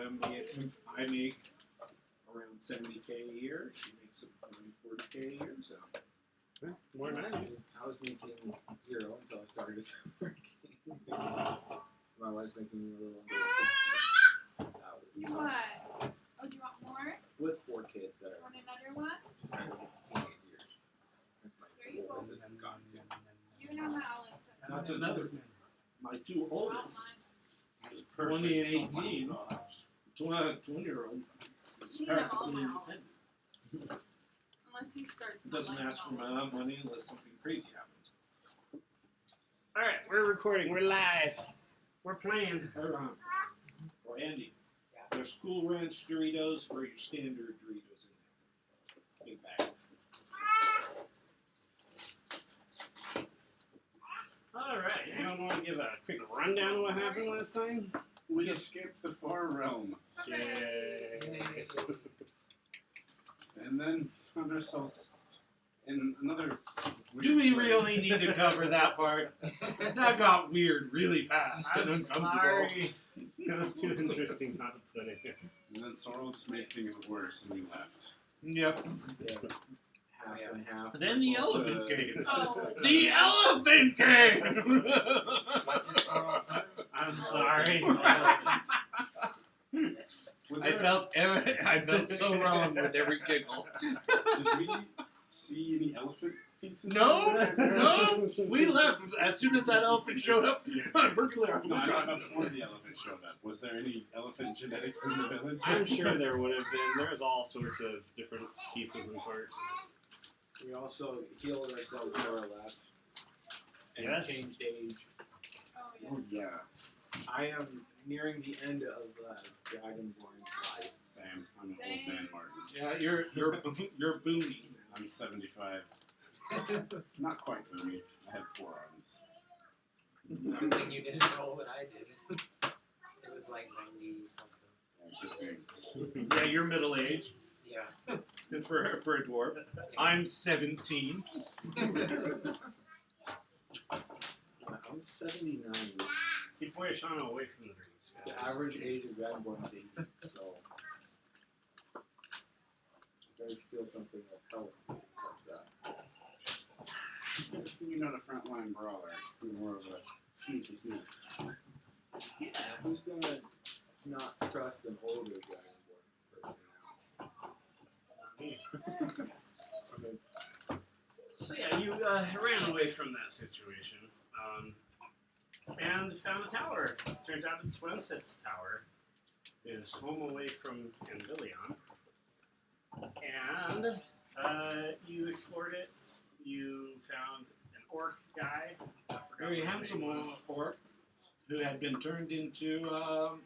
I make around $70K a year. She makes around $40K a year. So More than I do. I was making zero until I started working. My wife's making a little under 60. What? Oh, do you want more? With 4 kids that are Want another one? just kind of into teenage years. That's my There you goal. go. This isn't gone yet. You know how Alex says. that's another. My two oldest, That's 20 and perfect. 18. Oh my gosh. 20-year-old, is You need them all practically now. independent. Unless he starts. not Doesn't liking ask for all my money unless something crazy happens. All right, we're recording. We're live. We're playing. Or Andy, there's Cool Ranch Doritos or your standard Doritos in there. Big bag. All right. Anyone want to give a quick rundown of what happened last time? We escaped the far realm, Yay. and then found ourselves in another. Do we weird really place. need to cover that part? That got weird really fast and I'm uncomfortable. sorry. It was too interesting not to put it in. And then Sorrel just made things worse, and we left. Yep. Yeah. Half and half. Then the elephant came. Oh. The elephant came! I'm sorry. I felt so wrong with every giggle. Did we see any elephant pieces? No, no, we left as soon as that elephant showed up. Berkeley, No, I thought before the elephant showed up. Was there any elephant genetics in the village? I'm sure there would have been. There's all sorts of different pieces and parts. We also healed ourselves more or less. And Yes. changed age. Oh, yeah. Oh yeah, I am nearing the end of Dragonborn's life. same. I'm an old man, Martin. Yeah, you're boomy. I'm 75. Not quite boomy. I had 4 arms. Good thing you didn't roll what I did. It was like 90 something. Yeah, good thing. Yeah, you're middle aged. Yeah. For a dwarf. I'm 17. I'm 79. Keep Shana away from the drinks. The average age of Dragonborn is 80, so there's still something of health towards that. You're not a frontline brawler. You're more of a sneaky sneak. Yeah, who's gonna not trust an older Dragonborn person now? So yeah, you ran away from that situation and found a tower. Turns out it's Wencit's tower. Is home away from Anvillion. And you explored it. You found an orc guy. I forgot Very what his handsome name was. orc who had been turned into not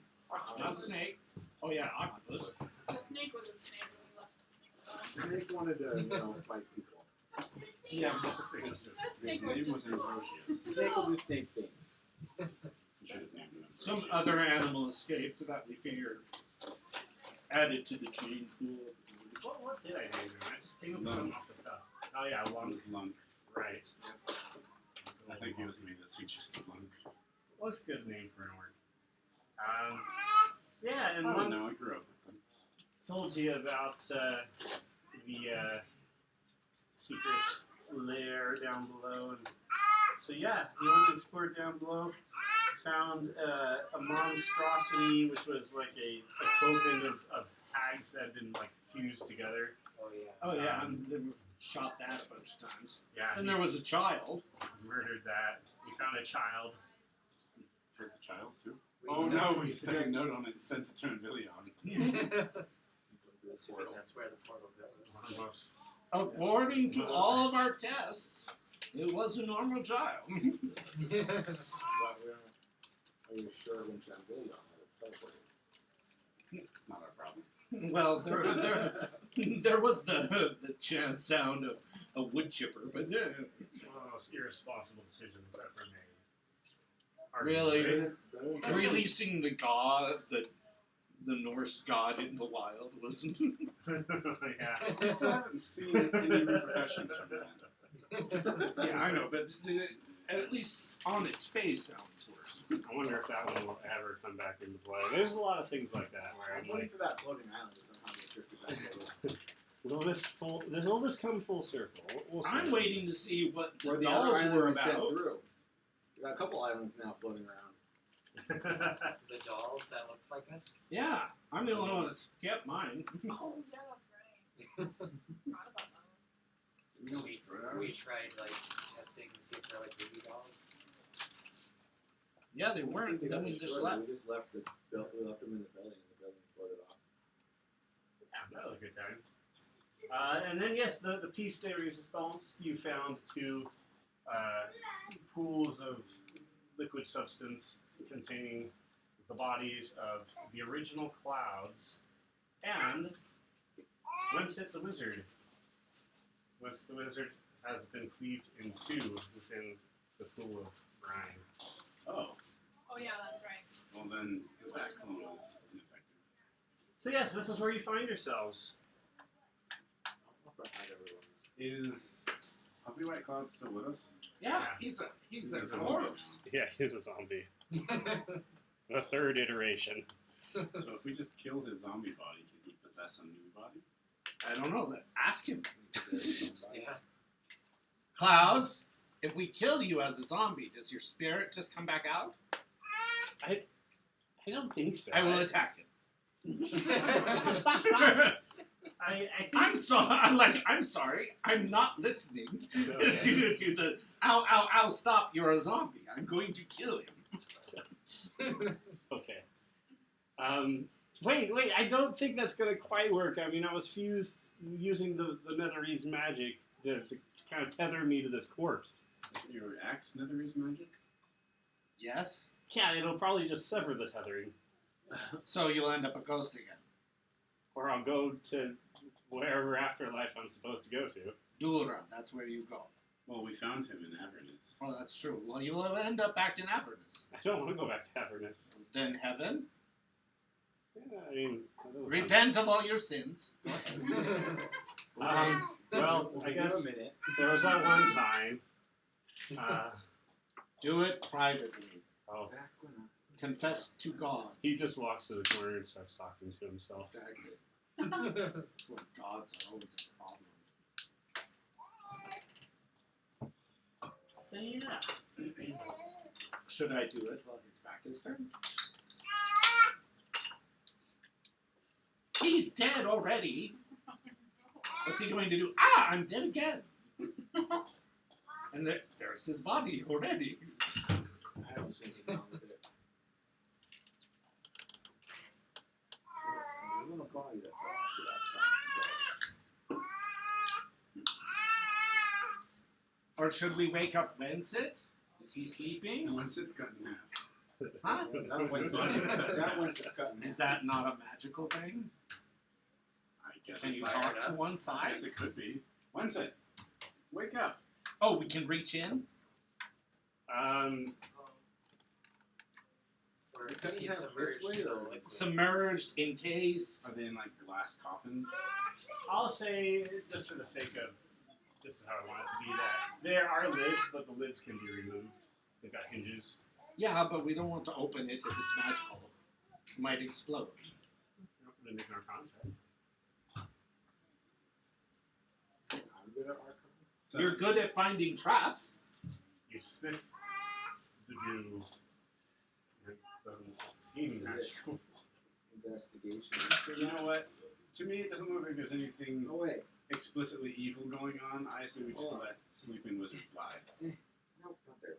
a snake. Oh yeah, octopus. The snake was a snake and we left the snake alone. Snake wanted to, fight people. Yeah. His Snake name was was just Ambrosius. Snake will do snake things. You should have named him Some Ambrosius. other animal escaped that we figured added to the gene pool. What did I name him? I just came up with Lunk. him off the top. Oh yeah, It Lunk. was Lunk. Right. I think it was me that suggested Lunk. What's a good name for an orc? Yeah, and I don't Lunk know. I grew up with them. told you about the secret lair down below, and so yeah, he went and explored down below, found a monstrosity which was like a coven of hags that had been like fused together. Oh yeah. Oh yeah, and they shot that a bunch of times. Yeah, And he there was a child. murdered that. We found a child. Hurt the child too. We Oh said- no! He stuck a note on it and sent it to Anvillion. Assuming that's where the portal goes. One of us. According to all of our tests, it was a normal child. But are you sure when Anvillion had a teleport? It's not our problem. Well, there was the chance sound of a wood chipper, but One of the most irresponsible decisions ever made. Really? Arguably. releasing the Norse god in the wild wasn't. Yeah. I still haven't seen any repercussions from that. Yeah, I know, but at least on its face sounds worse. I wonder if that one will ever come back into play. There's a lot of things like that where I'm I'm waiting like, for that floating island to somehow get drifted back over. will this come full circle? We'll see. I'm waiting to see what the Or the other dolls island were we sent about. through. We got a couple islands now floating around. The dolls that looked like us. Yeah, I'm the only one that's kept mine. Oh, yeah, that's right. Forgot about those. We don't destroy ours. We tried like testing to see if they're like baby dolls. Yeah, they I weren't. think they Then got we just destroyed. left. We just left the we left them in the building, and the building floated off. Yeah, that was a good time. And then, yes, the piece de resistance, you found two pools of liquid substance containing the bodies of the original clouds and Wencit the wizard. Wencit the wizard has been cleaved in two within the pool of brine. Oh, Oh, yeah, that's right. well then that clone was ineffective. So yes, this is where you find yourselves. I'll have to hide everyone. Is Puffy White Cloud still with us? Yeah, he's a He's a corpse. Yeah, he's a zombie. The third iteration. So if we just kill his zombie body, can he possess a new body? I don't know. Ask him. Yeah. Clouds, if we kill you as a zombie, does your spirit just come back out? I don't think so. I will attack him. Stop. I think I'm sorry. I'm not listening Okay. to the ow, stop, you're a zombie. I'm going to kill him. Okay. Wait, I don't think that's going to quite work. I mean, I was using the Netherese magic to kind of tether me to this corpse. Is your axe Netherese magic? Yes? Yeah, it'll probably just sever the tethering. So you'll end up a ghost again. Or I'll go to wherever afterlife I'm supposed to go to. Dura, that's where you go. Well, we found him in Avernus. Oh, that's true. Well, you'll end up back in Avernus. I don't want to go back to Avernus. Then heaven. Yeah, I mean... that doesn't sound- Repent of all your sins. Well, I Give guess a minute. there was that one time. Do it privately. Oh, Back when Confess to God. he just walks to the corner and starts talking to himself. Exactly. That's when gods are always a problem. So yeah. Should I do it while his back is turned? He's dead already. What's he going to do? Ah, I'm dead again. And there's his body already. I was thinking down with it. There's a little body that fell after that time. Or should we wake up Wencit? Is he sleeping? Once it's cut in half. Huh? That one's cut in Is that not a magical thing? I guess. Can you Fire talk it to up. one I side? guess it could be. Once it. Wake up. Oh, we can reach in? Or It is he couldn't have submerged this way, in the though. liquid? Submerged, encased. Are they in like glass coffins? I'll say, just for the sake of, this is how I want it to be, that there are lids, but the lids can be removed. They've got hinges. Yeah, but we don't want to open it if it's magical. It might explode. We're not really making our contract. I'm good at Arcanum. So, You're good at finding traps. You sniff the goo. It doesn't seem magical. Investigation. you know what? To me, it doesn't look like there's anything No way. explicitly evil going on. I say we just Oh. let sleeping wizard fly. Nope, not there.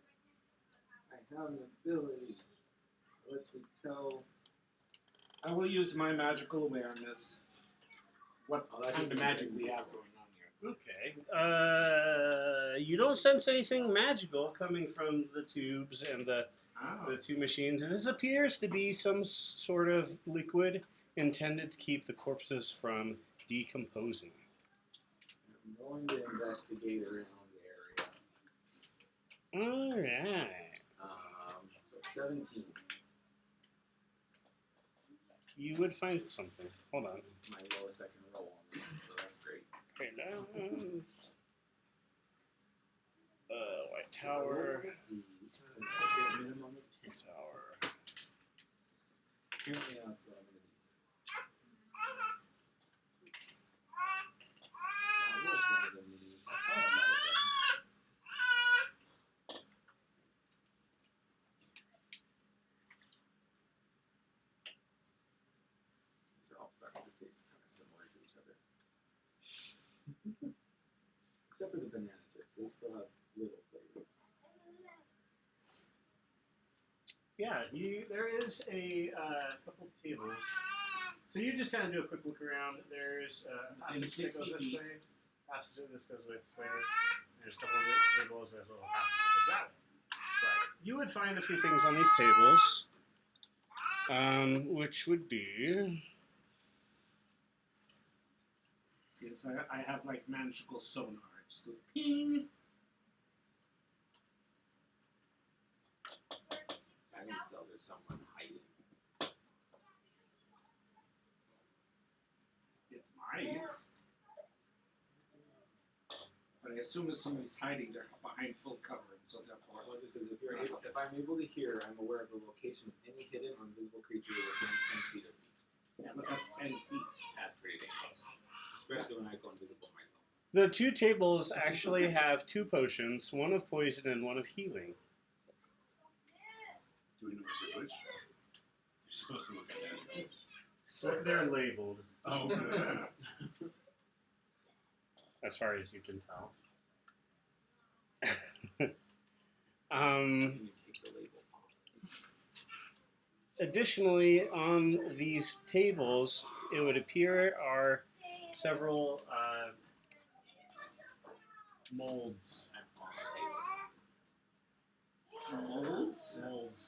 I have an ability. Lets me tell. I will use my magical awareness. What Oh, that's kind just of a magic good- we have going on here? Okay. You don't sense anything magical coming from the tubes and the Oh. two machines. This appears to be some sort of liquid intended to keep the corpses from decomposing. I'm going to investigate around the area. All right. So 17. You would find something. Hold on. This is my lowest I can roll on that, so that's great. Okay, now. Why tower. These, and get minimum of 10. Tower. Apparently that's what I'm gonna need. Now, where's one of them minis? I thought I might have done. They're all starting to taste kind of similar to each other. Except for the banana chips, they still have little flavor. Yeah, there is a couple of tables. So you just kind of do a quick look around. There's a Within passage that 60 goes this feet. way. Passage this goes this way. There's a couple of tables as well as a passage that goes that way. But you would find a few things on these tables, which would be Yes, I have like magical sonar. It just goes ping. I can tell there's someone hiding. It might. But I assume if somebody's hiding, they're behind full cover, and so therefore. Well, this is if I'm able to hear, I'm aware of the location of any hidden or invisible creature within 10 feet of me. Yeah, but that's 10 feet. That's pretty dang close. Especially when I go invisible myself. the two tables actually have 2 potions, one of poison and one of healing. Do we know which is which? You're supposed to look at that. So they're labeled, Oh, good. as far as you can tell. Can you take the label off? Additionally, on these tables, it would appear are several molds. I'm on the table. Molds? Molds.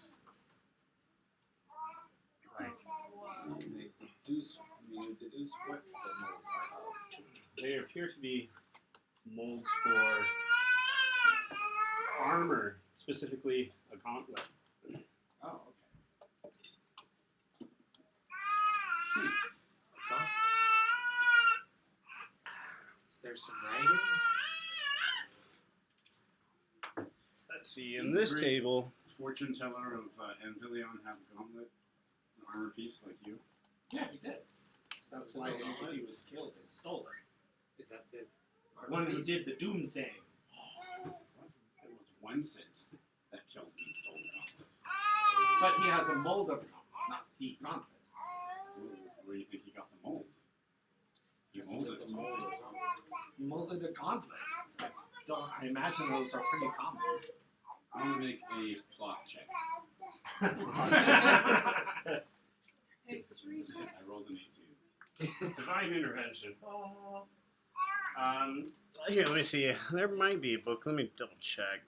Like, And they deduce what the molds are of. they appear to be molds for armor, specifically a gauntlet. Oh, okay. Is there some writings? Let's see, in this Great. table, Fortune teller of Anvillion have a gauntlet, an armor piece like you. Yeah, he did. That's why he was killed and stolen. Is that the The one who did the doomsaying. It was Wencit that killed and stole the gauntlet. But he has a mold of not the gauntlet. Where do you think he got the mold? He molded it. He molded a gauntlet. I imagine those are pretty common. I want to make a plot check. I rolled an 18. divine intervention. Here, let me see. There might be a book. Let me double check.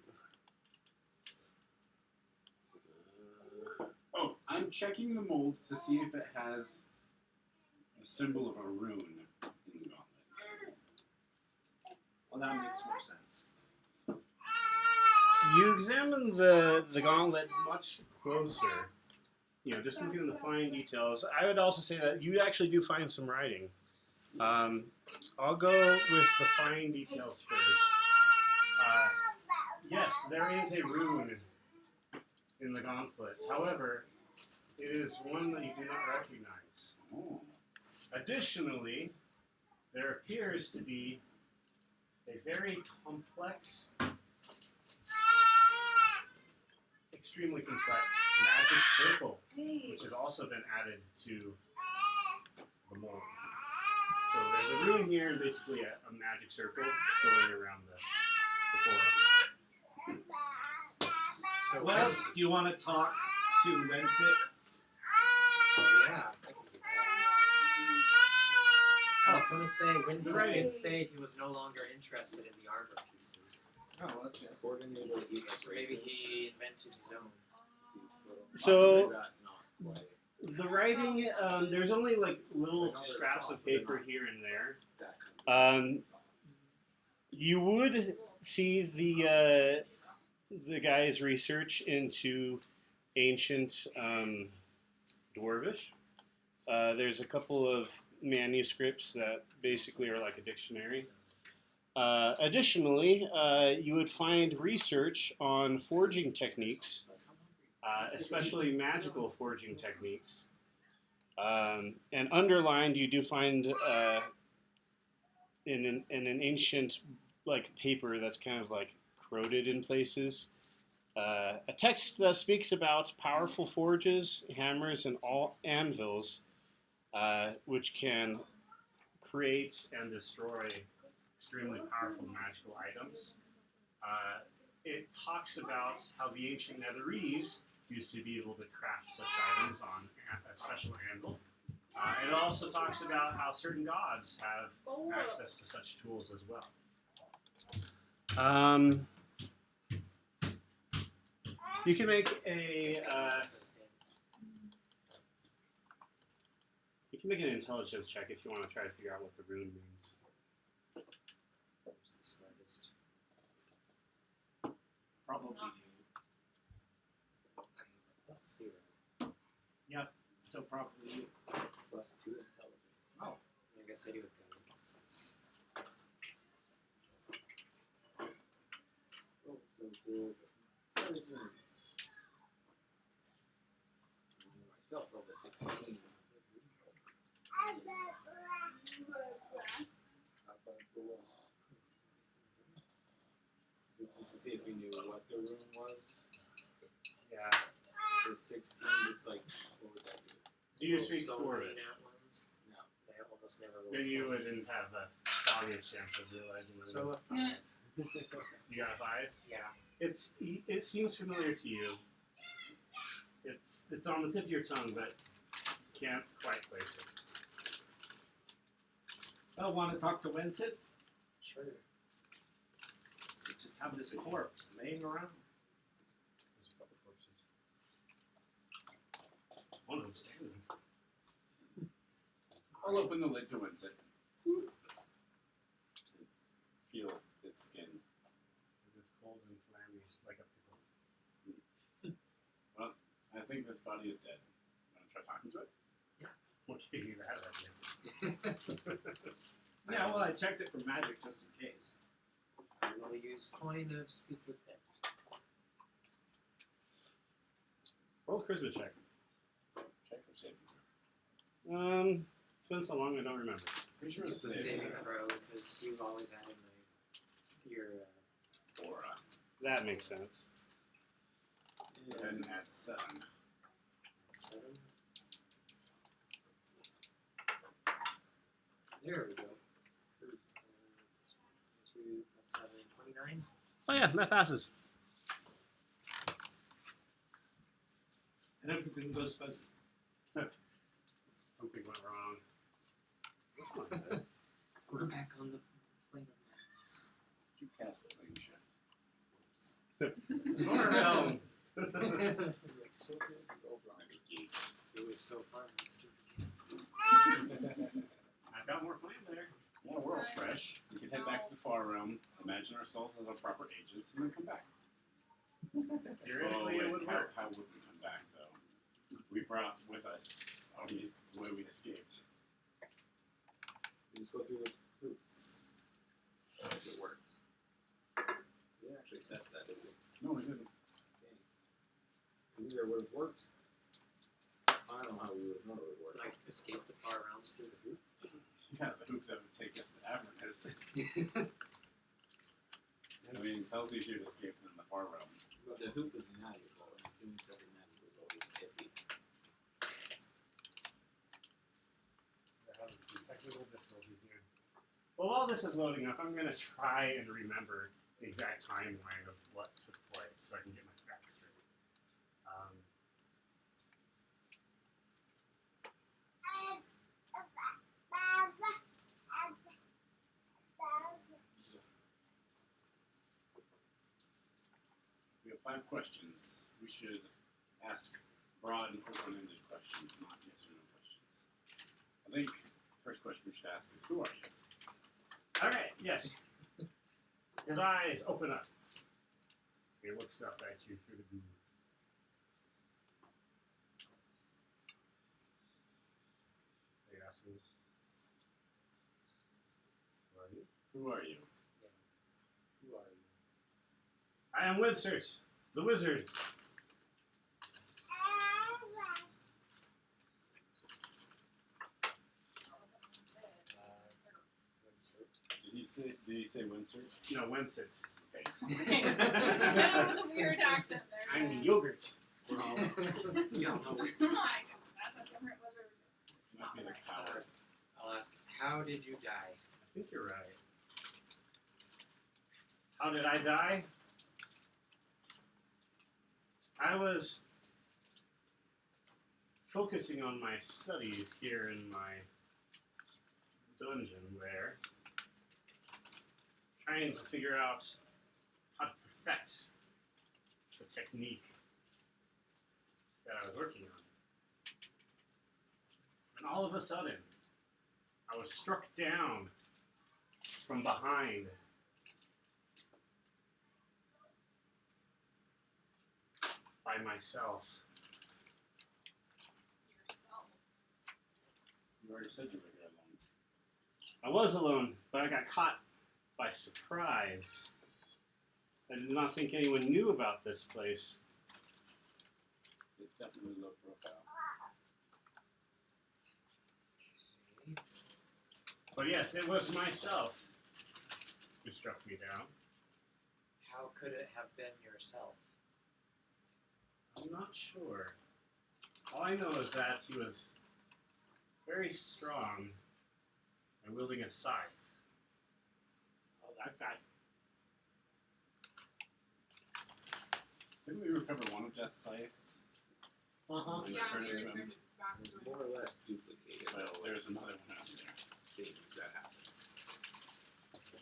Oh, I'm checking the mold to see if it has the symbol of a rune in the gauntlet. Well, that makes more sense. You examine the gauntlet much closer. You know, just looking at the fine details. I would also say that you actually do find some writing. I'll go with the fine details first. Yes, there is a rune in the gauntlet. However, it is one that you do not recognize. Oh. Additionally, there appears to be a very complex, extremely complex magic circle, which has also been added to the mold. So there's a rune here and basically a magic circle going around the forearm. So Well, do you want to talk to Wencit? Oh yeah. I can do that. I was gonna say Winston Right. did say he was no longer interested in the armor pieces. Oh, okay. Coordinated each So maybe he invented his own. So That not quite. the writing, there's only like little scraps of paper here and there. That kind of sauce. You would see the guy's research into ancient Dwarvish. There's a couple of manuscripts that basically are like a dictionary. Additionally, you would find research on forging techniques, especially magical forging techniques. And underlined, you do find in an ancient like paper that's kind of like corroded in places. A text that speaks about powerful forges, hammers, and all anvils, which can create and destroy extremely powerful magical items. It talks about how the ancient Netherese used to be able to craft such items on a special anvil. It also talks about how certain gods have access to such tools as well. You can make a you can make an intelligence check if you want to try to figure out what the rune means. Who's the smartest? Probably you. Plus 0. Still probably you. Plus 2 intelligence. Oh. I guess I do with guidance. Oh, so good. Intelligence. Myself rolled a 16. Just to see if we knew what the room was. Yeah. The 16, just like, what would that be? Do you Roll speak so Dwarvish? many nat ones. No. They almost never roll. Then you ones. wouldn't have the obvious chance of realizing what it So is. a 5. You got a 5? Yeah. It seems familiar to you. It's on the tip of your tongue, but can't quite place it. Oh, want to talk to Wencit? Sure. Just have this corpse laying around. There's a couple corpses. One of them standing. I'll open the lid to Wencit. Feel his skin. It's cold and clammy, like a pickle. Well, I think this body is dead. Want to try talking to it? What gave you that idea? Yeah, well, I checked it for magic just in case. I will use coin of speak with dead. Roll a charisma check. Check or saving throw? It's been so long I don't remember. Pretty sure It's it's a a saving saving throw. throw because you've always had your Aura. That makes sense. Go ahead and add 7. 7. There we go. 2 plus 7, 29. Oh yeah, that passes. And everything goes fuzzy. Something went wrong. That's not good. We're back on the plane of madness. Did you cast a plane shift? Or no. Like so good. Maybe geek. It was so fun. Let's do it again. I've got more planned there. Yeah, we're all fresh. We can head back to the far realm, imagine ourselves as our proper ages, and then come back. Theoretically, it would how, work. how would we come back, though? We brought with us the way we escaped. You just go through the hoop. That's if it works. We didn't actually test that, did we? No, we didn't. Either would have worked. I don't know how we would know it would work. Like escape the far realms through the hoop. Yeah, the hoop that would take us to Avernus. I mean, hell's easier to escape than the far realm. But the hoop was magical, and doing something magic was always iffy. We're having some technical difficulties here. Well, while this is loading up, I'm going to try and remember the exact timeline of what took place so I can get my facts straight. We have 5 questions. We should ask broad and open-ended questions, not yes or no questions. I think the first question we should ask is, who are you? All right, yes. His eyes open up. He looks up at you through the gloom. Are you asking? Who are you? Who are you? Yeah. I am Wencit, the wizard. Did he say Windsor? No, Wencit. Okay. Spit over the weird accent there. I'm the yogurt. We're all, we all know it. Oh my god, that's a different wizard. Might be the coward. I'll ask, how did you die? I think you're right. How did I die? I was focusing on my studies here in my dungeon there, trying to figure out how to perfect the technique that I was working on. And all of a sudden, I was struck down from behind. By myself. Yourself. You already said you were here alone. I was alone, but I got caught by surprise. I did not think anyone knew about this place. It's definitely low profile. But yes, it was myself who struck me down. How could it have been yourself? I'm not sure. All I know is that he was very strong and wielding a scythe. Oh, that guy. Didn't we recover one of Death's scythes? Uh-huh. And Yeah, return we it to returned him? it back to him. More or less duplicated. Well, there's another one out there. Things that happen.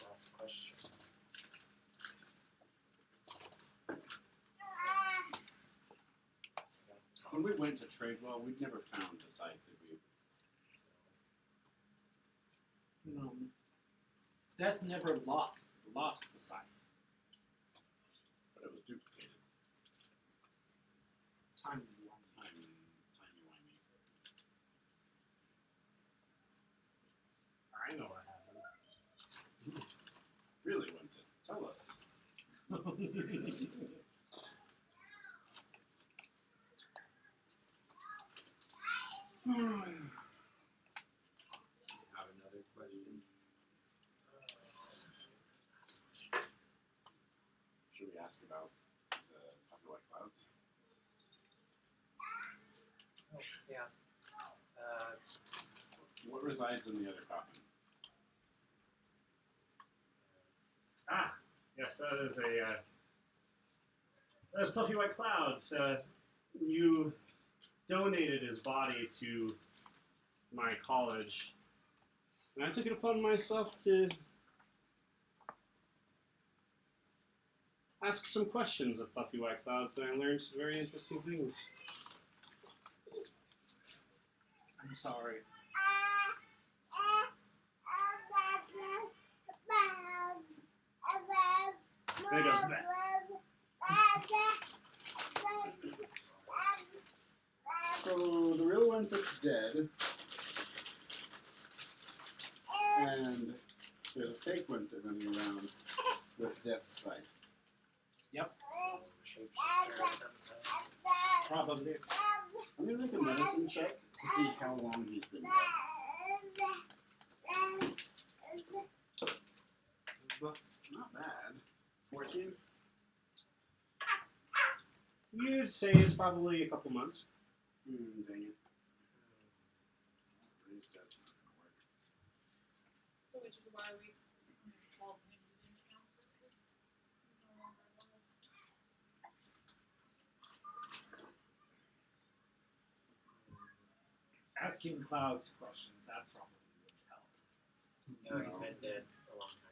Last question. When we went to Tradewell, we'd never found the scythe, did we? No. Death never lost the scythe. But it was duplicated. Time Timey-wimey. I know what happened. Really, Wencit? Tell us. Have another question. Should we ask about the Puffy White Clouds? Oh, yeah. What resides in the other coffin? Ah, yes, that is that is Puffy White Clouds. You donated his body to my college, and I took it upon myself to ask some questions of Puffy White Clouds, and I learned some very interesting things. I'm sorry. There goes back. So the real Wencit's dead, and there's a fake Wencit running around with Death's scythe. Shapeshifter or something. Probably. I'm gonna make a medicine check to see how long he's been dead. Not bad. 14? You'd say it's probably a couple months. Dang it. Raised death's not gonna work. So which is why we called him the council, because he's no longer alive. Asking Clouds questions, that probably would help. No, he's been dead a long time.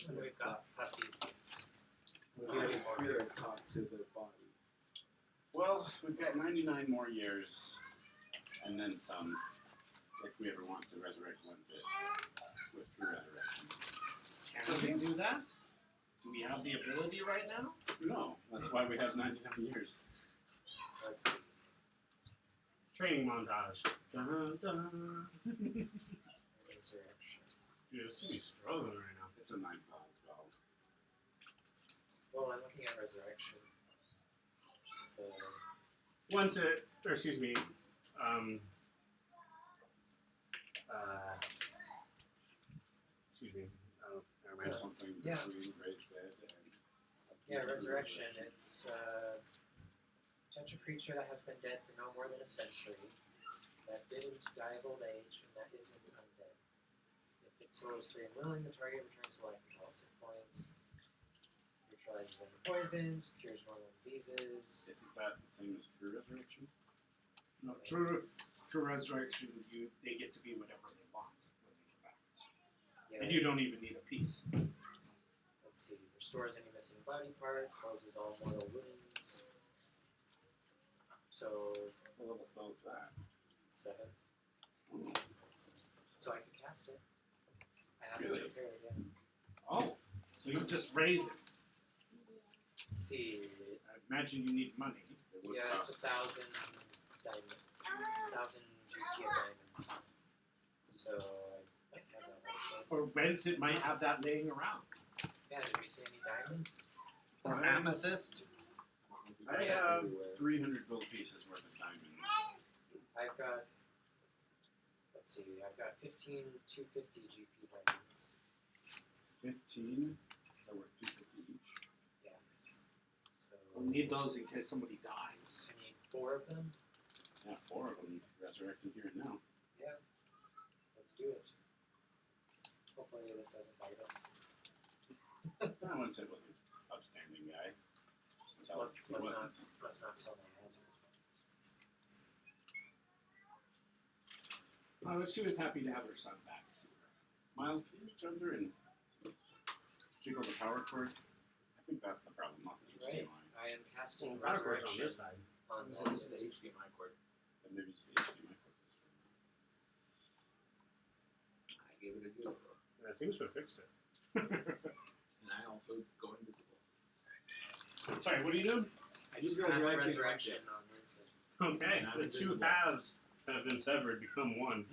And we've got Puffy's. Was there a spirit talk to the body? Well, we've got 99 more years, and then some, if we ever want to resurrect Wencit with true resurrection. Can we do that? Do we have the ability right now? No, that's why we have 99 years. Let's see. Training montage. Dun, dun. Resurrection. Dude, this is struggling right now. It's a 9-fall spell. Well, I'm looking at Resurrection. Just the Wencit, or excuse me, excuse me. Oh, never mind. There's something Yeah. between Raised Bed and Resurrection. It's touch a creature that has been dead for no more than a century, that didn't die of old age, and that isn't undead. If its soul is free and willing, the target returns to life with all its hit points. Neutralizes any poisons, cures normal diseases. Isn't that the same as True Resurrection? No, true resurrection. They get to be whatever they want when they come back, Yeah, and you don't even need a piece. let's see. Restores any missing body parts, closes all mortal wounds. So, What level spell is that? 7. So I can cast it. I have Really? it prepared, yeah. Oh, so you just raise it. Let's see. I imagine you need money. It would Yeah, cost- it's 1,000 diamonds. 1,000 GT of diamonds. So I have that actually. Or Wencit might have that laying around. Yeah, did we see any diamonds? Or amethyst. I Yeah, have everywhere. 300 gold pieces worth of diamonds. I've got. Let's see. I've got 15 250 GP diamonds. 15. They're worth 250 each. So We'll need those in case somebody dies. I need 4 of them. Yeah, 4 of them resurrected here and now. Yeah. Let's do it. Hopefully this doesn't bite us. That one said wasn't an upstanding guy. Until Let's he wasn't. Let's not tell my hazard. Oh, she was happy to have her son back. Miles, can you reach under and jiggle the power cord? I think that's the problem, not the HDMI. Right. I am casting Power cord's on Resurrection this side. on This this. is the HDMI cord. Then maybe just the HDMI cord. I gave it a go. That seems to have fixed it. And I also go invisible. Sorry, what are you doing? I just Cast directly Resurrection on Wencit. Okay, And I'm the two invisible. halves that have been severed become one.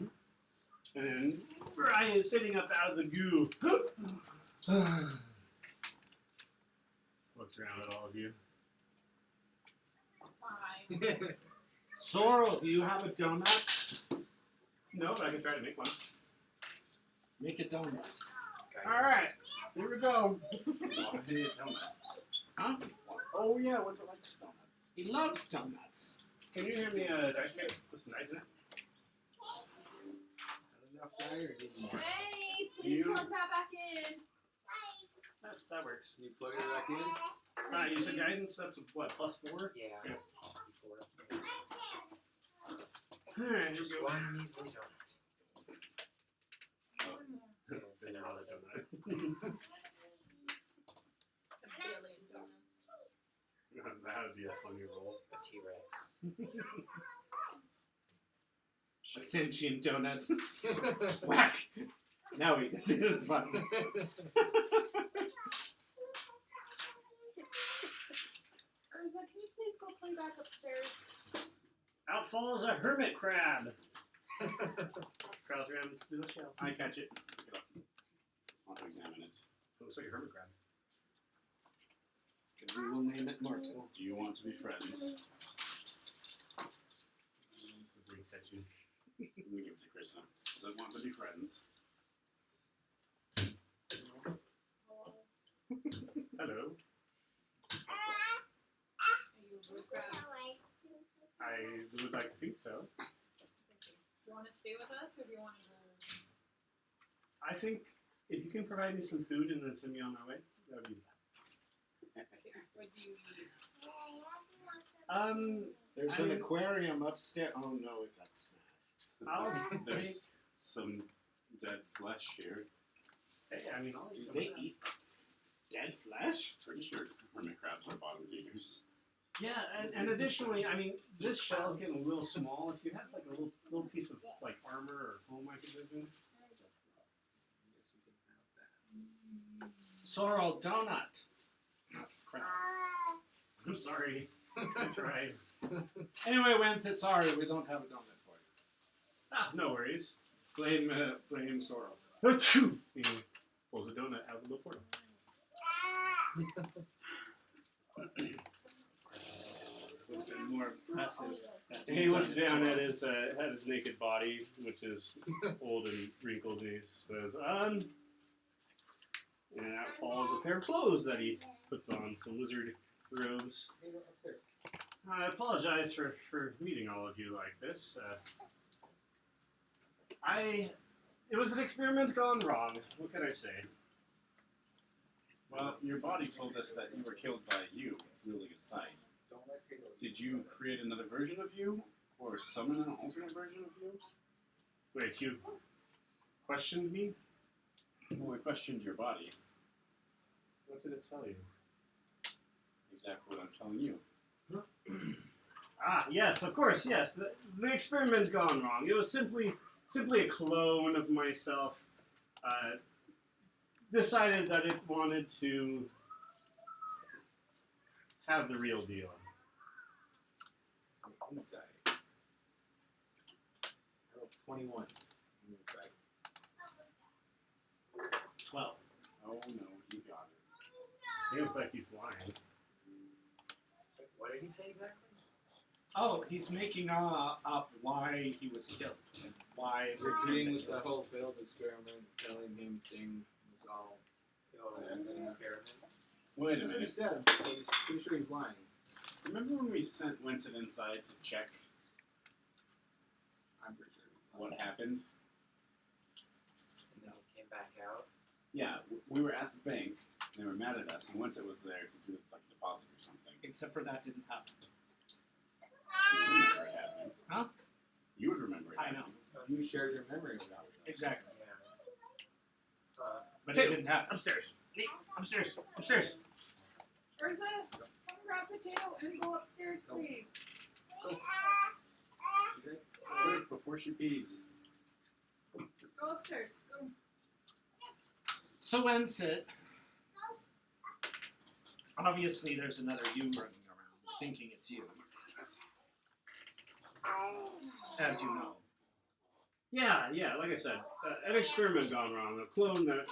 And then Brian sitting up out of the goo. Looks around at all of you. Fine. Sorrel, do you have a donut? No, but I can try to make one. Make a donut. Guidance. Alright, here we go. Oh, I need a donut. Huh? Oh yeah, what's it like donuts? He loves donuts. Can you hand me a dice tray with some dice in it? Not enough die or need more? Hey, You- please plug that back in. That works. Can you plug it back in? Alright, you said guidance, that's what, +4? Yeah. Yeah. Before. Alright, here Just we go. one measly donut. Yeah, it's an Vanilla elephant. donut. A billion donuts. That would be a funny roll. A T-Rex. A sentient donut. Whack! Now we get to this one. Urza, can you please go play back upstairs? Out falls a hermit crab. Crawls around through the shell. I catch it. Pick it up. I want to examine it. Looks like a hermit crab. We will name it Martin. Do you want to be friends? Reset you. I'm gonna give it to Krishna. Does it want to be friends? Hello. Are you a blue crab? I would like to think so. Do you want to stay with us or do you want to go? I think if you can provide me some food and then send me on my way, that would be the best. What do you eat? There's I an mean- aquarium upstairs. Oh no, it got smashed. There's some dead flesh here. Hey, I mean, I'll eat Do some they of that. eat dead flesh? Pretty sure hermit crabs are bottom feeders. Yeah, and additionally, I mean, this shell is getting a little small. If you had like a little piece of like armor or foam I could live in. I guess we can have that. Sorrel donut. Oh, crap. I'm sorry. I tried. Anyway, Wencit, sorry, we don't have a donut for you. Ah, no worries. Blame Sorrel. Achoo! He pulls a donut out of the portal. Would have been more impressive. And he looks down at his naked body, which is old and wrinkled, and he says, and out falls a pair of clothes that he puts on, some lizard robes. I apologize for meeting all of you like this. It was an experiment gone wrong. What can I say? Well, your body told us that you were killed by you, wielding a scythe. Did you create another version of you? Or summon an alternate version of you? Wait, you questioned me? Well, we questioned your body. What did it tell you? Exactly what I'm telling you. Ah, yes, of course, yes. The experiment gone wrong. It was simply a clone of myself. Decided that it wanted to have the real deal. Inside. I rolled 21. Inside. 12. Oh no, you got it. Seems like he's lying. What did he say exactly? Oh, he's making up why he was killed. And why Agreeing with the whole failed experiment, telling him thing was all. Oh, it was an experiment. Wait a That's what he minute. said. I'm pretty sure he's lying. Remember when we sent Wencit inside to check I'm pretty sure he's lying. what happened? And then he came back out. Yeah, we were at the bank. They were mad at us, and Wencit was there to do like a deposit or something. except for that didn't happen. You remember it happening. Huh? You would remember it I know. happening. You shared your memory with us. Exactly. Yeah. But Two. it didn't happen. Upstairs. Upstairs. Upstairs. Urza, come grab potato and go upstairs, please. Quick, before she pees. Go upstairs. Go. So Wencit, obviously there's another you running around, thinking it's you. As you know. Yeah, like I said, an experiment gone wrong. A clone that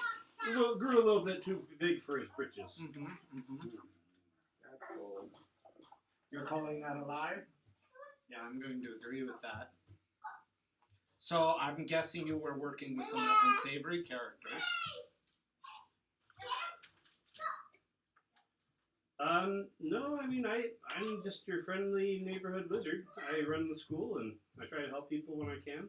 grew a little bit too big for his britches. Mm-hmm, mm-hmm. That's bold. You're calling that a lie? Yeah, I'm going to agree with that. So I'm guessing you were working with some unsavory characters. No, I mean, I'm just your friendly neighborhood wizard. I run the school and I try to help people when I can.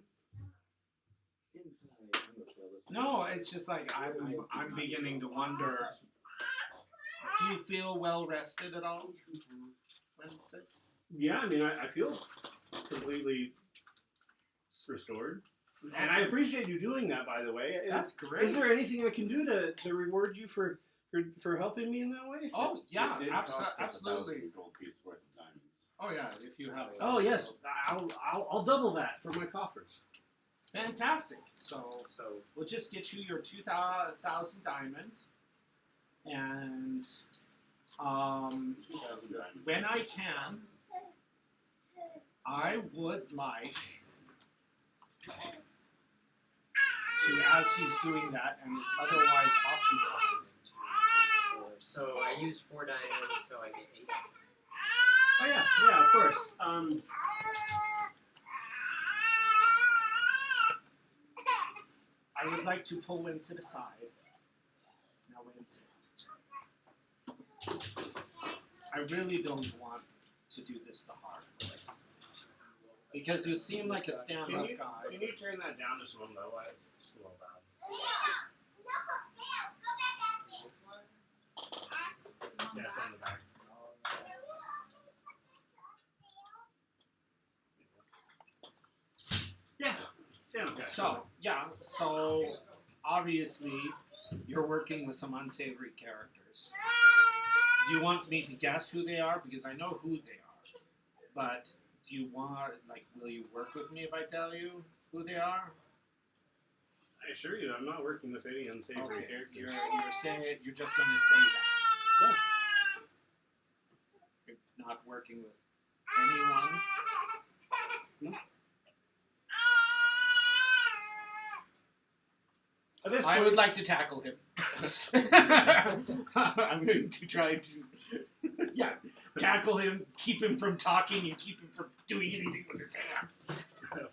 Inside. I'm gonna kill this one. No, it's just like I'm beginning to wonder. Do you feel well rested at all? Wencit? Yeah, I mean, I feel completely restored. And I appreciate you doing that, by the way. That's great. Is there anything I can do to reward you for helping me in that way? Oh yeah, It did cost us absolutely. 1,000 gold pieces worth of diamonds. Oh yeah, if you have. Oh yes, I'll double that for my coffers. Fantastic. So we'll just get you your 2,000 diamonds, and 2,000 diamonds. when I can, I would like to, as he's doing that and is otherwise occupied. So I used 4 diamonds, so I get 8. Oh yeah, of course. I would like to pull Wencit aside. Now, Wencit, I really don't want to do this the hard way. Because you seem like a stand-up guy. Can you turn that down just a little low? It's just a little loud. This one? Yeah, it's on the back. Yeah, stand up, guys. So obviously, you're working with some unsavory characters. Do you want me to guess who they are? Because I know who they are. But do you want, will you work with me if I tell you who they are? I assure you, I'm not working with any unsavory Okay, characters. you're saying it. You're just going to say that. You're not working with anyone. At this I point, would like to tackle him. I'm going to try to, tackle him, keep him from talking, and keep him from doing anything with his hands. okay.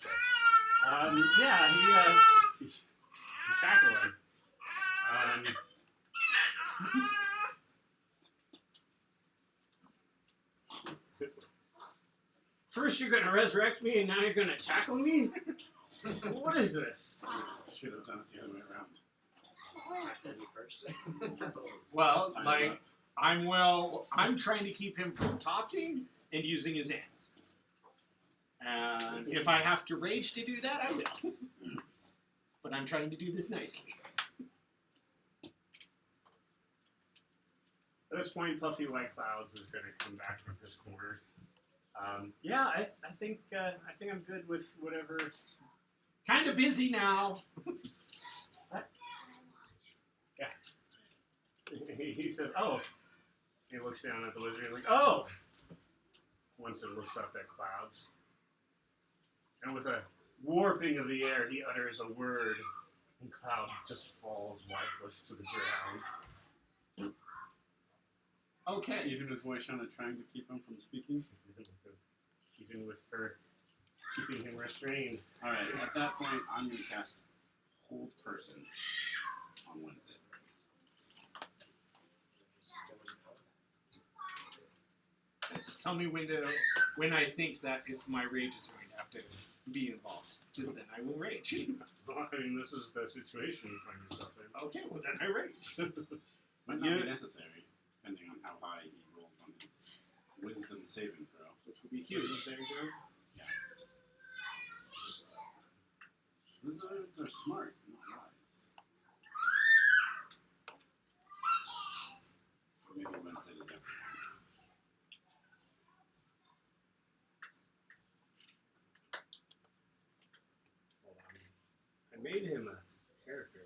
You tackle him. First you're gonna resurrect me, and now you're gonna tackle me? What is this? Should have done it the other way around. Me first. Well, Time like, up. I'm trying to keep him from talking and using his hands. And if I have to rage to do that, I will. But I'm trying to do this nicely. At this point, Fluffy White Clouds is gonna come back from his corner. I think I'm good with whatever. Kind of busy now. He says, "Oh." He looks down at the lizard. He's like, "Oh." Once it looks up at Clouds, and with a warping of the air, he utters a word, and Cloud just falls lifeless to the ground. Okay. Even with Voishana trying to keep him from speaking. Even with her keeping him restrained. Alright, at that point, I'm going to cast Hold Person on Wencit. Just tell me when I think that my rage is going to have to be involved. Because then I will rage. I mean, this is the situation you find yourself in. Okay, well then I rage. Might not be necessary, depending on how high he rolls on his wisdom saving throw. Which will be huge. There you go. Lizards are smart, not wise. Maybe Wencit is everything. I made him a character,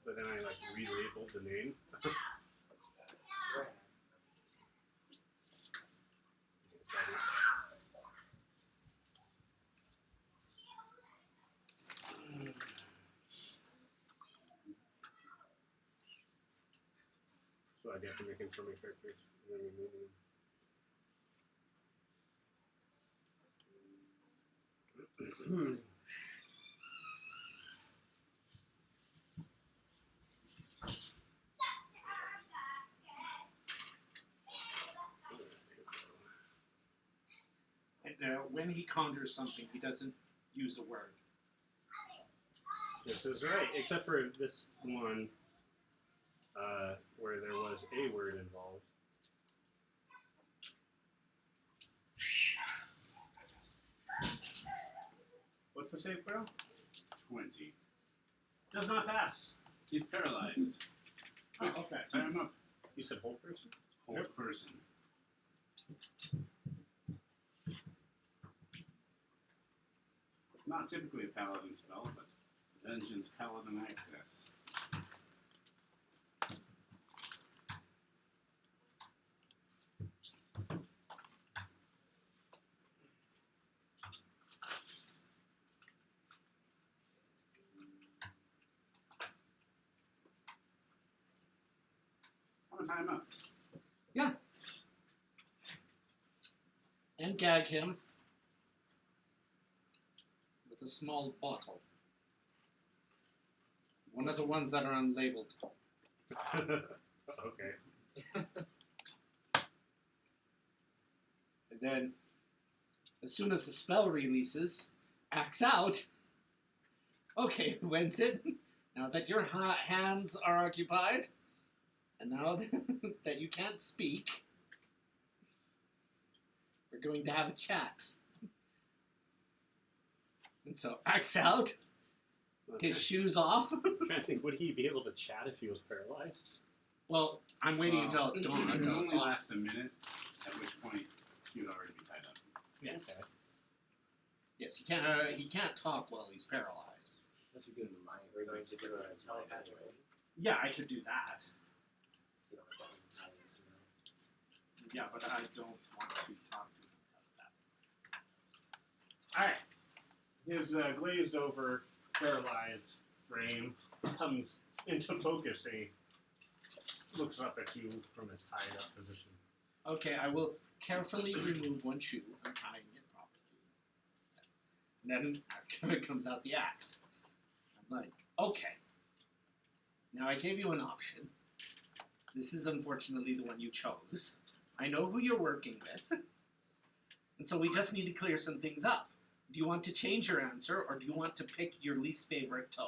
but then I relabeled the name. So I get to make him so many characters, and then remove him. And when he conjures something, he doesn't use a word. This is right, except for this one where there was a word involved. What's the save throw? 20. Does not pass. He's paralyzed. Oh, Quick, okay. tie him up. You said whole person? Hold Person. Not typically a paladin spell, but Vengeance Paladin Access. I'm gonna tie him up. And gag him with a small bottle. One of the ones that are unlabeled. Okay. And then, as soon as the spell releases, axe out. Okay, Wencit, now that your hands are occupied, and now that you can't speak, we're going to have a chat. And so, axe out, his shoes off. I'm trying to think, would he be able to chat if he was paralyzed? Well, I'm waiting until it's gone. It Until only it's off. lasts a minute, at which point he would already be tied up. Yes. Okay. Yes, he can't talk while he's paralyzed. Unless you give him mind, we're going to do a telepathic, right? Yeah, I could do that. So you don't have to silence him. Yeah, but I don't want to talk to him about that. Alright. His glazed over, paralyzed frame, comes into focus, and he looks up at you from his tied up position. Okay, I will carefully remove one shoe. I'm tying it properly. And then comes out the axe. I'm like, okay. Now I gave you an option. This is unfortunately the one you chose. I know who you're working with. And so we just need to clear some things up. Do you want to change your answer, or do you want to pick your least favorite toe?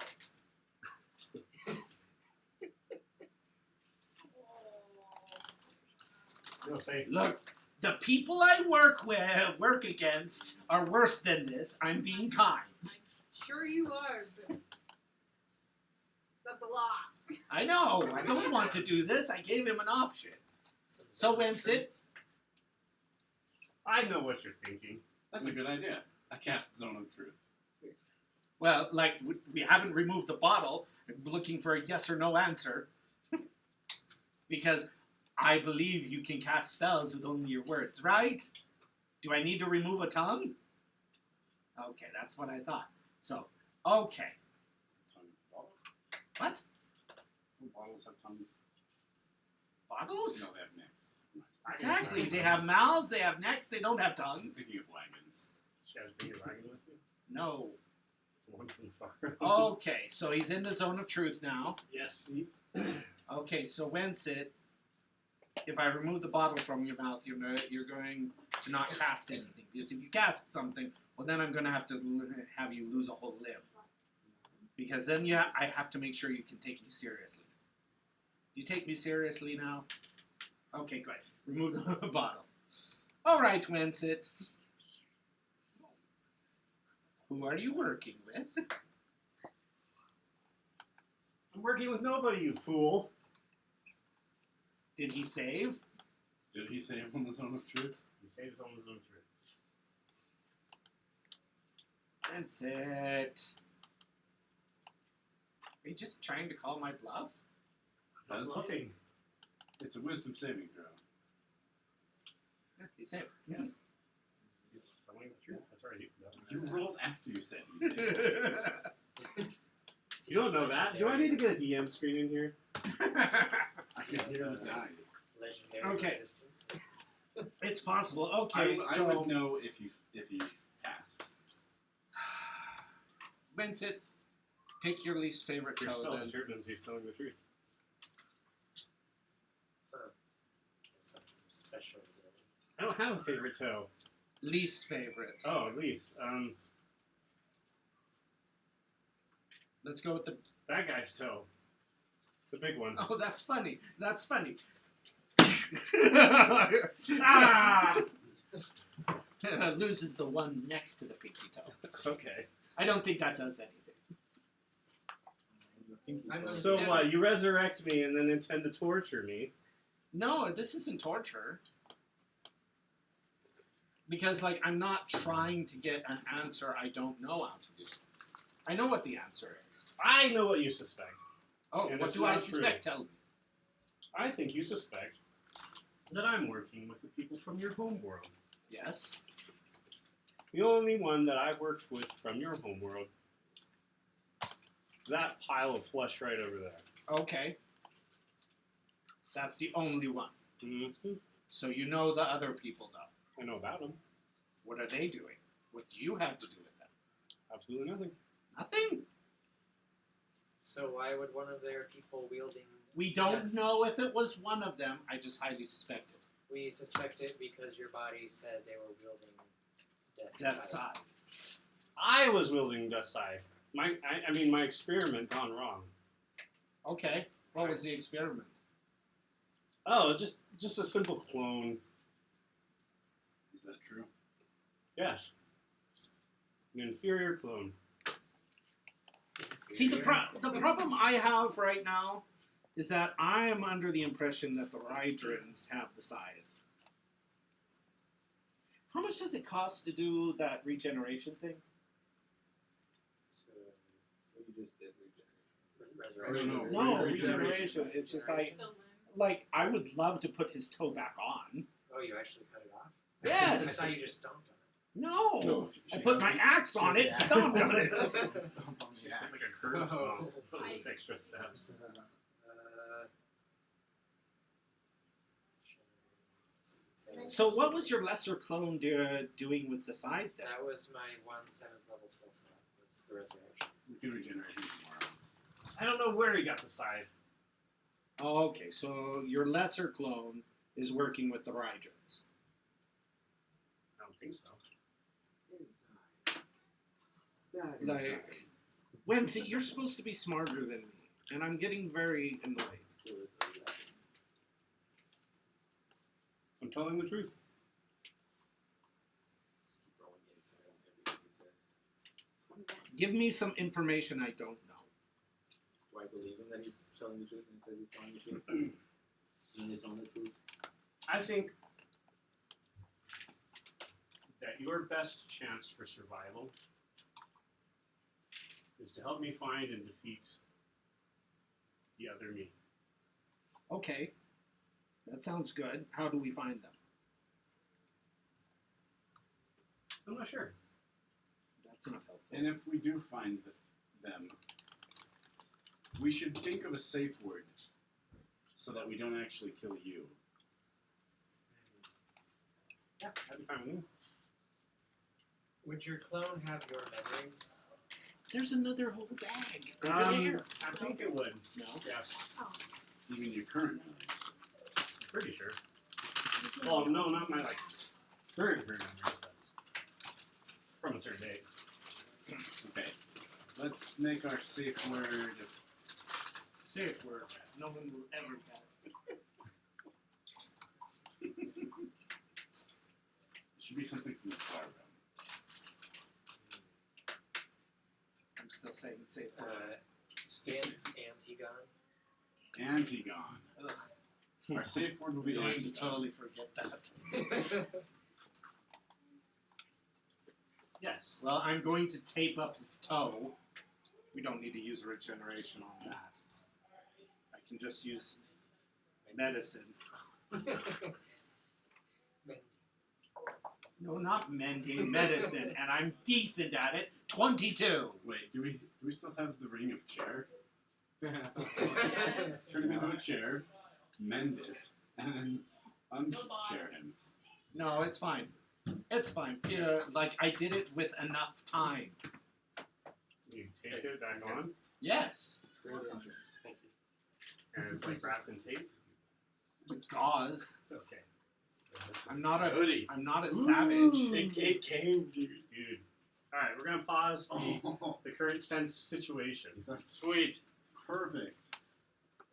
He'll say, Look, the people I work against are worse than this. I'm being kind. Sure you are, but that's a lot. I know. I don't want to do this. I gave him an option. So Wencit, I know what you're thinking. That's a good idea. I cast Zone of Truth. well, like, we haven't removed the bottle. I'm looking for a yes or no answer. Because I believe you can cast spells with only your words, right? Do I need to remove a tongue? Okay, that's what I thought. So, okay. Tongue bottle? What? Do bottles have tongues? Bottles? No, they have necks. Exactly. They have mouths, they have necks, they don't have I'm tongues. thinking of wagons. She has bigger wagon with you? No. One from far. Okay, so he's in the zone of truth now. Yes. Okay, so Wencit, if I remove the bottle from your mouth, you're going to not cast anything. Because if you cast something, well, then I'm going to have you lose a whole limb. Because then I have to make sure you can take me seriously. You take me seriously now? Okay, great. Remove the bottle. All right, Wencit. Who are you working with? I'm working with nobody, you fool. Did he save? Did he say on the Zone of Truth? He saves on his own truth. That's it. Are you just trying to call my bluff? That's bluffing. It's a wisdom saving throw. Yeah, he saved. Yeah. Telling the truth. That's right. You rolled after you said he saved. You don't know that. Do I need to get a DM screen in here? I can hear him die. Legendary Okay. resistance. It's possible. Okay, I so would know if you passed. Wencit, pick your least favorite Your toe spell then. determines he's telling the truth. Some special ability. I don't have a favorite toe. Least favorite. Oh, at least. Let's go with the. That guy's toe. The big one. Oh, that's funny. That's funny. Ah! Loses the one next to the pinky toe. Okay. I don't think that does anything. I'm So what? You resurrect me and then intend to torture me? No, this isn't torture. Because, like, I'm not trying to get an answer I don't know how to do. I know what the answer is. I know what you suspect. Oh, And what it's do I not suspect? true. Tell me. I think you suspect that I'm working with the people from your homeworld. Yes. The only one that I've worked with from your homeworld is that pile of flesh right over there. Okay. That's the only one. Mm-hmm. So you know the other people, though. I know about them. What are they doing? What do you have to do with them? Absolutely nothing. Nothing. So why would one of their people wielding... We don't know if it was one of them. I just highly suspect it. We suspect it because your body said they were wielding Death Scythe. side. I was wielding Death Scythe. I mean, my experiment gone wrong. Okay. What was the experiment? Oh, just a simple clone. Is that true? Yes. An inferior clone. See, the problem I have right now is that I am under the impression that the Rydrins have the scythe. How much does it cost to do that regeneration thing? You just did Resurrection. No, No, regeneration. regeneration. It's just Regeneration. like I would love to put his toe back on. Oh, you actually cut it off? I Yes. thought you just stomped on No, No, I she put my hasn't. axe on it, stomped on it. Stomp on She's the got like axe. a curb Oh. stone with Nice. extra steps. So what was your lesser clone doing with the side there? That was my 1 7th level spell slot. Was the resurrection. We can regenerate him tomorrow. I don't know where he got the scythe. Oh, okay, so your lesser clone is working with the Rygens. I don't think so. Inside. That Like, inside. Wencit, you're supposed to be smarter than me, and I'm getting very annoyed. Who is that? I'm telling the truth. Keep rolling inside on everything he says. Give me some information I don't know. Do I believe him that he's telling the truth when he says he's telling the truth? And he's on the truth? I think that your best chance for survival is to help me find and defeat the other me. Okay, that sounds good. How do we find them? I'm not sure. That's not helpful. And if we do find them, we should think of a safe word so that we don't actually kill you. Yeah, that'd be fine with me. Would your clone have your memories? There's another whole bag over there. I think it would. No. Yes, Even your current memories. I'm pretty sure. Well, no, not my like current memories, but from a certain date. Okay. Let's make our safe word. Safe word. No one will ever guess. It should be something from the far realm. I'm still saying safe word. Antigone. Antigone. Ugh. Our safe word will be I'm going to Antigone. totally forget that. Yes. Well, I'm going to tape up his toe. We don't need to use regeneration on that. I can just use medicine. No, not mending, medicine, and I'm decent at it. 22. Wait, do we still have the ring of chair? Yes. Turn him into a chair, mend it, and then unchair him. No, it's fine. It's fine. Like, I did it with enough time. You take it back on, Yes. Great entrance. thank you. And it's like wrapped in tape. With gauze. Okay. I'm not a Goody. savage. It came, dude. Dude. Alright, we're gonna pause Oh, the current tense situation. that's Sweet. perfect.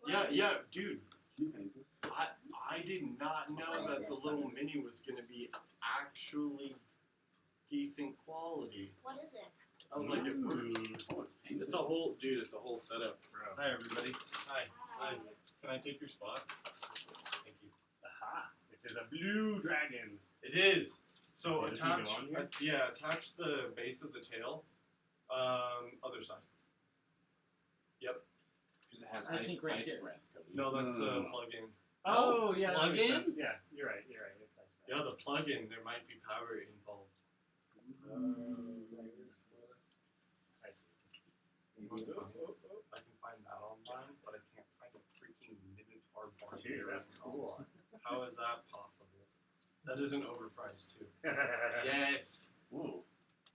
Yeah, dude. Can you paint this? I did not know that the little mini was gonna be actually decent quality. What is it? I was like, Ooh, Oh, it's painted. it's a whole, dude. It's a whole setup. bro. Hi, everybody. Hi. Hi. Can I take your spot? Thank you. Aha. It is a blue dragon. It is. So Does it go attach, on here? attach the base of the tail. Other side. Because it has I ice, think right ice here. breath. Cody. No, that's no, the no, no. plug-in. Oh, yeah, that makes plug-in? sense. Yeah, you're right. It's ice cream. Yeah, the plug-in. There might be power involved. I see. I can find that online, but I can't find a freaking Minotaur bar. Dude, that's cool. How is that possible? That isn't overpriced too. Yes. Whoa.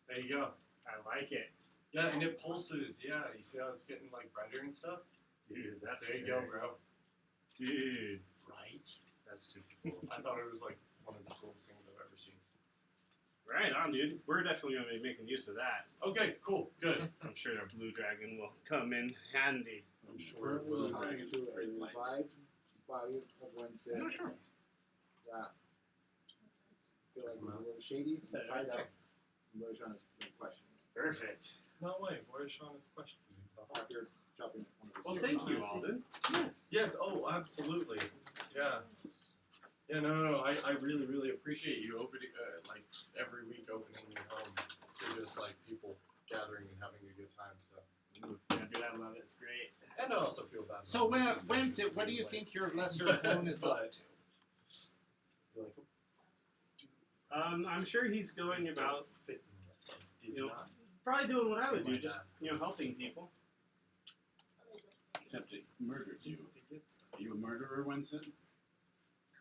There you go. I like it. Yeah, and it pulses. Yeah, you see how it's getting like brighter and stuff? Dude, that's There you go, sick. bro. Dude, Right? that's super cool. I thought it was like one of the coolest things I've ever seen. Right on, dude. We're definitely going to be making use of that. Okay, cool, good. I'm sure our blue dragon will come in handy. I'm sure it will. Currently talking to a revived body of Wencit. No, sure. That feel like it's a little shady. Set it Find right out. Really trying to question. Perfect. No way. Where's Sean's question? After chopping one of his Well, ears thank off. you, Alden. Yes, oh, absolutely. Yeah. Yeah, no. I really, really appreciate you opening, like, every week opening your home to just, like, people gathering and having a good time, so. Yeah, dude, I love it. It's great. And I also feel bad. So, about missing Wencit, sessions what do you like- think your lesser clone is up to? You like 'em? I'm sure he's going about Did You know, not. probably doing what I would do, just helping people. Except he murdered you. Are you a murderer, Wencit?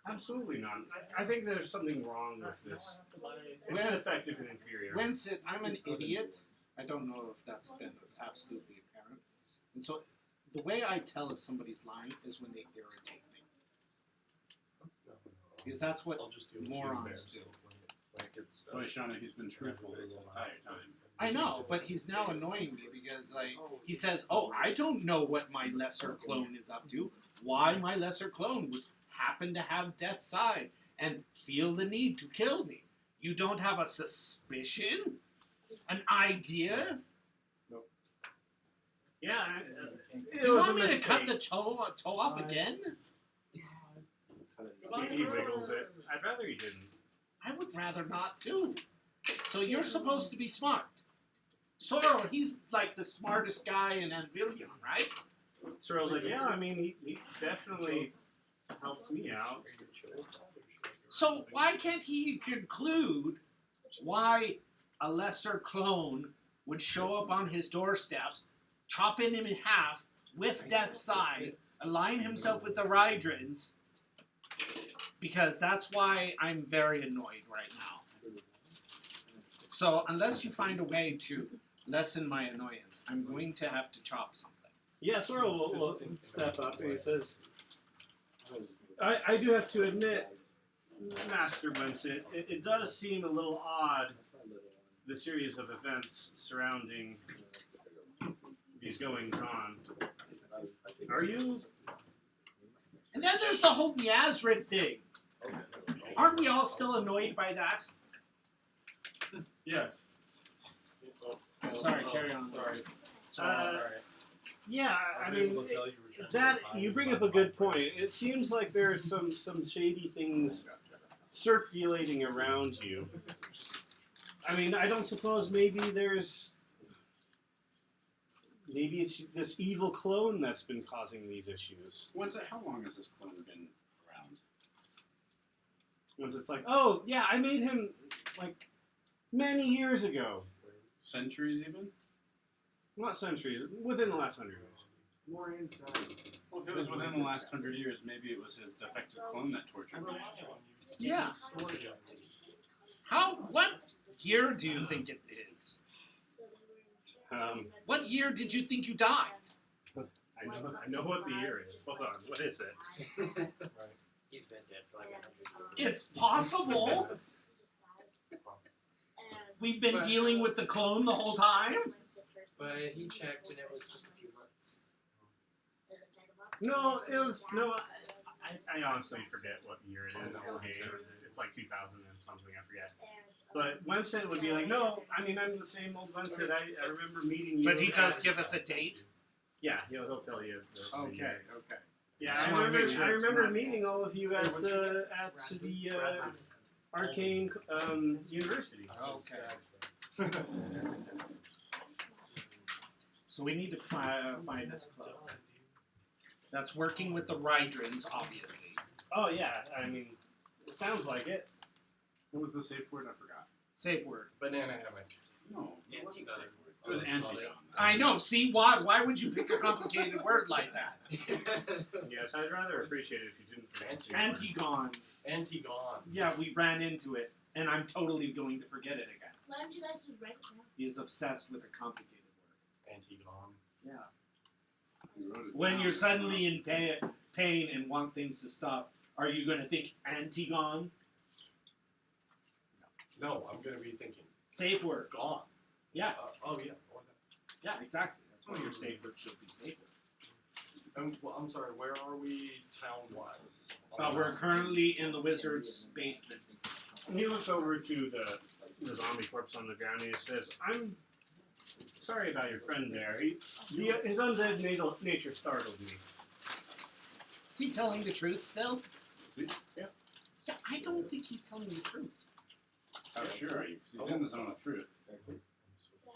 Absolutely not. I think there's something wrong with this. It's Well- ineffective and inferior. Wencit, I'm an idiot. I don't know if that's been absolutely apparent. And so the way I tell if somebody's lying is when they irritate me. Because that's what I'll just do morons do. When it gets, So, Shauna, he's been truthful this entire time. I know, but he's now annoying me because he says, "Oh, I don't know what my lesser clone is up to. Why my lesser clone would happen to have death's side and feel the need to kill me? You don't have a suspicion, an idea? Yeah, Do it you was a want me to mistake. cut the toe off again? He wiggles it. I'd rather he didn't. I would rather not too. So you're supposed to be smart. Sorrel, he's like the smartest guy in Anvillion, right? Sorrel's like, yeah, I mean, he definitely helped me out. So why can't he conclude why a lesser clone would show up on his doorstep, chop him in half with Death's Side, align himself with the Rydrins? Because that's why I'm very annoyed right now. So unless you find a way to lessen my annoyance, I'm going to have to chop something. Yeah, Sorrel will step up and he says, I do have to admit, Master Wencit, it does seem a little odd, the series of events surrounding these goings-on. Are you... And then there's the whole Miazrid thing. Aren't we all still annoyed by that? Yes. Sorry, carry on. Sorry. Yeah, I mean, that you bring up a good point. It seems like there's some shady things circulating around you. I mean, I don't suppose maybe it's this evil clone that's been causing these issues. Wencit, how long has this clone been around? Once it's like, oh yeah, I made him like many years ago. Centuries, even? Not centuries, within the last 100 years. More inside. Well, if it was within the last 100 years, maybe it was his defective clone that tortured me. Yeah. What year do you think it is? What year did you think you died? I know what the year is. Hold on, what is it? He's been dead for like 100 years. It's possible. We've been dealing with the clone the whole time. But he checked and it was just a few months. No, it was I honestly forget what year it is. Okay, it's like 2000 and something. I forget. But Wencit would be like, no, I mean I'm the same old Wencit. I remember meeting you. But he does give us a date. Yeah, he'll tell you. Okay. Yeah, I I wanna make remember. sure I it's remember not- meeting all of you at the Arcane University. Okay. So we need to find this club. That's working with the Rydrins, obviously. Oh yeah, I mean, it sounds like it. What was the safe word? I forgot. Safe word. Banana hammock. No, it wasn't a Antigon. safe word. It was Oh, that's not Antigon. I know. See, why would you pick a complicated word like that? Yes, I'd rather appreciate it if you didn't forget. Antigon. Antigone. Yeah, we ran into it, and I'm totally going to forget it again. Why don't you guys just write it down? He is obsessed with a complicated word. Antigone. Yeah. You wrote it When down. you're suddenly in pain and want things to stop, are you going to think Antigon? No, I'm gonna be thinking Safe word. gone. Yeah. Oh yeah. Or that. Yeah, exactly. That's why your safe word should be safe word. Well, I'm sorry. Where are we town-wise? We're currently in the wizard's basement. He looks over to the zombie corpse on the ground and he says, "I'm sorry about your friend there. His undead nature startled me." Is he telling the truth still? See? Yeah, I don't think he's telling the truth. How sure are you? Because he's in the zone of truth.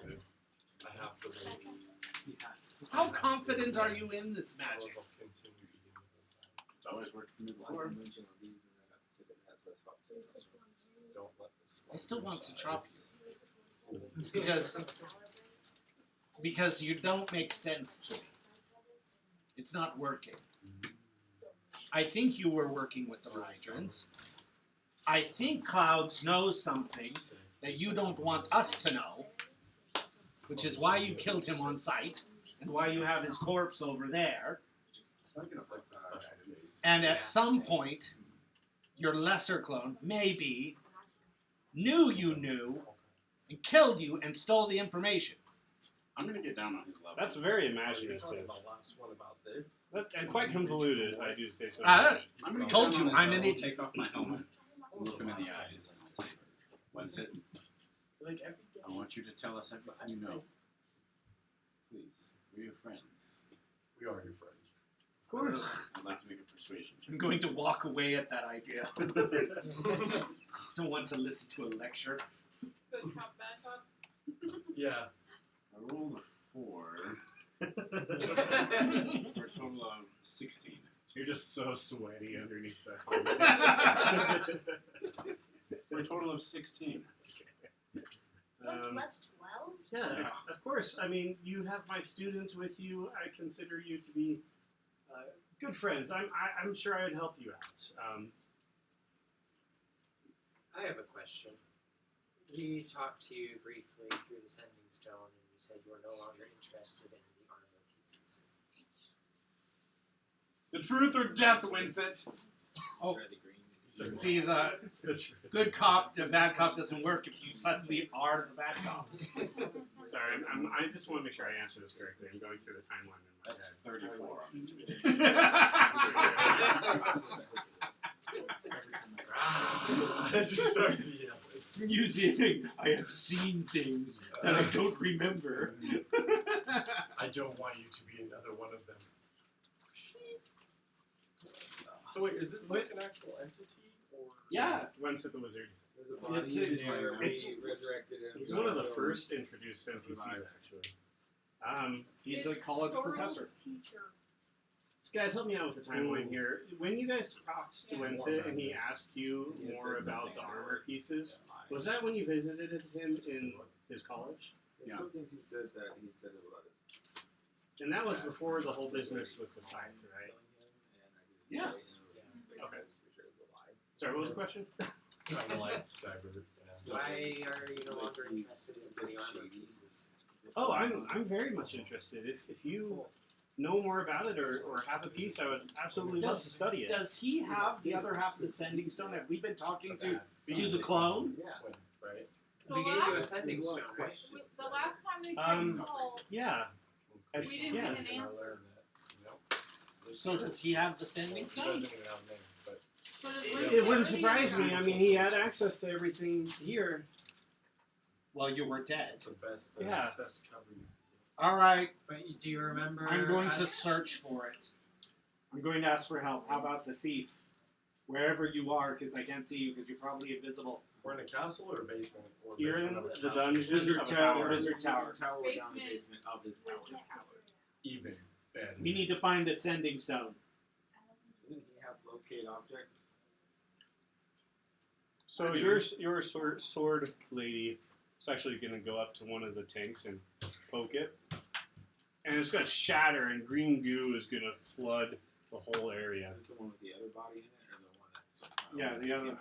I have to wait. How confident are you in this magic? I'll continue eating the whole time. It's always worked for me before. Don't let this. I still want to chop you. because you don't make sense to me. It's not working. I think you were working with the Hydrants. I think Clouds knows something that you don't want us to know, which is why you killed him on sight and why you have his corpse over there. And at some point, your lesser clone, maybe, knew you knew and killed you and stole the information. I'm gonna get down on his level. That's very You're imaginative. talking about last one about this. And quite convoluted, if I do say so. Uh, I'm gonna get Told down you, on his I'm an level, idiot. take off my helmet, and look him in the eyes, and I'll say, Wencit, Like every I want you to tell us everything you know. Please, we're your friends. We are your friends. Of course. I'd like to make a persuasion check. I'm going to walk away at that idea. Don't want to listen to a lecture. Good cop, bad cop. Yeah. I rolled a 4 for a total of 16. You're just so sweaty underneath that. For a total of 16. Plus 12? Yeah, of course. I mean, you have my student with you. I consider you to be good friends. I'm sure I would help you out. I have a question. We talked to you briefly through the Sending Stone, and you said you are no longer interested in the armor pieces. The truth or death, Wencit. Oh, see, the good cop to bad cop doesn't work if you suddenly are the bad cop. Sorry, I just want to make sure I answer this correctly. I'm going through the timeline in my That's head. 34 on intimidation. I just started to yell. Using, I have seen things that I don't remember. I don't want you to be another one of them. So wait, is this like an actual entity, or? Yeah. Wencit the Wizard. There's a body It's- in it's- there. it's- We resurrected him. He's one of the first introduced NPCs, actually. He's a college professor. Teacher. So guys, help me out with the timeline here. When you guys talked to Wencit and he asked you more about the armor pieces, was that when you visited him in his college? There's some things he said that he said about his. And that was before the whole business with the scythe, right? Yes. Okay. Sorry, what was the question? Kind of like cyber. Why are you no longer interested in the armor pieces? Oh, I'm very much interested. If you know more about it or have a piece, I would absolutely love to study it. Does he have the other half of the Sending Stone? Have we been talking to the clone? Yeah. Right? The We gave you a last, Sending Stone, right? the last time they tried to call, Yeah. we didn't yeah. get an answer. So does he have the Sending He Stone? doesn't even have a name, but So does It Wencit wouldn't already surprise have me. I an mean, he had access to everything here. Well, you were dead. it's the best. Yeah. Best cover. All right, But do you remember? I'm going to us- search for it. I'm going to ask for help. How about the thief? Wherever you are, because I can't see you because you're probably invisible. We're in a castle or a basement? Or You're in basement of a the castle? dungeon. Wizard of a tower. tower. Wizard tower. Tower down the Basement. basement of this tower. Even better. We need to find a Sending Stone. Didn't he have locate object? So your sword lady is actually going to go up to one of the tanks and poke it, and it's going to shatter, and green goo is going to flood the whole area. Is this the one with the other body in it, or the one that's? Yeah, the other.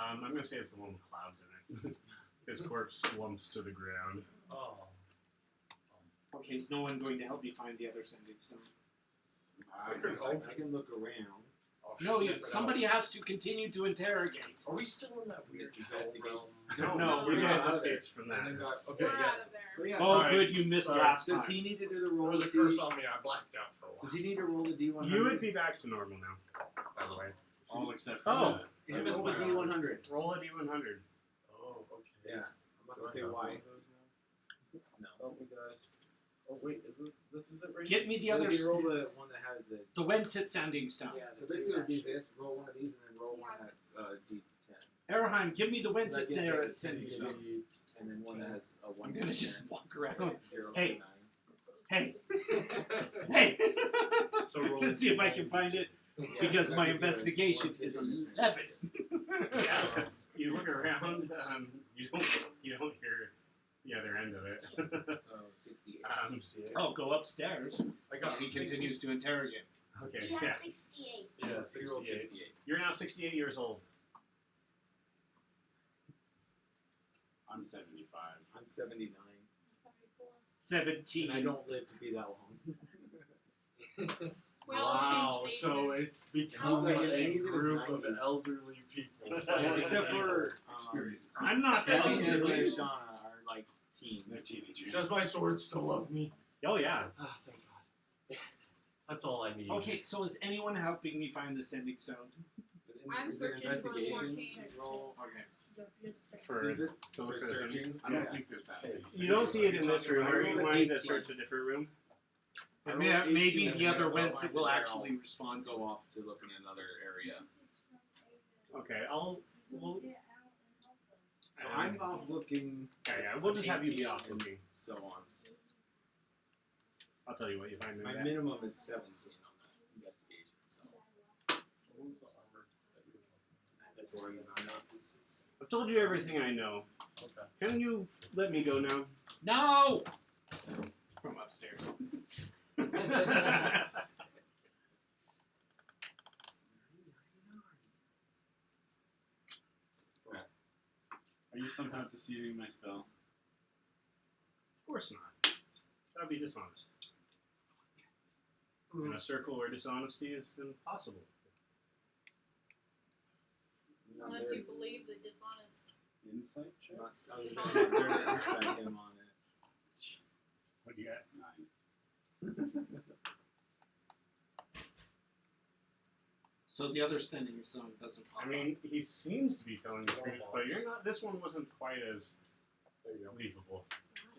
I'm going to say it's the one with clouds in it. His corpse slumps to the ground. Oh. Okay, is no one going to help you find the other Sending Stone? I can look around. I'll No, sniff it somebody out. has to continue to interrogate. Are we still in that weird Investigation. realm? No, you we're guys not. escaped from that. And then got, Okay, We're out yes. of there. oh, yeah. Oh, Sorry. good, you missed Sorry. last Does time. he need to do the There roll was to a see? curse on me. I blacked out for a while. Does he need to roll the D100? You would be back to normal now, by the way. All except for Oh. this. He missed the D100. Roll a d100. Oh, okay. Yeah. I'm not Do gonna I say have why. one of those now? No. Help me, guys. Oh wait, this is it right Get me the Well, other, you roll the one that has the. the Wencit Sending Stone. Yeah, So the basically, it would be two this: roll one of these, and then roll one that's D10. Araheim, give me the So Wencit that Sending gets Sending the Stone. and then one that has a one. I'm gonna D10. just walk around. That's 0 Hey. to 9. Hey, hey! So roll Let's see if I can find it Yeah, because that my gives you a investigation is 11. Yeah. You look around, you don't hear the other end of it. So 68. Oh, go upstairs. I got He continues to interrogate. Okay, He yeah. has 68. Yeah, 68. 68. You're now 68 years old. I'm 75. I'm 79. 17. And I don't live to be that long. We all Wow, changed so ages. it's become He's like a in the 80s and group of 90s. elderly people. Yeah, except for Experience. I'm not Kelly and elderly. Shauna are like teens. They're teenagers. Does my sword still love me? Oh yeah. Ah, thank God. That's all I need. Okay, so is anyone helping me find the sending stone? I'm Is there searching for investigations 14. roll Okay. For for for searching? I don't Yeah. think there's that Hey, many. You don't see it in this room. I Are you rolled wanting to 18. search a different room? I Maybe, rolled maybe 18 the other and Wencit will I'll actually respond. go off to look in another area. Okay, we'll So I'm off looking. yeah, we'll just have you be 18 off and looking. so on. I'll tell you what you find in My that. minimum is 17 on that investigation. So What was the armor that you were before you know. I've told you everything I know. talking about? Can you let me go now? No! From upstairs. Are you somehow deceiving my spell? Of course not. That would be dishonest. In a circle where dishonesty is impossible. Unless you believe the dishonest. Insight check? I was going to insight him on it. What do you got? 9. So the other sending stone doesn't pop I mean, he seems to be telling the truth, but you're not. This one wasn't quite as There you go. believable.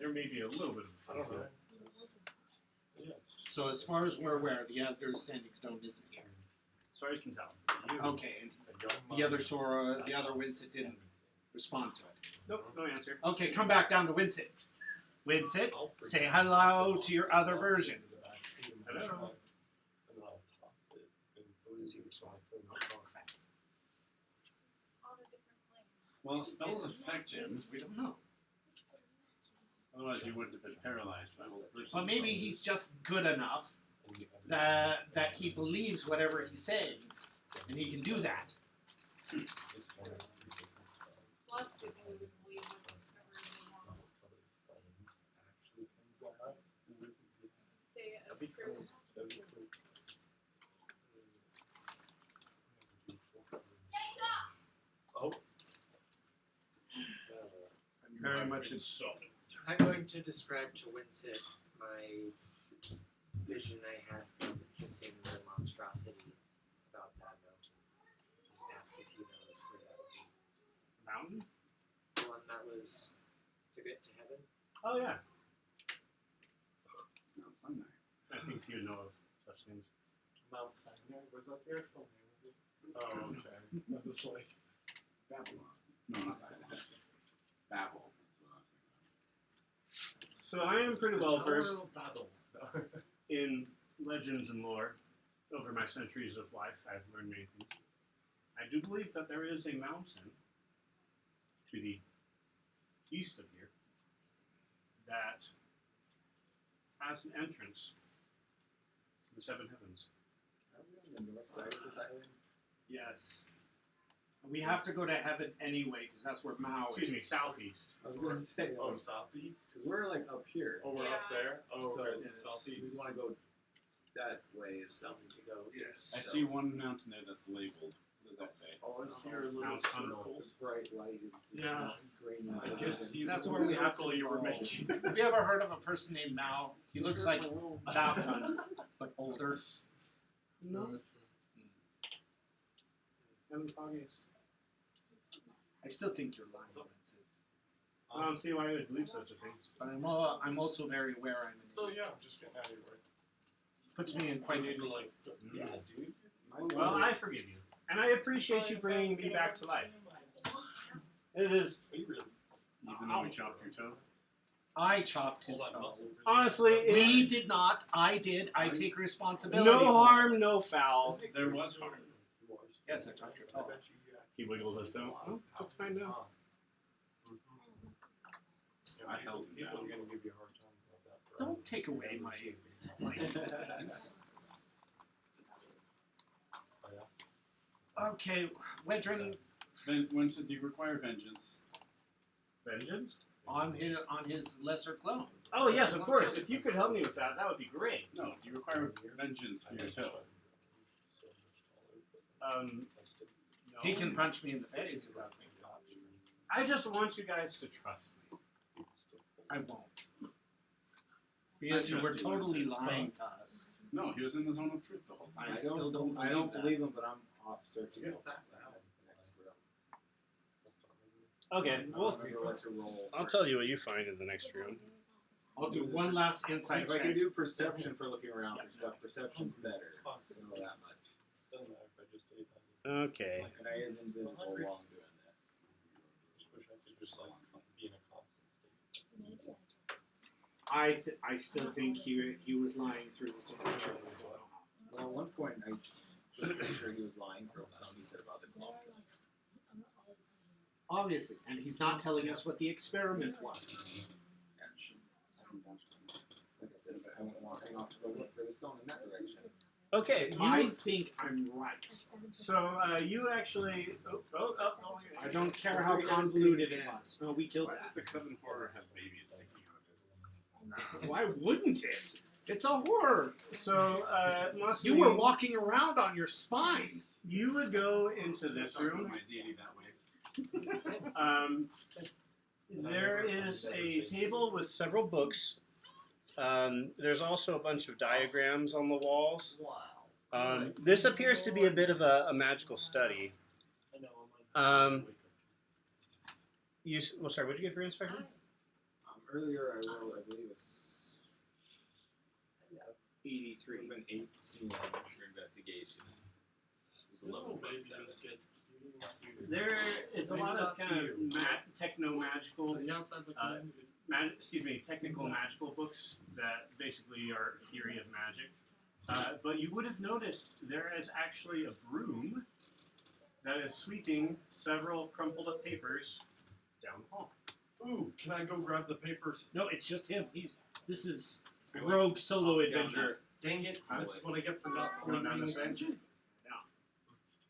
There may be a little bit of a I don't flaw. know. Yeah, up. So as far as we're aware, the other sending stone isn't here. As far as you can tell. Okay, and the other Sora, the other Wencit didn't respond to it. Nope, no answer. Okay, come back down to Wencit. Wencit, say hello to your other version. Hello. And then I'll toss it in 3 or something. On a different plane. Well, spells affect him. We don't know. Otherwise, he wouldn't have been paralyzed by whole person. But maybe he's just good enough that he believes whatever he's saying, and he can do that. Lots of people who believe whatever they want. Say it as true. Oh. I'm very much insulted. I'm going to describe to Wencit my vision I had from kissing the monstrosity about that mountain. And ask if he knows where that would be. Mountain? The one that was to get to heaven? Oh yeah. Mount Sinai. I think you know of such things. Mount Sinai? Was that the actual name of it? Oh, okay. I was like, Babylon. No, not that. Babel. That's what I was thinking. So I am pretty well Tower versed of Babel. in legends and lore. Over my centuries of life, I've learned many things. I do believe that there is a mountain to the east of here that has an entrance to the seven heavens. Are we on the north side of this island? Yes. We have to go to heaven anyway, because that's where Mao Excuse me, is. southeast. I was going to say, Oh, southeast? because we're like up here. Oh, we're up there? Oh, So okay, so we southeast. want to go that way if something to go. Yes. I see one mountain there that's labeled. What does that say? Oh, I see your little Mount Sundal. The circles. bright light is Yeah. green. I light. just see That's the where little we have circle to you were go. making. Have you ever heard of a person named Mao? He looks like Mao Gun, but older. No. Heaven foggiest. I still think you're lying, Vincent. I don't see why I would believe such a thing. But I'm also very aware I'm an Oh, idiot. yeah, I'm just getting out of your way. Puts me in quite Need a to, like, Yeah, dude. Well, I forgive you. And I appreciate you bringing me back to life. It is, Even though we chopped your toe? I chopped his Hold on, toe. muscle. honestly, We did not. I did. I take responsibility. no for it. harm, no foul. There was harm. Yes, I chopped your toe. He wiggles his toe. Oh, that's fine now. I held him People down. are gonna give you a hard time about that. forever. Don't take away my things. Oh, yeah? Okay, Wedren Wencit, do you require vengeance? Vengeance? on his lesser clone. Oh yes, of course. If you could help me with that, that would be great. No, do you require vengeance for your toe? No. He can punch me in the face if that makes I just want you guys to trust me. I won't. Because you were trust you, totally Wencit. lying to us. No, he was in the zone of truth the whole time. I still don't I don't believe that. believe him, but I'm off searching Yeah. out the next room. Okay, I don't well, remember what to roll. I'll for- tell you what you find in the next room. I'll do one last insight If I check. can do perception for looking around for stuff, perception's better. I know that much. Doesn't matter if I just ate that. Okay. And I is invisible while I'm doing this. Just wish I could just like be in a constant state. I still think he was lying through the story. Well, at one point I was pretty sure he was lying for something he said about the clock. Obviously, and he's not telling us what the experiment was. Like I said, I went walking off to go look for the stone in that direction. Okay, I think I'm right. so you actually. I don't care how convoluted it was. No, we killed Why does that. the Coven horror have babies sticking out of it? Why wouldn't it? It's a horror. So, mostly, You were walking around on your spine. You would go into this Talk about room. my deity that way. There is a table with several books. There's also a bunch of diagrams on the walls. This appears to be a bit of a magical study. Sorry, what did you get for your inspection? Earlier I rolled, I believe, a 83. would have been 18 for investigation. This was 11 plus 7. There is a lot of kind of techno-magical, technical magical books that basically are theory of magic. But you would have noticed there is actually a broom that is sweeping several crumpled up papers down the hall. Ooh, can I go grab the papers? No, it's just him. This is rogue solo adventure. Dang it! This is what I get for not Going down paying this way? attention.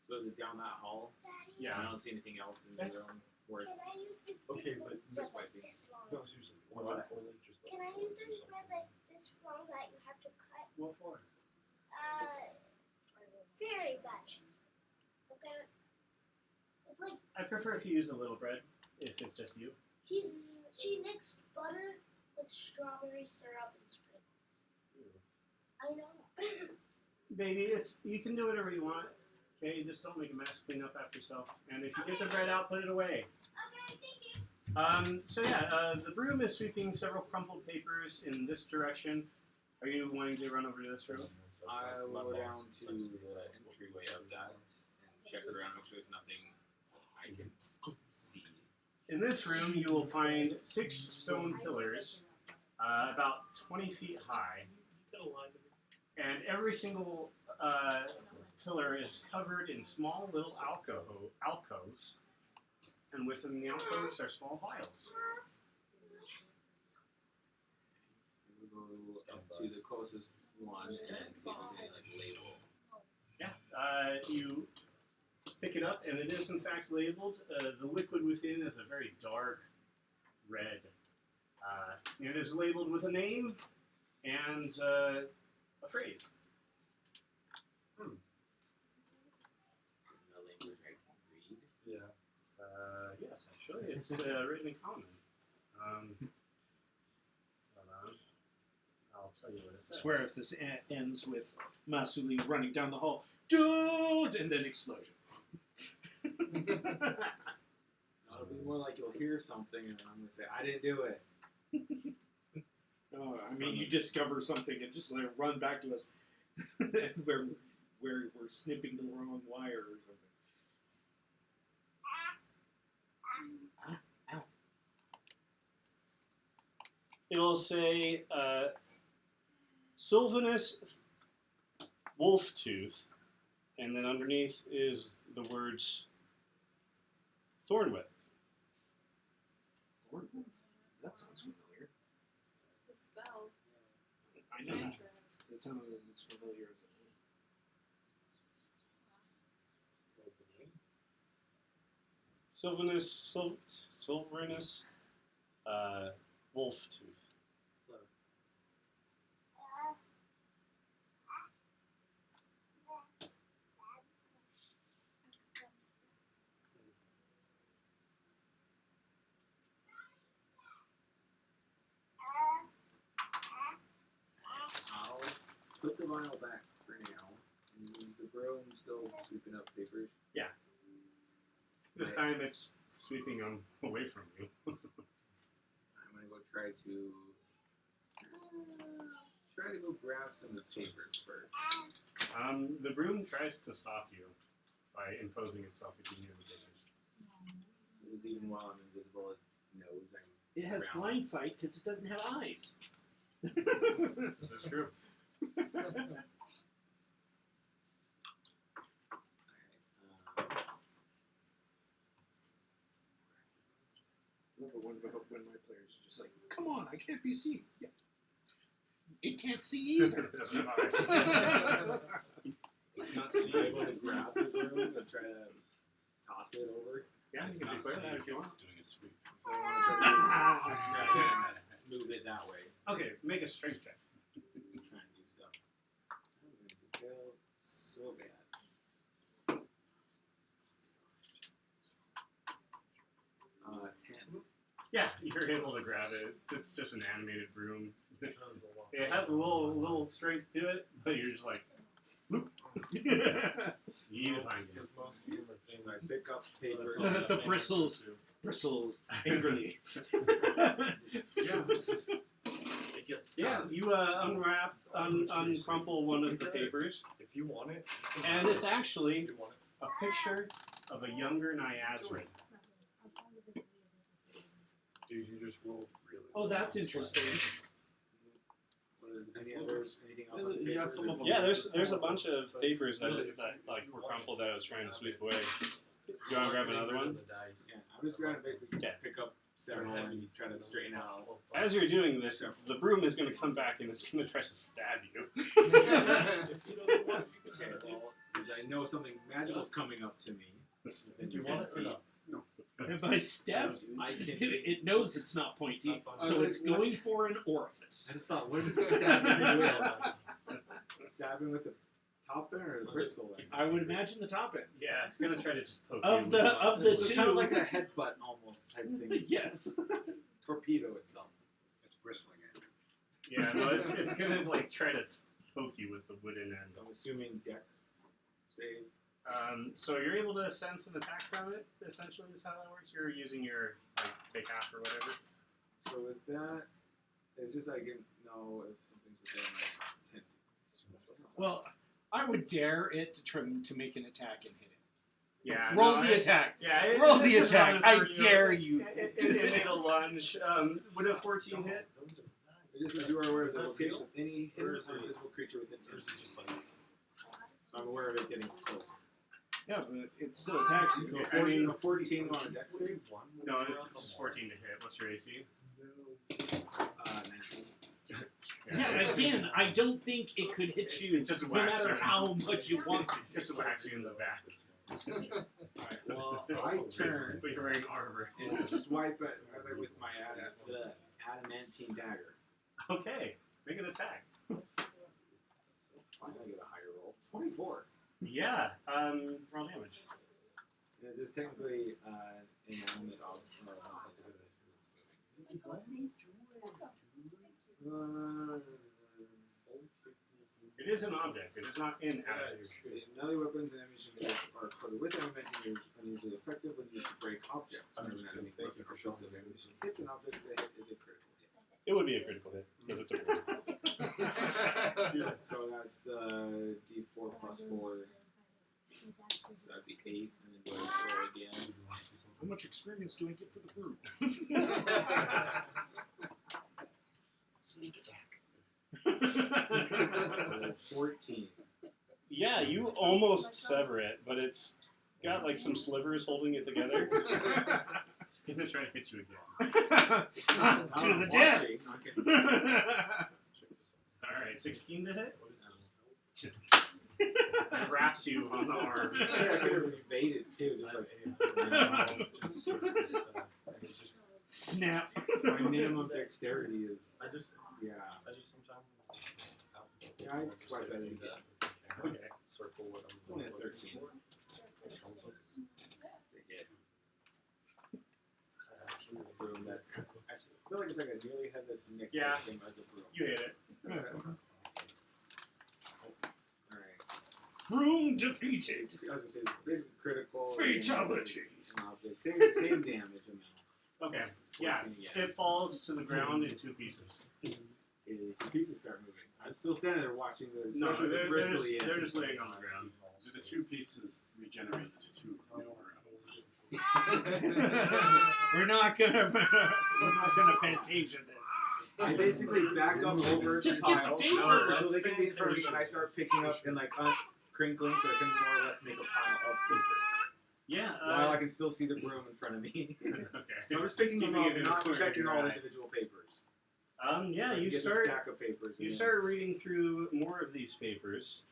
So is it down that hall? Yeah. I don't see anything else in the room worth Can I use this Okay, but swiping. this long? no, seriously. What? Or like just Can I use this red like this long that you have to cut? What for? Very much. Okay. It's like I prefer if you use a little bread, if it's just you. she mixed butter with strawberry syrup and sprinkles. I know. Baby, you can do whatever you want. Okay, just don't make a mess. Clean up after yourself. And if you get the bread out, put it away. Okay, thank you. The broom is sweeping several crumpled papers in this direction. Are you wanting to run over to this room? I will go down to the entryway of that and check around, make sure there's nothing I can see. In this room, you will find 6 stone pillars, about 20 feet high. And every single pillar is covered in small little alcoves. And within the alcoves are small vials. We'll go up to the closest one and see if there's any like label. Yeah, you pick it up, and it is in fact labeled. The liquid within is a very dark red. It is labeled with a name and a phrase. The language I can read. Yeah. Yes, actually, it's written in common. Hold on. I'll tell you what it I says. swear if this ends with Masuli running down the hall, dude, and then explosion. It'll be more like you'll hear something and I'm gonna say, I didn't do it. Oh, I mean, you discover something and just let it run back to us. where we're snipping the wrong wire or something. It'll say Sylvanus Wolftooth, and then underneath is the words Thornwhip. Thornwhip? That sounds familiar. It's a spell. I know that. It sounds as familiar as it is. What was the name? Silverinus, wolf tooth. I'll put the vinyl back for now. And use the broom still sweeping up papers. This time it's sweeping them away from you. I'm gonna go try to go grab some of the papers first. The broom tries to stop you by imposing itself between you and the papers. Because even while I'm invisible, it knows I'm It has around. blind sight because it doesn't have eyes. That's true. Number one, when my players are just like, come on, I can't be seen. Yeah. It can't see either. It doesn't have eyes. It's not able to grab the broom and try to toss it over. Yeah, you It's can not declare that seeing if you want. it's doing a sweep. So I want to try to move it that way. Okay, make a strength check. To try and do stuff. I'm going to fail so bad. 10. Yeah, you're able to grab it. It's just an animated broom. It has a little strength to it, but you're just like, whoop. You need to find it. So I pick up paper. The bristles bristle angrily. It gets Yeah, stuck. you unwrap, uncrumple one of the papers, If you want it, you can and have it's it. actually If you want it. a picture of a younger Niazarin. Dude, you just rolled really Oh, that's well. interesting. Anything else on the Yeah, paper? some of them. Yeah, there's a bunch of papers that like were crumpled that I was trying to sweep away. You want to grab another one? Yeah, I'm just going to basically Okay. pick up several and try to straighten out. As you're doing this, the broom is going to come back and it's going to try to stab you. Okay, well, since I know something magical is coming up to me, then Do you want it or not? And by stab, I can. it knows it's not pointy, so it's What's- going for an I orifice. just thought, what is it stabbing me with? Stabbing with the top end or the bristle end? I would imagine the top end. Yeah, it's going to try to just poke Of you. the It's two. kind of like a headbutt almost type thing. Yes. Torpedo itself. It's bristling at you. Yeah, no, it's going to like try to poke you with the wooden end. So I'm assuming Dex save. So you're able to sense an attack from it, essentially, is how that works. You're using your, like, take half or whatever. So with that, it's just I can know if something's within like 10 feet. Well, I would dare it to make an attack and hit it. Yeah. Roll no, the attack. Yeah. Roll it's the just attack. running I for dare you. It made a lunge. Would a 14 hit? Just as you are aware of the location of any hidden or invisible creature within 10 feet. Just like So I'm aware of it getting closer. Yeah, but it still attacks you. So I mean- a 14 on a Dex save? No, it's just 14 to hit. What's your AC? 19. Yeah, again, I don't think it could hit you It just no whacks matter you. how much you want it. Just whacks you in the back. Alright, well, I turn But you're wearing armor. and swipe at it with my adamantine dagger. Okay, make an attack. Finally get a higher roll. 24. Yeah, roll damage. And is this technically inanimate object? Or not? It is an object. It is not inanimate. Melee weapons and ammunition that are coated with adamantine are unusually effective when used to break objects. When an enemy weapon or piece of ammunition hits an object, the hit is a critical hit. It would be a critical hit because it's a wound. So that's the D4 plus 4. So that'd be 8, and then do I roll again? How much experience do I get for the group? Sneak attack. 14. Yeah, you almost sever it, but it's got like some slivers holding it together. It's gonna try to hit you again. To the death. All right, 16 to hit. It wraps you on the arm. I could have evaded too. Just Snap. my minimum dexterity is. I just sometimes. Yeah, I'd swipe that in. Okay. Circle what I'm It's only a doing. 13. Boom, that's kind of, actually, I feel like it's like I nearly had this nick Yeah. thing as a broom. You hit it. Alright. Broom defeated. I was gonna say, it's basically critical. Fatality. Same damage amount. Okay. It's Yeah. working again. It falls to the ground in 2 pieces. Two pieces start moving. I'm still standing there watching the, No, especially the bristly they're end. just laying on the ground. Do the 2 pieces regenerate into 2 new rounds? We're not gonna Fantasia this. I basically back up over Just the get pile, the paper. so they can be in front of me, and I start picking up and like crinkling, so I can more or less make a pile of papers. Yeah. While I can still see the broom in front of me. Okay. So I'm just picking them Keeping up, it in the not corner of checking your all eye. individual papers. Yeah, So I can you get a start. stack of papers. You and start reading through more of these papers.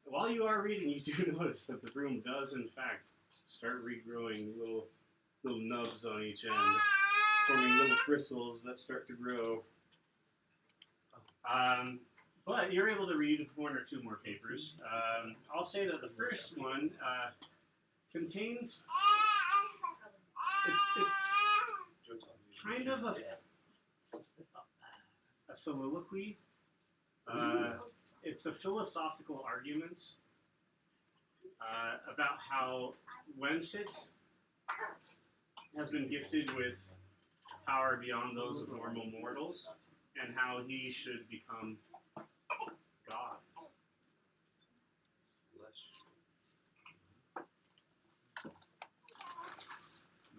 While you are reading, you do notice that the broom does, in fact, start regrowing little nubs on each end, forming little bristles that start to grow. But you're able to read 1 or 2 more papers. I'll say that the first one contains. It's kind of a soliloquy. It's a philosophical argument about how Wencit has been gifted with power beyond those of normal mortals, and how he should become God.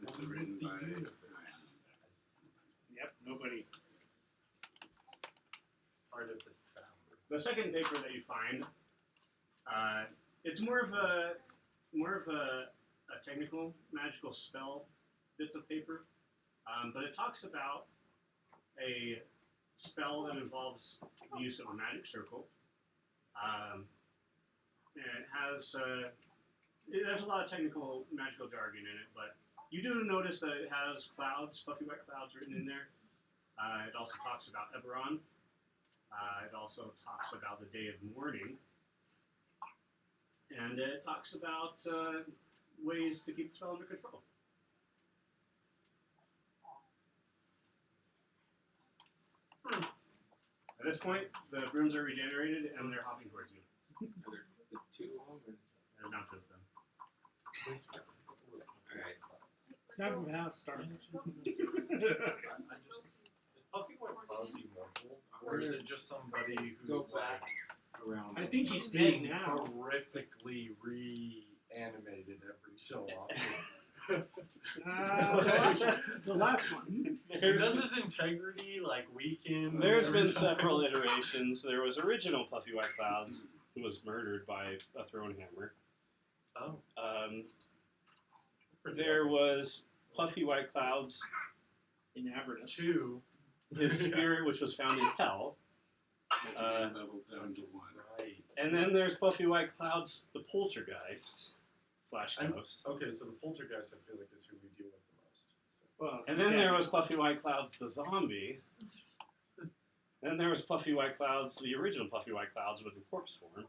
This is written by. Yep, nobody. Part of the founder. The second paper that you find, it's more of a technical magical spell bits of paper, but it talks about a spell that involves the use of a magic circle. And it has there's a lot of technical magical jargon in it, but you do notice that it has clouds, fluffy white clouds written in there. It also talks about Eberron. It also talks about the day of mourning. And it talks about ways to keep the spell under control. At this point, the brooms are regenerated and they're hopping towards you. Are there the 2 of them? There's not 2 of them. Alright. 7.5 stars. Is Puffy White Clouds immortal? Or is it just somebody who's Go back around. I think he's dead being now. horrifically reanimated every so often? The last one. Does his integrity weaken? There's every been time? several iterations. There was original Puffy White Clouds, who was murdered by a thrown hammer. Oh. There was Puffy White Clouds In Avernus. 2. his spirit, which was found in hell. Leveled down to 1. Right. And then there's Puffy White Clouds, the poltergeist / ghost. Okay, so the poltergeist I feel like is who we deal with the most. Well, And then there was Puffy White Clouds, the zombie. Then there was Puffy White Clouds, the original Puffy White Clouds with the corpse form.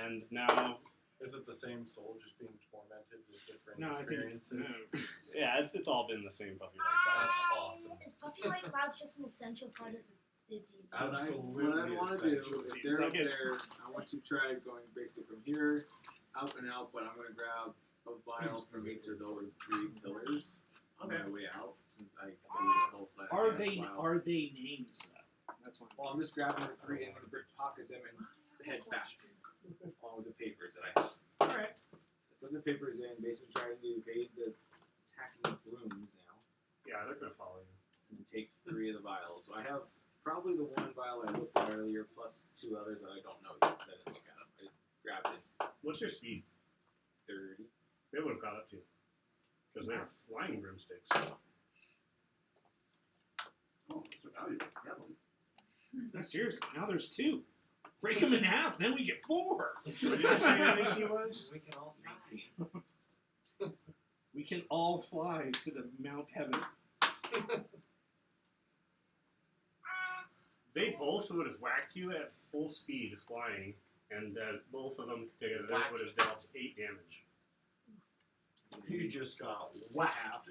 And now, Is it the same soul just being tormented with different no, I think experiences? it's yeah, it's all been the same Puffy White Clouds. That's awesome. Is Puffy White Clouds just an essential part of the D&D? Absolutely. What I want to do, essential. if they're up Okay. there, I want to try going basically from here, out and out, but I'm going to grab a vial from each of those 3 pillars on my way out, since I can use a whole slide. Are they names though? That's one. Well, I'm just grabbing the 3 and I'm going to pocket them and head back. Along with the papers that I have. Alright. Slip the papers in, basically trying to evade the attacking brooms now, Yeah, they're going to follow you. and take 3 of the vials. So I have probably the 1 vial I looked at earlier, plus 2 others that I don't know yet, because I didn't look at them. I just grabbed it. What's your speed? 30. They would have got up to you. Because they were flying broomsticks. Oh, those are valuable. Grab one. No, seriously, now there's 2. Break them in half, then we get 4. What did you say your AC was? We can all fly. 19. We can all fly to the Mount Heaven. They both would have whacked you at full speed flying, and both of them together Whacked. would have dealt 8 damage. You just got whacked.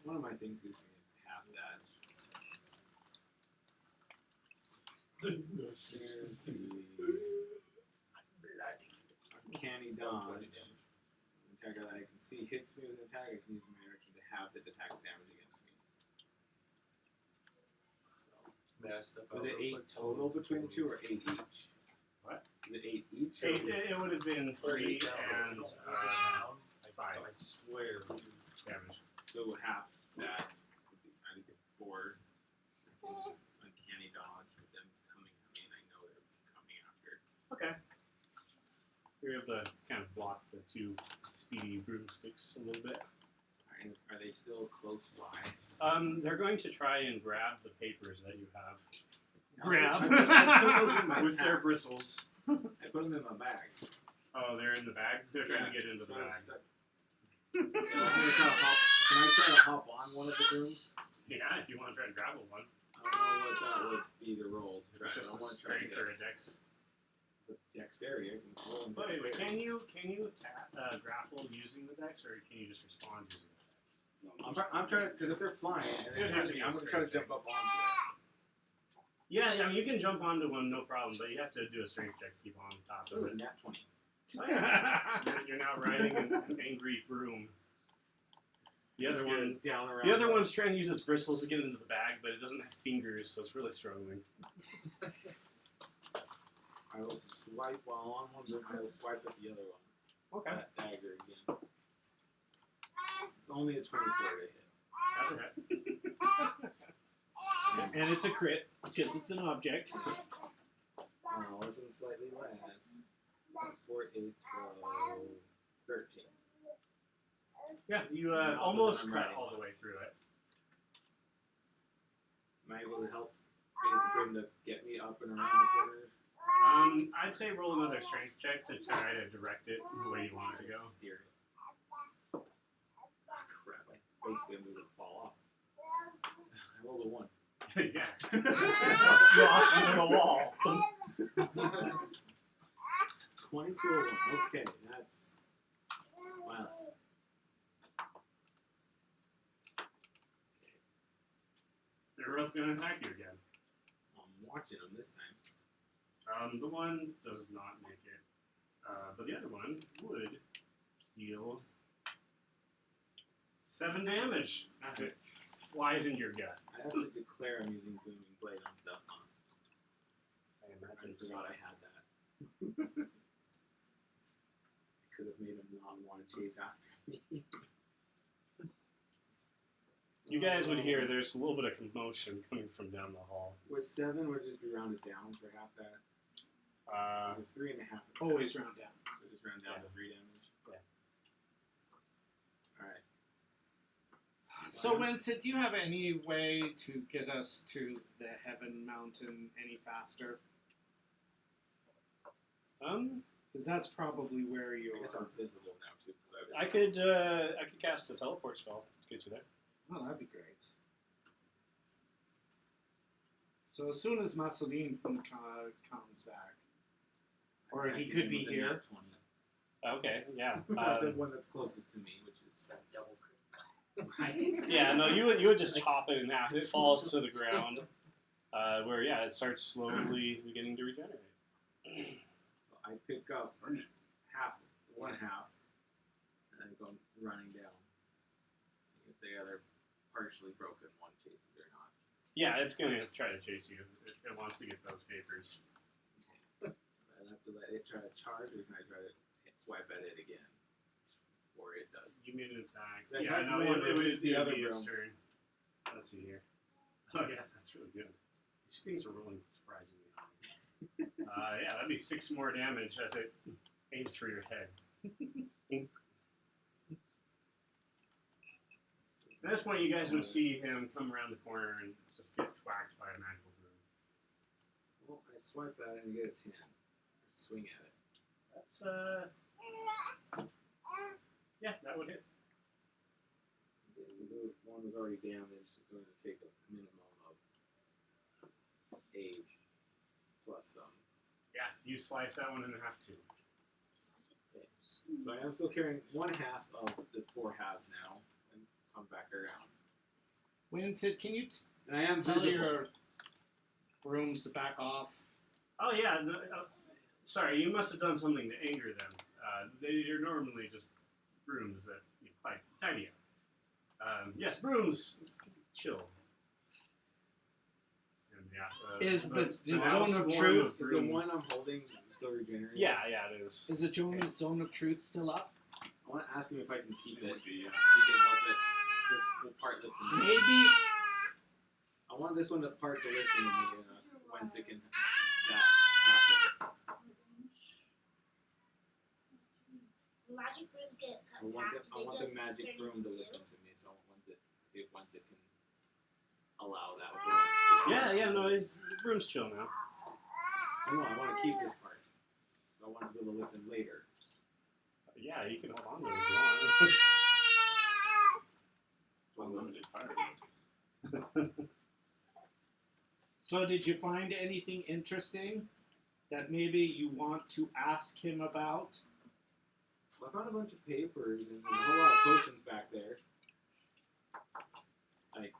One of my things gives me half that. There's the Uncanny Dodge. An attacker that I can see hits me with an attack, I can use my action to have it attacks damage against me. Was it 8 total between the 2 or 8 each? What? Is it 8 each? Or 8, it would have been 3 and 5 I swear. damage. So half that would be, I think, 4. Uncanny Dodge with them coming at me, and I know they're coming after. Okay. You're able to kind of block the 2 speedy broomsticks a little bit. Are they still close by? They're going to try and grab the papers that you have Grab. I put those in my with their pack. bristles. I put them in my bag. Oh, they're in the bag? They're trying to get into the So I'm bag. stuck. I'm gonna try to hop. Can I try to hop on one of the brooms? Yeah, if you want to try and grapple one. I don't know what that would be to roll to try. It's I just a want to try to strength get or a dex. It's dexterity. I can roll in Wait, dexterity. can you grapple using the dex, or can you just respond using the dex? I'm trying to, because if they're flying and Just they're have to hitting me, be I'm gonna try to straight jump up onto it. Yeah, I mean, you can jump onto one, no problem, but you have to do a strength check to keep on top of Ooh, it. nat 20. Oh, yeah. You're now riding an angry broom. The other one, down around. the other one's trying to use its bristles to get into the bag, but it doesn't have fingers, so it's really struggling. I will swipe while on one broom. I will swipe at the other one. Okay, That dagger again. It's only a 24 to hit. that's okay. And it's a crit, because it's an object. Oh, this one's slightly less. That's 4, 8, 12, 13. Yeah, you So now almost I'm cut riding all one. the way through it. Am I able to help get the broom to get me up and around the corners? I'd say roll another strength check to try to direct it the way you want it to go. Steer it. Crap, I basically am going to fall off. I rolled a 1. Yeah. You're off into the wall. 22 or 1. Okay, that's. Wow. They're both going to attack you again. I'm watching them this time. The one does not make it, but the other one would deal 7 damage as it flies into your gut. I have to declare I'm using Booming Blade on stuff, huh? I I imagine forgot I had that. I could have made him not want to chase after me. You guys would hear there's a little bit of commotion coming from down the hall. With 7 would just be rounded down for half that. With 3.5. attack. Always round down. So just round down to 3 damage. Yeah. Alright. So, Wencit, do you have any way to get us to the Heaven Mountain any faster? Because that's probably where I you're. guess I'm visible now too. I could cast a teleport spell to get you there. Oh, that'd be great. So as soon as Masolin comes back, or he could be here. 20. Okay, yeah. The one that's closest to me, which It's is. that double crit. Right? Yeah, no, you would just chop it in half. It falls to the ground, where it starts slowly beginning to regenerate. So I pick up half, one half, and then go running down. See if the other partially broken one chases or not. Yeah, it's gonna try to chase you. It wants to get those papers. I have to let it try to charge, or can I try to swipe at it again before it does? You made an attack. That Yeah, attack no, one it would is the other be its room. turn. Let's see here. Oh yeah, that's really good. These things are rolling surprisingly high. Yeah, that'd be 6 more damage as it aims for your head. At this point, you guys would see him come around the corner and just get whacked by a magical broom. Well, I swipe at it and get a 10. I swing at it. That's yeah, that would hit. Okay, so one was already damaged. It's going to take a minimum of age plus some. Yeah, you slice that one in half too. Okay. So I am still carrying 1/2 of the 4 halves now, and come back around. Wencit, can you And I am tell visible. your brooms to back off? Oh yeah, sorry, you must have done something to anger them. They're normally just brooms that you tidy up. Yes, brooms, chill. And yeah, Is the now zone of swarm truth- Is the brooms- one I'm holding still regenerating? Yeah, it is. Is the zone of truth still up? I want to ask him if I can keep It it. would be, If he can help it. This whole part listen to me. Maybe. I want this one to part to listen to me once it can that happen. Magic brooms get cut I in want half. the, I want the magic broom to listen to me, so I want Wencit, see if Wencit can allow that. Yeah, no, the broom's chill now. I want to keep this part. So I want to be able to listen later. Yeah, you can hold on to it if you want. unlimited fire rate. So did you find anything interesting that maybe you want to ask him about? Well, I found a bunch of papers and there's a whole lot of potions back there. Like,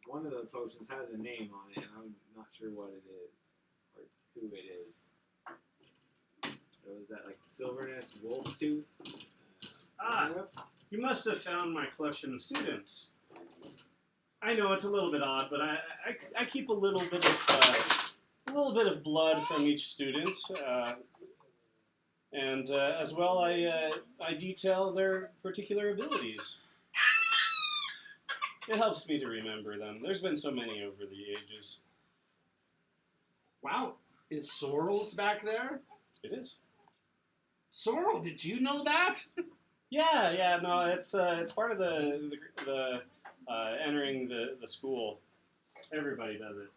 one of the potions has a name on it, and I'm not sure what it is or who it is. It was that like Silverness Wolf Tooth. Ah. You must have found my collection of students. I know it's a little bit odd, but I keep a little bit of blood from each student, and as well I detail their particular abilities. It helps me to remember them. There's been so many over the ages. Wow, is Sorrel's back there? It is. Sorrel, did you know that? Yeah, no, it's part of the entering the school. Everybody does it.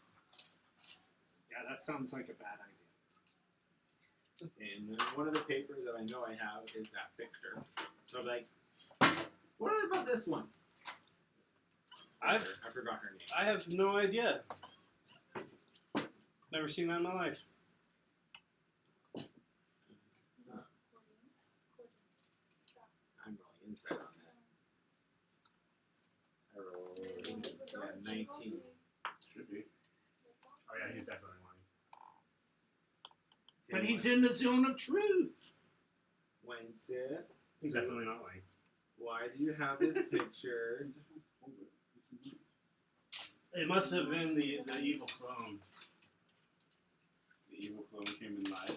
Yeah, that sounds like a bad idea. And then one of the papers that I know I have is that picture. So I'm like, what about this one? I forgot her name. I have no idea. Never seen that in my life. I'm rolling insight on that. I rolled 19. Should be. Oh yeah, he's definitely lying. But he's in the zone of truth. Wencit, He's definitely not lying. why do you have this picture? It must have been the evil clone. The evil clone came and lied.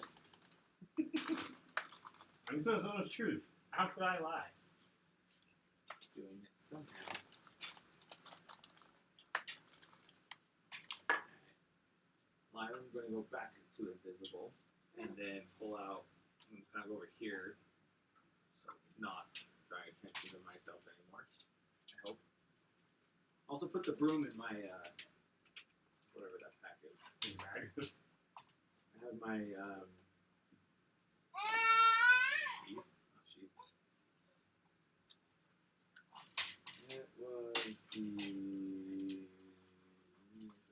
I'm in the zone of truth. How could I lie? Doing it somehow. I'm going to go back to invisible and then pull out and kind of go over here. So not drawing attention to myself anymore. I hope. Also put the broom in my whatever that pack is. In the bag. I have my sheath. Not sheath. It was the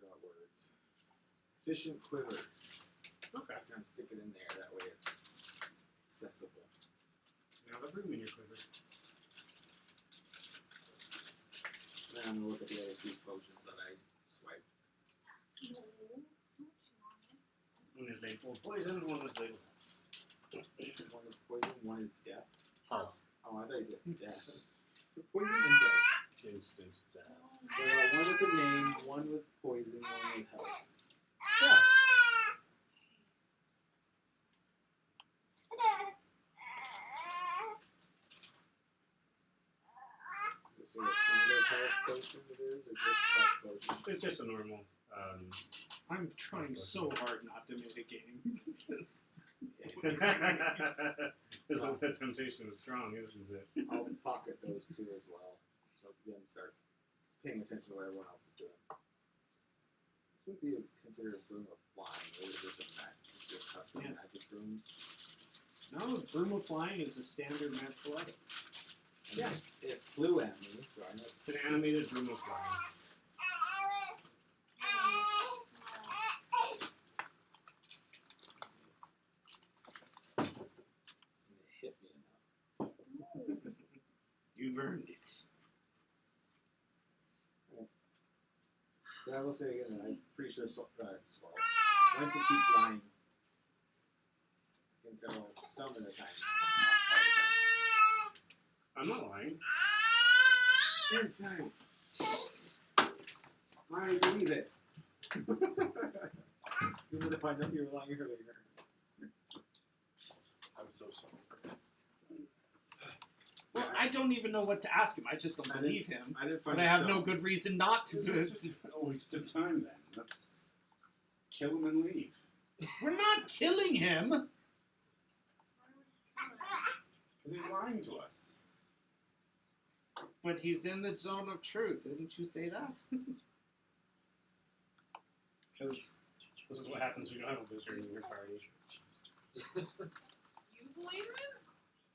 words. Efficient quiver. Okay. Kind of stick it in there. That way it's accessible. You have a room in your quiver. Then I'm gonna look at the other 2 potions that I swiped. One is labeled poison, one is labeled One is poison, one is death. health. Oh, I thought you said death. Poison and death. Instant death. So I got one with the name, one with poison, one with health. Yeah. So what kind of health potion it is, or just health potion? It's just a normal. I'm trying so hard not to make a game. The temptation is strong, isn't it? I'll pocket those two as well. So then start paying attention to what everyone else is doing. This would be considered a broom of flying. Or is this a custom Yeah. magic broom? No, Broom of Flying is a standard magical item. Yeah. It flew at me, so I know. It's an animated broom of flying. It hit me enough. You've earned it. But I will say again that I'm pretty sure once it keeps lying, I can tell some of the time, not I'm not lying. all the time. Inside. I believe it. Even if I know you were lying earlier. I'm so sorry. Well, I don't even know what to ask him. I just don't I believe him. I didn't find But I a have stone. no good reason not to. This is just a waste of time then. Let's kill him and leave. We're not killing him. Why would you kill him? Because he's lying to us. But he's in the zone of truth. Didn't you say that? Because this is what happens when you don't have a wizard in your party. You believe him?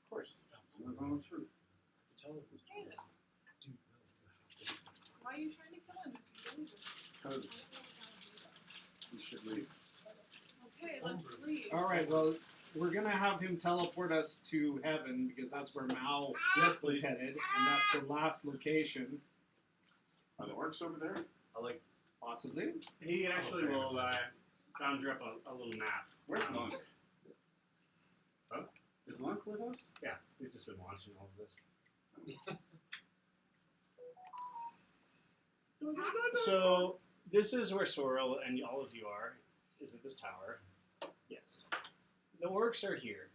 Of course. It's on the truth. Tell it was Okay then. do know. Why are you trying to kill him if you believe him? Because we should leave. Okay, let's leave. All right. Well, we're gonna have him teleport us to heaven because that's where Mao Yes, is please. headed, and that's the last location, Are the orcs over there? I like. possibly. He actually will conjure up a little map. Where's Lunk? Huh? Is Lunk with us? Yeah, he's just been watching all of this. So this is where Sorrel and all of you are. Is at this tower. Yes. The orcs are here.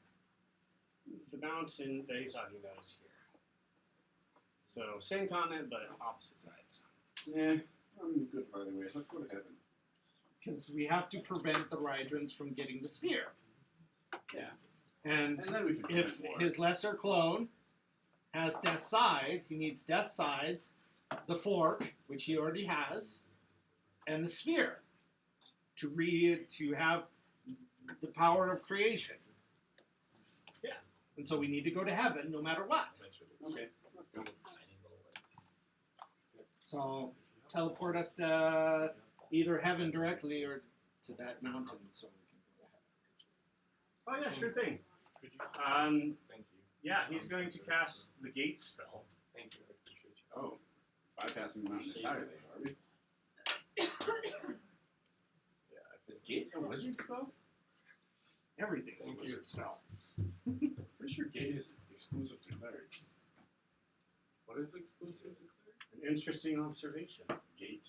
The mountain that he's talking about is here. So same continent, but opposite sides. Yeah, I'm good either way. Let's go to heaven. Because we have to prevent the Rydrins from getting the spear. Yeah. And And then we can if prevent war. his lesser clone has Death's Side, he needs Death's Sides, the fork, which he already has, and the spear to have the power of creation. Yeah. And so we need to go to heaven no matter what. Okay, let's go. So teleport us to either heaven directly or to that mountain so we can go to heaven. Oh yeah, sure thing. Could you? Um, Thank you. yeah, he's going to cast the gate spell. Thank you. I appreciate you. Oh, bypassing the mountain entirely, are we? Yeah, I Is think. Gate a wizard spell? Everything's a Thank you. wizard spell. Pretty sure Gate is exclusive to clerics. What is exclusive to clerics? An interesting observation. Gate.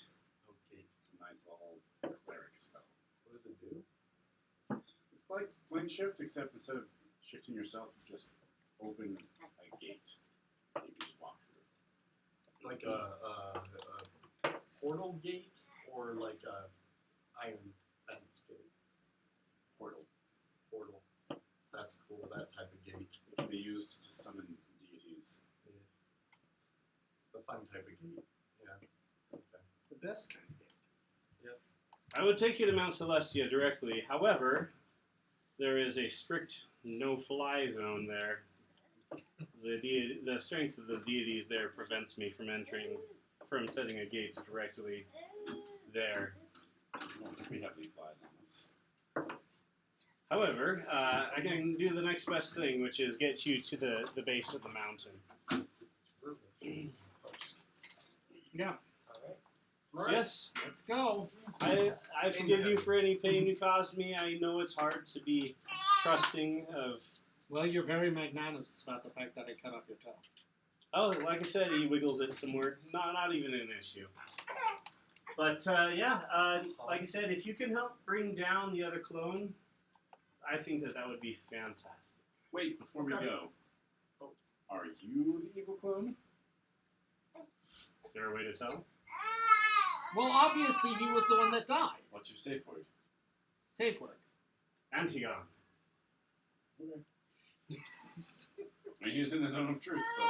Okay. It's a ninth level cleric spell. What does it do? It's like plane shift, except instead of shifting yourself, you just open a gate. You can just walk through. Like a portal gate or like a iron fence gate? Portal. Portal. That's cool. That type of gate. It can be used to summon deities. Yes. The fun type of gate. Yeah. Okay. The best kind of game. Yes. I would take you to Mount Celestia directly. However, there is a strict no-fly zone there. The strength of the deities there prevents me from setting a gate directly there. I don't think we have any flies on us. However, I can do the next best thing, which is get you to the base of the mountain. Yeah. Alright. So yes, Let's go. I forgive you for any pain you caused me. I know it's hard to be trusting of. Well, you're very magnanimous about the fact that I cut off your toe. Oh, like I said, he wiggles it some more. Not even an issue. But yeah, like I said, if you can help bring down the other clone, I think that would be fantastic. Wait, before we go. Are you the evil clone? Is there a way to tell? Well, obviously he was the one that died. What's your safe word? Safe word. Antigone. Okay. I mean, he was in the zone of truth, so.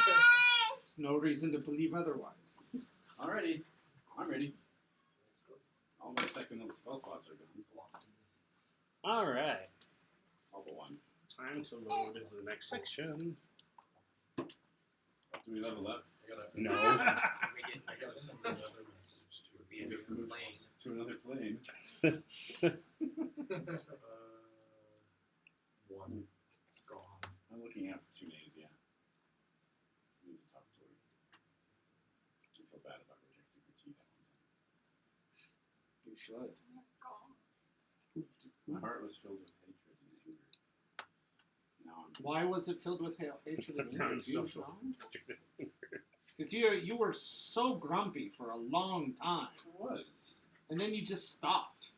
There's no reason to believe otherwise. Alrighty. I'm ready. Let's go. All my second level spell slots are gone. All right. All but one. Time to load into the next section. Do we level up? I gotta. No. We get I gotta send you another message too. be a Get new moved plane. to another plane. One. It's gone. I'm looking out for 2 days, yeah. I need to talk to her. I feel bad about rejecting her tea that You should. one time. My heart was filled with hatred and anger. Now I'm. Why was it filled with hatred and anger? I'm so full. Because you were so grumpy for a long time, I was. and then you just stopped.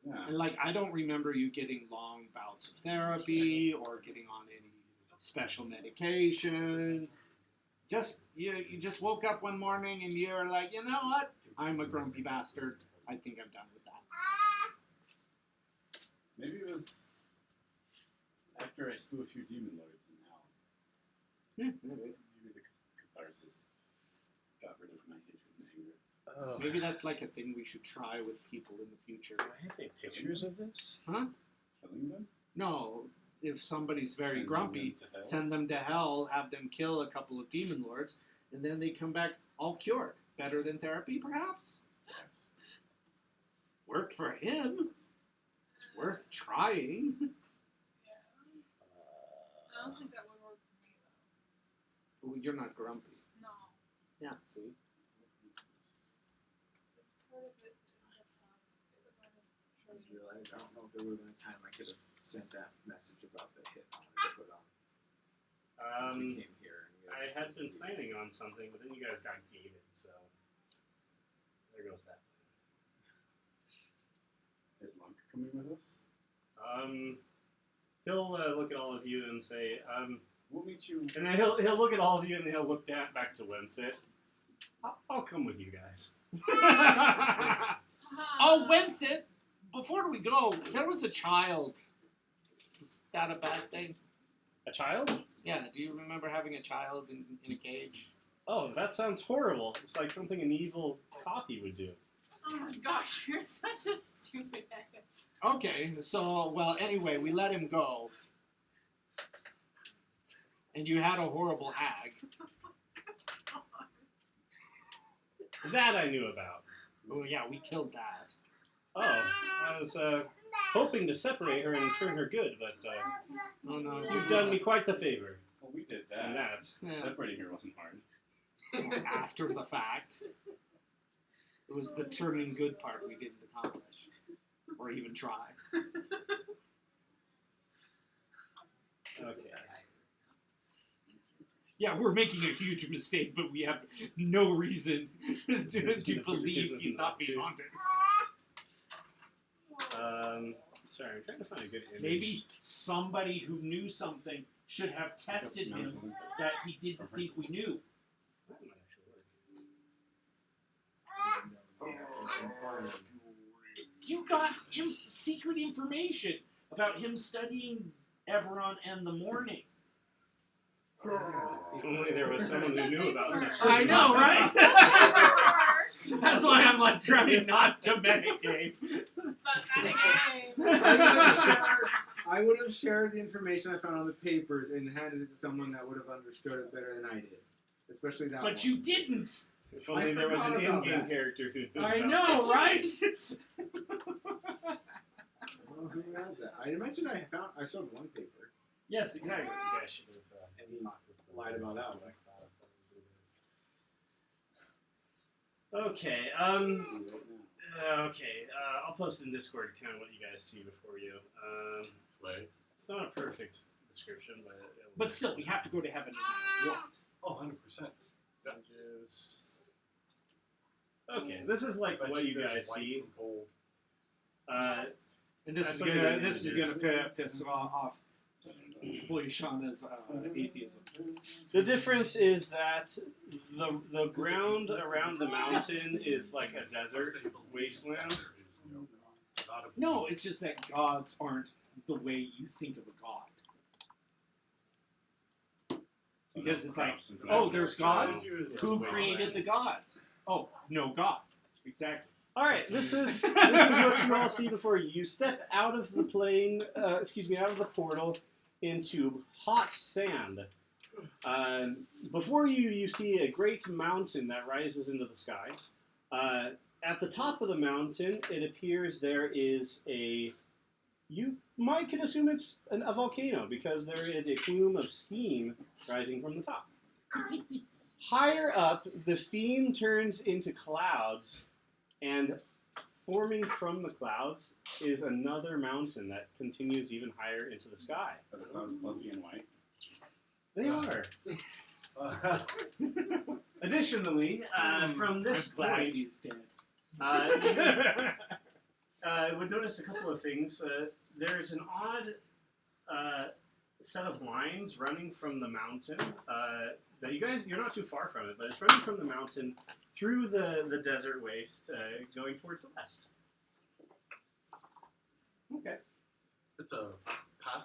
Yeah. And like, I don't remember you getting long bouts of therapy or getting on any special medication. Just you just woke up one morning and you're like, you know what? I'm a grumpy bastard. I think I'm done with that. Maybe it was after I slew a few demon lords in hell. Maybe the catharsis got rid of my hatred and anger. Oh. Maybe that's like a thing we should try with people in the future. Do I have any pictures of this? Killing them? No, if somebody's very Sending grumpy, them to hell? send them to hell, have them kill a couple of demon lords, and then they come back all cured. Better than therapy, perhaps? Perhaps. Worked for him. It's worth trying. Yeah. I don't think that would work for me though. Well, you're not grumpy. No. Yeah, see? Part of it is that it was I almost just realized I don't know if there would have been a time I could have sent that message about the hit I wanted to put on. Since we came here. And we I had just been needed- planning on something, but then you guys got gated, so there goes that. Is Lunk coming with us? He'll look at all of you and say, We'll meet you. and then he'll look at all of you and then he'll look back to Wencit. I'll come with you guys. Oh, Wencit! Before we go, there was a child. Was that a bad thing? A child? Yeah, do you remember having a child in a cage? Oh, that sounds horrible. It's like something an evil copy would do. Oh my gosh, you're such a stupid head. Okay, so, well, anyway, we let him go. And you had a horrible hag. That I knew about. Oh, yeah, we killed that. Oh, I was hoping to separate her and turn her good, but Oh, no. you've done me quite the favor. Well, we did And that. that. Yeah. Separating her wasn't hard. After the fact. It was the turning good part we didn't accomplish. Or even try. Okay. Yeah, we're making a huge mistake, but we have no reason to believe he's not being honest. Sorry, I'm trying to find a good image. Maybe somebody who knew something should have tested him that he didn't think we knew. That might actually work. You got secret information about him studying Eberron and the Morning. If only there was someone who knew about such things. I know, right? That's why I'm like trying not to metagame. I would have shared the information I found on the papers and handed it to someone that would have understood it better than I did. Especially that one. But you didn't. If only I there was an forgot about in-game that. character who knew I about know, such right? things. I don't know who has that. I mentioned I showed one paper. Yes, exactly. You guys should have And he lied about that one. Okay, I'll post in Discord kind of what you guys see before you. Wait. It's not a perfect description, but But still, we have to go to heaven no matter what. Oh, 100%. images. Okay, this is like Bet what you there's guys white see. and gold. And this I is put it gonna in piss off Boyshana's atheism. The difference is that the ground around the mountain is like a desert wasteland, gotta be. No, it's just that gods aren't the way you think of a god. So Because no it's like, props into oh, that. there's gods? Who created the gods? Oh, no god. Exactly. All right, this is what you all see before you. You step out of the plane, out of the portal into hot sand. Before you, you see a great mountain that rises into the sky. At the top of the mountain, it appears there is you might could assume it's a volcano because there is a plume of steam rising from the top. Higher up, the steam turns into clouds, and forming from the clouds is another mountain that continues even higher into the sky. Are the clouds fluffy and white? They are. Additionally, from this point, He's dead. you would notice a couple of things. There's an odd set of lines running from the mountain that you're not too far from it, but it's running from the mountain through the desert waste, going towards the west. Okay. It's a path.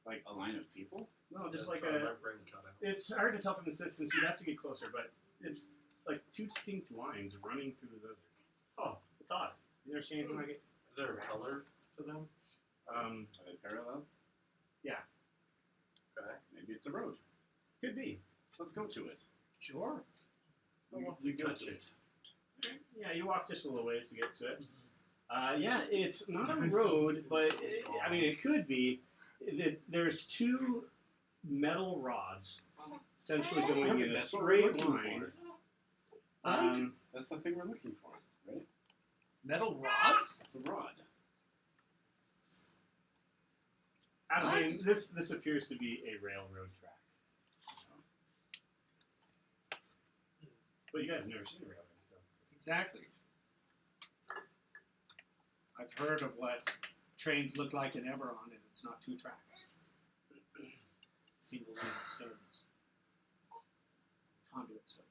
Like a line of people? No, just That's like my a. brain cut out. It's hard to tell from the distance. You'd have to get closer, but it's like two distinct lines running through the desert. Oh. It's odd. You ever seen anything like it? Is there a color to them? Are they parallel? Yeah. Okay. Maybe it's a road. Could be. Let's go to it. Sure. We go touch to it. Yeah, you walk just a little ways to get to it. Yeah, it's not a road, but it could be. There's two metal rods, essentially going in a That's what we're straight looking line. for. That's the thing we're looking for, right? Metal rods? The rod. I mean, this appears to be a railroad track. But you guys have never seen a railroad, so. Exactly. I've heard of what trains look like in Eberron, and it's not two tracks. Single line of stones. Conduit stones.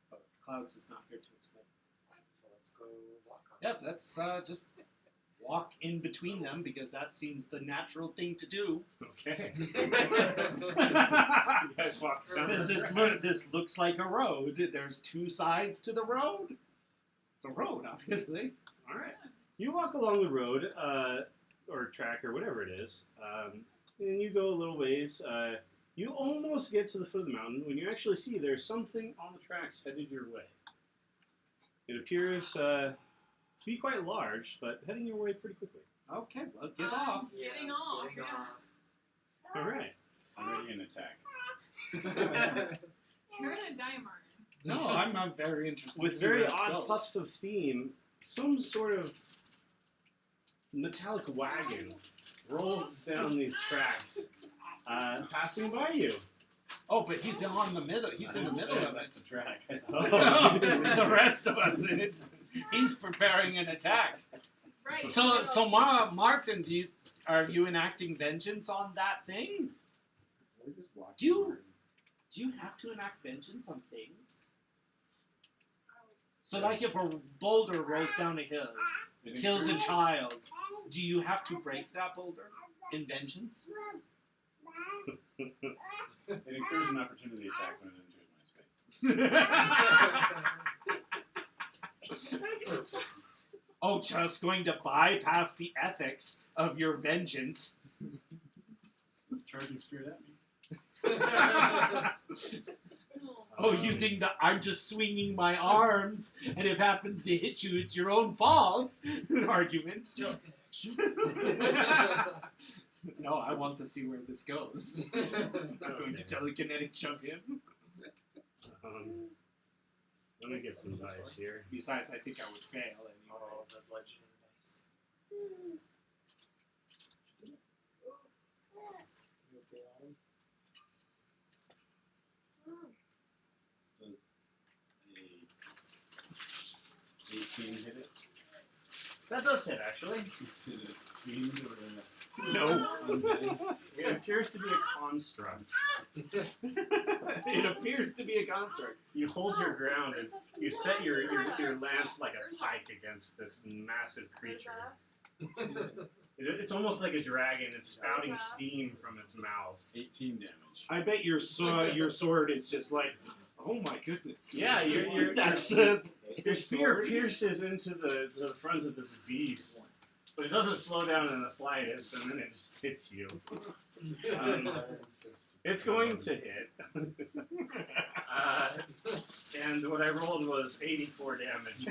But Clouds is not here to explain. So let's go walk on. Yep, let's just walk in between them because that seems the natural thing to do. Okay. You guys walk down This looks like a road. There's two sides to the road. It's a road, obviously. All right. You walk along the road, or track, or whatever it is, and you go a little ways. You almost get to the foot of the mountain when you actually see there's something on the tracks headed your way. It appears to be quite large, but heading your way pretty quickly. Okay, well, get off. Getting off, Getting yeah. off. All right. I'm ready to attack. You're gonna die, Martin. No, I'm not very interested. to With see where very this odd goes. puffs of steam, some sort of metallic wagon rolls down these tracks, passing by you. Oh, but he's on the middle. He's in the middle of it. That's a track. The rest of us in it. He's preparing an attack. Right. So Martin, are you enacting vengeance on that thing? Do you have to enact vengeance on things? So, like, if a boulder rolls down a hill, kills a child, do you have to break that boulder in vengeance? It incurs an opportunity attack when it enters my space. Oh, just going to bypass the ethics of your vengeance. It's charging straight at me. Oh, using the I'm just swinging my arms, and if it happens to hit you, it's your own fault. An argument. No, I want to see where this goes. I'm going to telekinetic shove him. Let me get some dice here. Besides, I think I would fail anyway. Oh, the bludgeoning dice. Does a 18 hit it? That does hit, actually. Is it a fiend or a No. It appears to be a construct. It appears to be a construct. You hold your ground and you set your lance like a pike against this massive creature. It's almost like a dragon. It's spouting steam from its mouth. 18 damage. I bet your sword is just like, oh my goodness. Yeah, that's your spear pierces into the front of this beast, but it doesn't slow down in the slightest, and then it just hits you. It's going to hit. And what I rolled was 84 damage.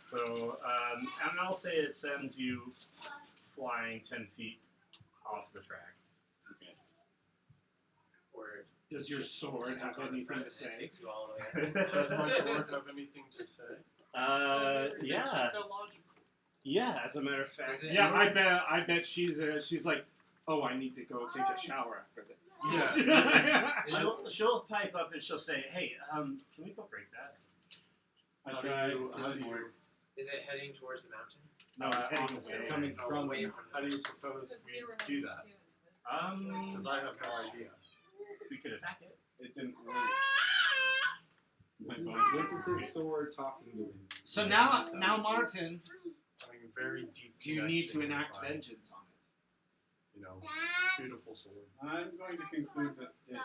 So, and I'll say it sends you flying 10 feet off the track. Okay. Word. Does your sword Stuck have on the anything front to and say? it takes you all the way up. Does my sword have anything to say? Is it Yeah. technological? Yeah, as a matter of fact. Is it- Yeah, I bet she's like, oh, I need to go take a shower after this. Yeah. She'll pipe up and she'll say, hey, can we go break that? How I do tried. you- It didn't work. Is it heading towards the mountain? No, it's heading It's away. coming Oh, from away the- from How do you the propose we were do that? Because I have no idea. We could attack it. It didn't work. This is his sword talking to him. So now, Martin, Having a very deep do you need to connection enact with my, vengeance on it? you know, beautiful sword. I'm going to conclude that it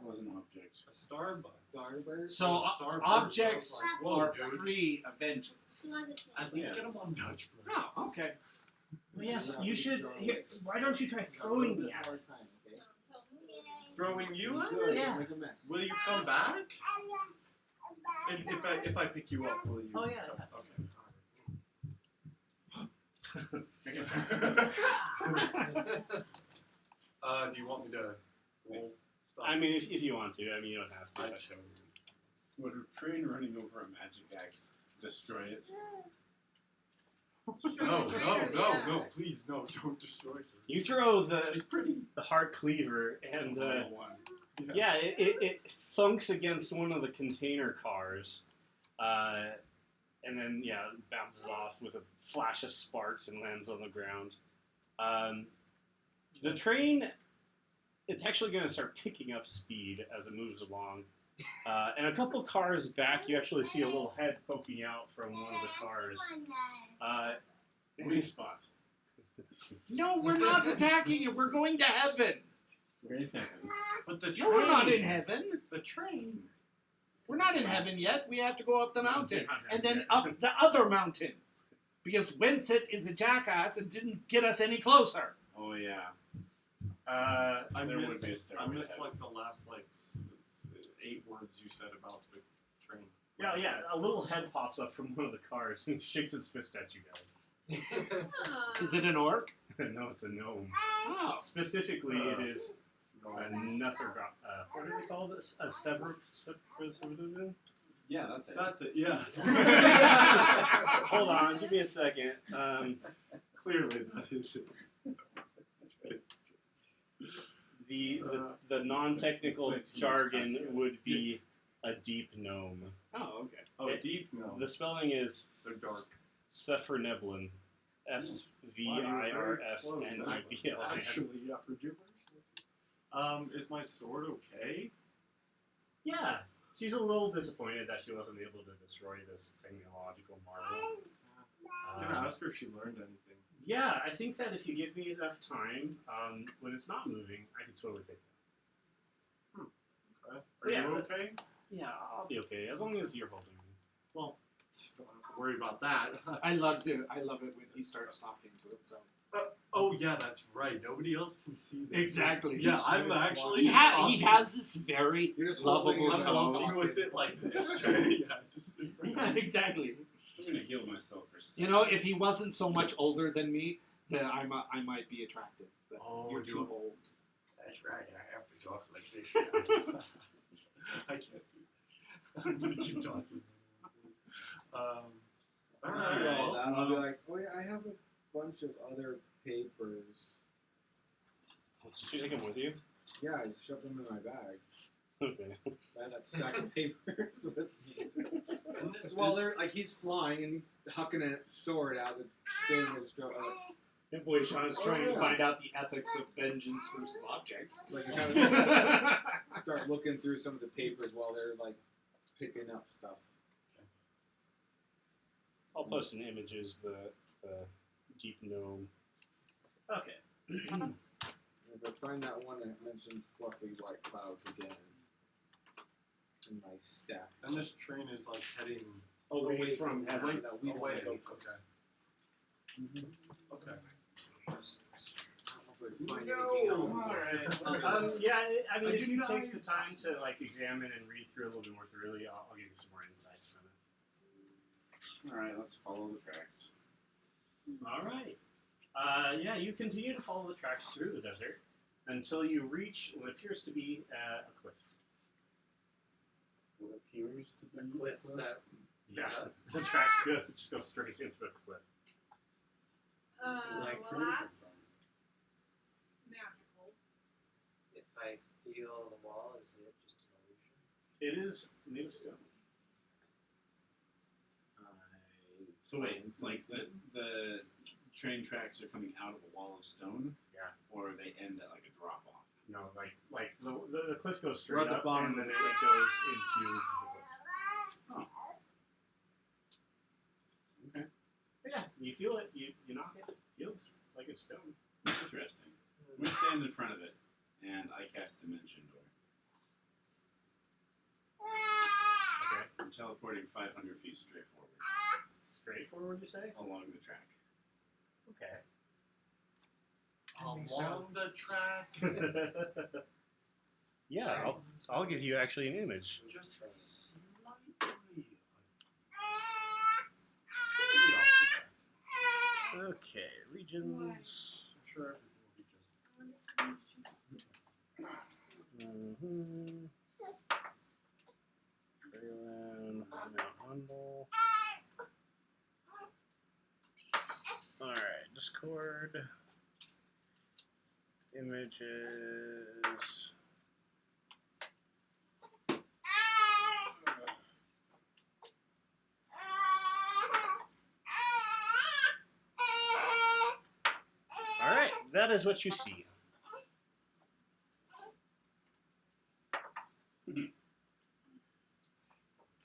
was an object. A Starbucks. Starburst? So Starburst. objects I was like, whoa, are dude. free of vengeance. At least Yes. get them on Dutch. bro. Oh, okay. Well, yes, you should. Here, why don't you try throwing me at it? Throwing you at Good, it? Yeah. make a mess. Will you come back? If I pick you up, will you? Oh, yeah. Do you want me to roll stuff? I mean, if you want to. I mean, you don't have to. I but- chose. Would a train running over a magic axe destroy it? No, please, no, don't destroy her. You throw She's pretty. the hard cleaver, and One. yeah, it thunks against one of the container cars, and then bounces off with a flash of sparks and lands on the ground. The train, it's actually going to start picking up speed as it moves along, and a couple cars back, you actually see a little head poking out from one of the cars. Weak spot. No, we're not attacking you. We're going to heaven. Great thing. But the No, train. we're not in heaven. The train. We're not in heaven yet. We have to go up the mountain Not and yet. then up the other mountain, because Wencit is a jackass and didn't get us any closer. Oh yeah. I There would missed. be a stairway I missed to like the last 8 words you said about the train. Yeah, a little head pops up from one of the cars and shakes its fist at you guys. Is it an orc? No, it's a gnome. Oh, Specifically, it is No. what do they call this? A sever? Yeah, that's it. That's it. Yeah. Hold on, give me a second. Clearly, that is it. The non-technical jargon would be a deep gnome. oh, okay. Oh, It- deep no. The spelling is They're dark. Sephirneblin. SVIRFNEBLIN. Actually, yeah, for gibberish. Is my sword okay? Yeah, she's a little disappointed that she wasn't able to destroy this technological marvel. I'm gonna ask her if she learned anything. Yeah, I think that if you give me enough time, when it's not moving, I can totally take that. Okay. Are Yeah, you but- okay? Yeah, I'll be okay as long as you're holding me. Well, don't have to worry about that. I love it. I love it when he starts talking to himself. Oh yeah, that's right. Nobody else can see this. Exactly. Yeah, I'm Just actually. He talking. has this very You're just lovable holding I'm it tone. walking with it like this. Yeah, just. Yeah, exactly. I'm gonna heal myself for. You know, if he wasn't so much older than me, then I might be attracted. But Oh, you're do too it. old. That's right. I have to talk like this. I can't do that. I'm gonna keep talking. All After right. all Well, that, I'll be like, oh yeah, I have a bunch of other papers. Did you take them with you? Yeah, I shoved them in my bag. Okay. I had that stack of papers with me. and this, While they're like he's flying and he's hucking a sword out, the thing is And boy, Sean's trying to yeah. find out the ethics of vengeance versus object. Like you kind of start looking through some of the papers while they're like picking up stuff. I'll post an image as the deep gnome. Okay. If I find that one that mentioned fluffy white clouds again in my stack. And this train is like heading Away from heaven away. that we away. want to go Okay. towards. Okay. I don't know if I find anything else. Alright. Yeah, I mean, I if do you not take the time understand. to like examine and read through a little bit more thoroughly, I'll give you some more insights from it. Alright, let's follow the tracks. All right. Yeah, you continue to follow the tracks through the desert until you reach what appears to be a cliff. What appears to be A cliff that Yeah, the tracks just go straight into a cliff. Well, that's magical. if I feel the wall, is it just an illusion? It is made of stone. So wait, it's like the train tracks are coming out of a wall of stone? Yeah. Or they end at like a drop off? No, like the cliff goes We're straight at the up bottom and then of it the goes into the cliff. Okay. But yeah, you feel it. You knock it. It feels like it's stone. Interesting. We stand in front of it and I cast Dimension Door. Okay. I'm teleporting 500 feet straight forward Straight forward, you say? along the track. Okay. Along the track. Yeah, I'll give you actually an image. Just slightly off the track. Okay, regions. I'm sure everything will be just. Mm-hmm. Greyland, Mount Humble. Alright, Discord. Images. Alright, that is what you see.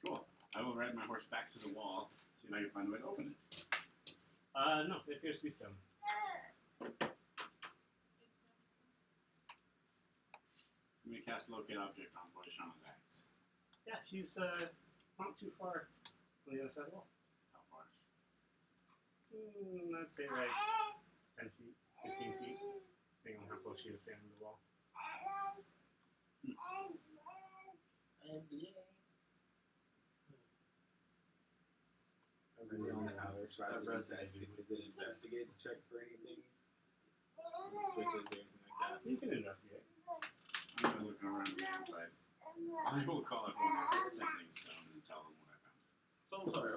Cool. I will ride my horse back to the wall, see if I can find a way to open it. No, it appears to be stone. I'm going to cast Locate Object on Boy Shauna's axe. Yeah, she's not too far on the other side of the wall. How far? I'd say like 10 feet, 15 feet, depending on how close she is standing to the wall. And then on the other side, That resonated is it investigate to check for anything? Switches or anything like that? You can investigate. I'm going to look around the outside. I will call everyone else at Sending Stone and tell them what I found. So I'm sorry,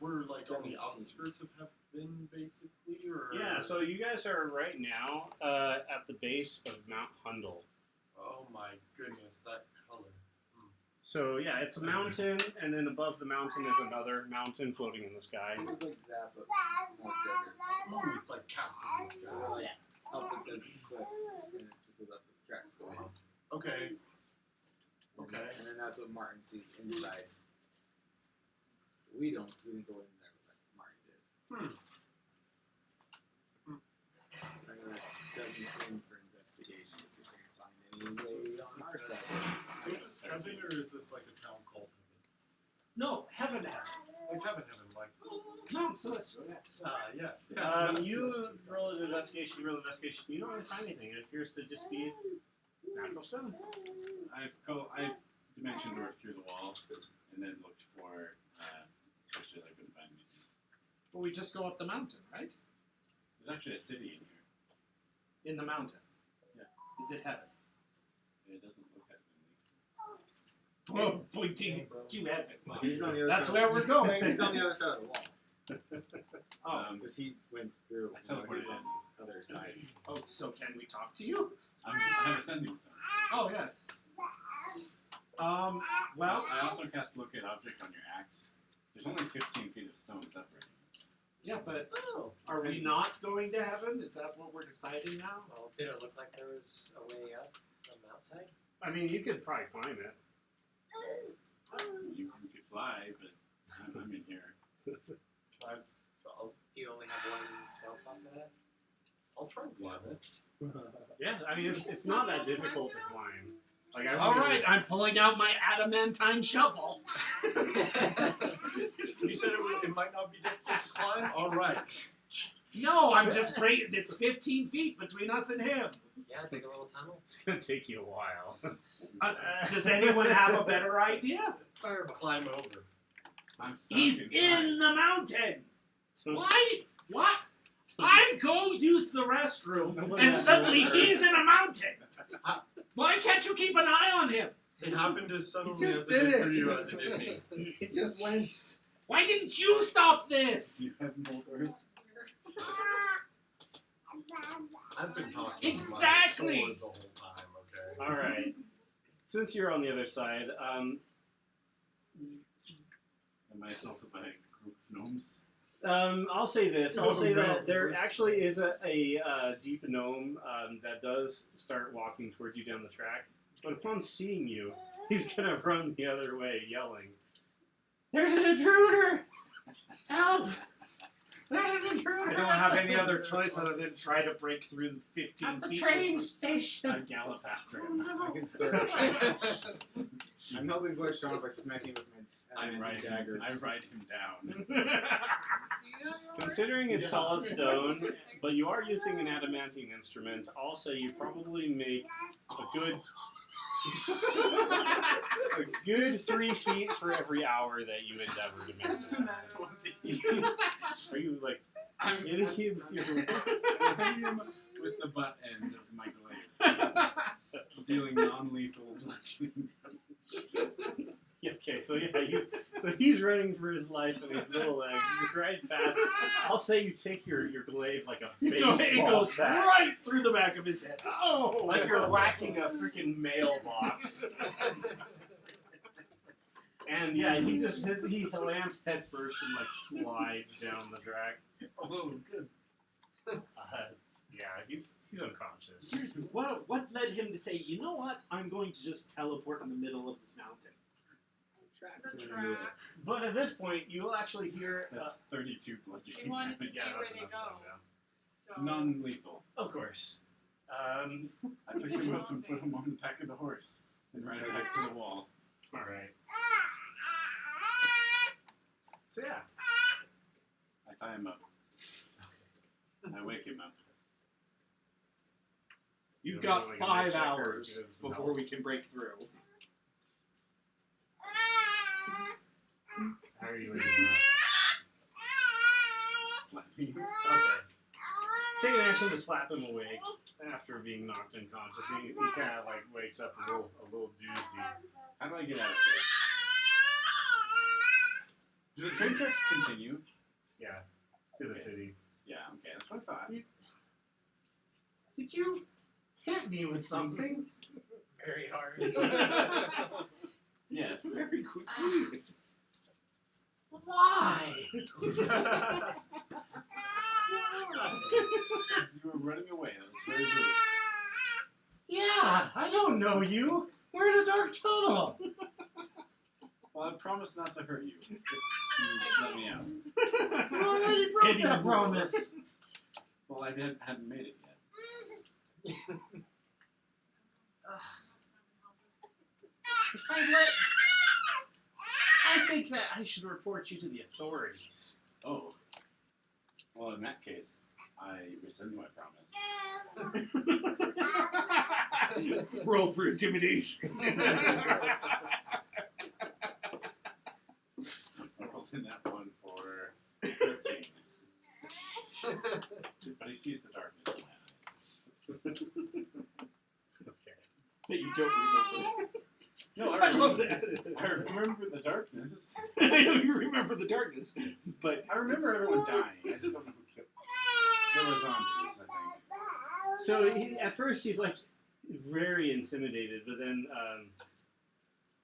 we're like on the outskirts of Heaven, basically, or? Yeah, so you guys are right now at the base of Mount Hundle. Oh my goodness, that color. So yeah, it's a mountain, and then above the mountain is another mountain floating in the sky. It was like that, but more desert. Oh, it's like castle in the So sky. we're like up at this cliff, and it just goes up the tracks going. Okay. And Okay. then- And then that's what Martin sees inside. So we didn't go in there like Martin did. I got a 17 for investigation. See if I can find any way on our side. So is this Heaven, or is this like a town called No, heaven. Heaven? Like Heaven, like. No, Celestial, yes. Yes. You roll an investigation. You roll an investigation. You don't really find anything. It appears to just be natural stone. I Dimension Door through the wall and then looked for switches. I couldn't find anything. Well, we just go up the mountain, right? There's actually a city in here. In the mountain. Yeah. Is it heaven? It doesn't look heavenly. Whoa, pointing to heaven. He's on the other That's side. where we're going. He's on the other side of the wall. Oh, Because he went through. I teleported he's on the other side. oh, so can we talk to you? I have a Sending Stone. Oh, yes. Well, I also cast Locate Object on your axe. There's only 15 feet of stone separating us. Yeah, but Oh. are we not going to heaven? Is that what we're deciding now? Well, did it look like there was a way up from outside? I mean, you could probably climb it. You could fly, but I'm in here. I'll Do you only have one spell slot for that? try and climb it. Yeah, I mean, it's not that difficult to climb. Like, I would All say- right, I'm pulling out my adamantine shovel. You said it might not be difficult to climb? Alright. No, I'm just breaking. It's 15 feet between us and him. Yeah, dig a little tunnel. It's gonna take you a while. Does anyone have a better idea? Fireball. Climb over. I'm stuck He's inside. in the mountain. Why? What? I go use the restroom, and suddenly he's in a mountain. Why can't you keep an eye on him? It happened as suddenly just as it did did it. for you as it did me. It just went. Why didn't you stop this? You have no earth. I've been talking Exactly. with my sword the whole time, okay? All right. Since you're on the other side, Am I assaulted by a group of gnomes? I'll say this. I'll No, say no, that there worse. actually is a deep gnome that does start walking towards you down the track. But upon seeing you, he's gonna run the other way, yelling, "There's an intruder! Help! There's an intruder!" I don't have any other choice other than try to break through the 15 At the feet. train station. I gallop after him. I can start. I'm helping Bush on by smacking with my adamantine daggers. I ride him down. Do you have your Considering it's Yeah. solid stone, but you are using an adamantine instrument, I'll say you probably make a good 3 feet for every hour that you endeavor to make this happen. Are you like I'm hitting with your wits? hitting him with the butt end of my glaive, dealing non-lethal bludgeoning damage. Yeah, okay, so he's running for his life on his little legs. You ride fast. I'll say you take your glaive like a baseball It goes bat. right through the back of his head. Oh! Like you're whacking a freaking mailbox. And yeah, he lands head first and like slides down the track. Oh, good. Yeah, he's unconscious. Seriously, what led him to say, you know what? I'm going to just teleport in the middle of this mountain. the tracks? But at this point, you'll actually hear. That's 32 bludgeoning You wanted to damage. see Yeah, where that's they enough. go. So Non-lethal. Of course. I pick him up and put him on the back of the horse and ride it next to the wall. All right. So yeah. I tie him up. I wake him up. You've You're got rolling a 5 check or hours give some before help. we can break through. How are you doing? Slapping him. Okay. Take an action to slap him awake after being knocked unconscious. He kind of like wakes up a little doozy. How do I get out of here? Do the train tracks continue? Yeah, to the Okay. city. Yeah, okay, that's what I thought. Did you hit me with something? Very hard. Yes. Very quickly. Why? You were running away. That was very rude. Yeah, I don't know you. We're in a dark tunnel. Well, I promise not to hurt you if you let me out. You already broke that promise. Well, I hadn't made it yet. If I think that I should report you to the authorities. Oh. Well, in that case, I rescind my promise. Roll for intimidation. I rolled in that one for 13. But he sees the darkness in my eyes. Okay. That you don't remember. No, I love that. I remember the darkness. I know you remember the darkness, but I remember everyone dying. I just don't know who killed them. There were zombies, I think. So at first he's like very intimidated, but then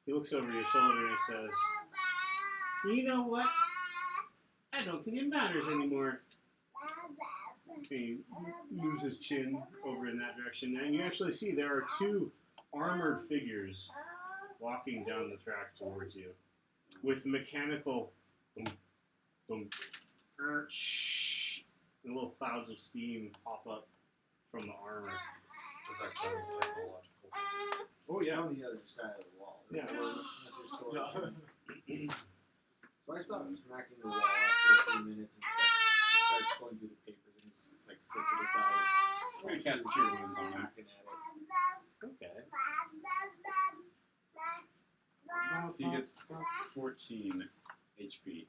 he looks over your shoulder and he says, "You know what? I don't think it matters anymore. He moves his chin over in that direction, and you actually see there are two armored figures walking down the track towards you, with mechanical and little clouds of steam pop up from the armor. Does that count as technological? Oh yeah. It's on the other side of the wall. Yeah. Unless you're sword. So I stopped smacking the wall after a few minutes and start going through the papers and it's like sit to the side. I'm gonna cast Cure Wounds on him. Hacking at it. Okay. He gets 14 HP.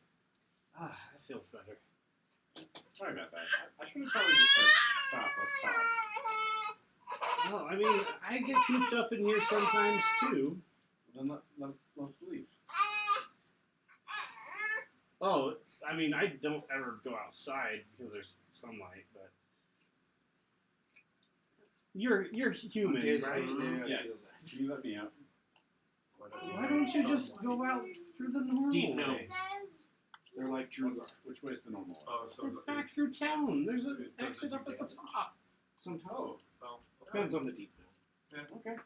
Ah, that feels better. Sorry about that. I should have probably just said, stop, let's talk. Well, I mean, I get cooped up in here sometimes too. Then let's leave. Oh, I mean, I don't ever go outside because there's sunlight, but you're human, Days right? right? Yes. Can you let me out? Why don't you just go out through the normal Deep way? gnomes. They're like Drew. Which way's the normal way? Oh, so It's back through town. There's an It doesn't exit up do at the damage. top. Sometimes. Oh, well, Depends on the deep gnome. okay.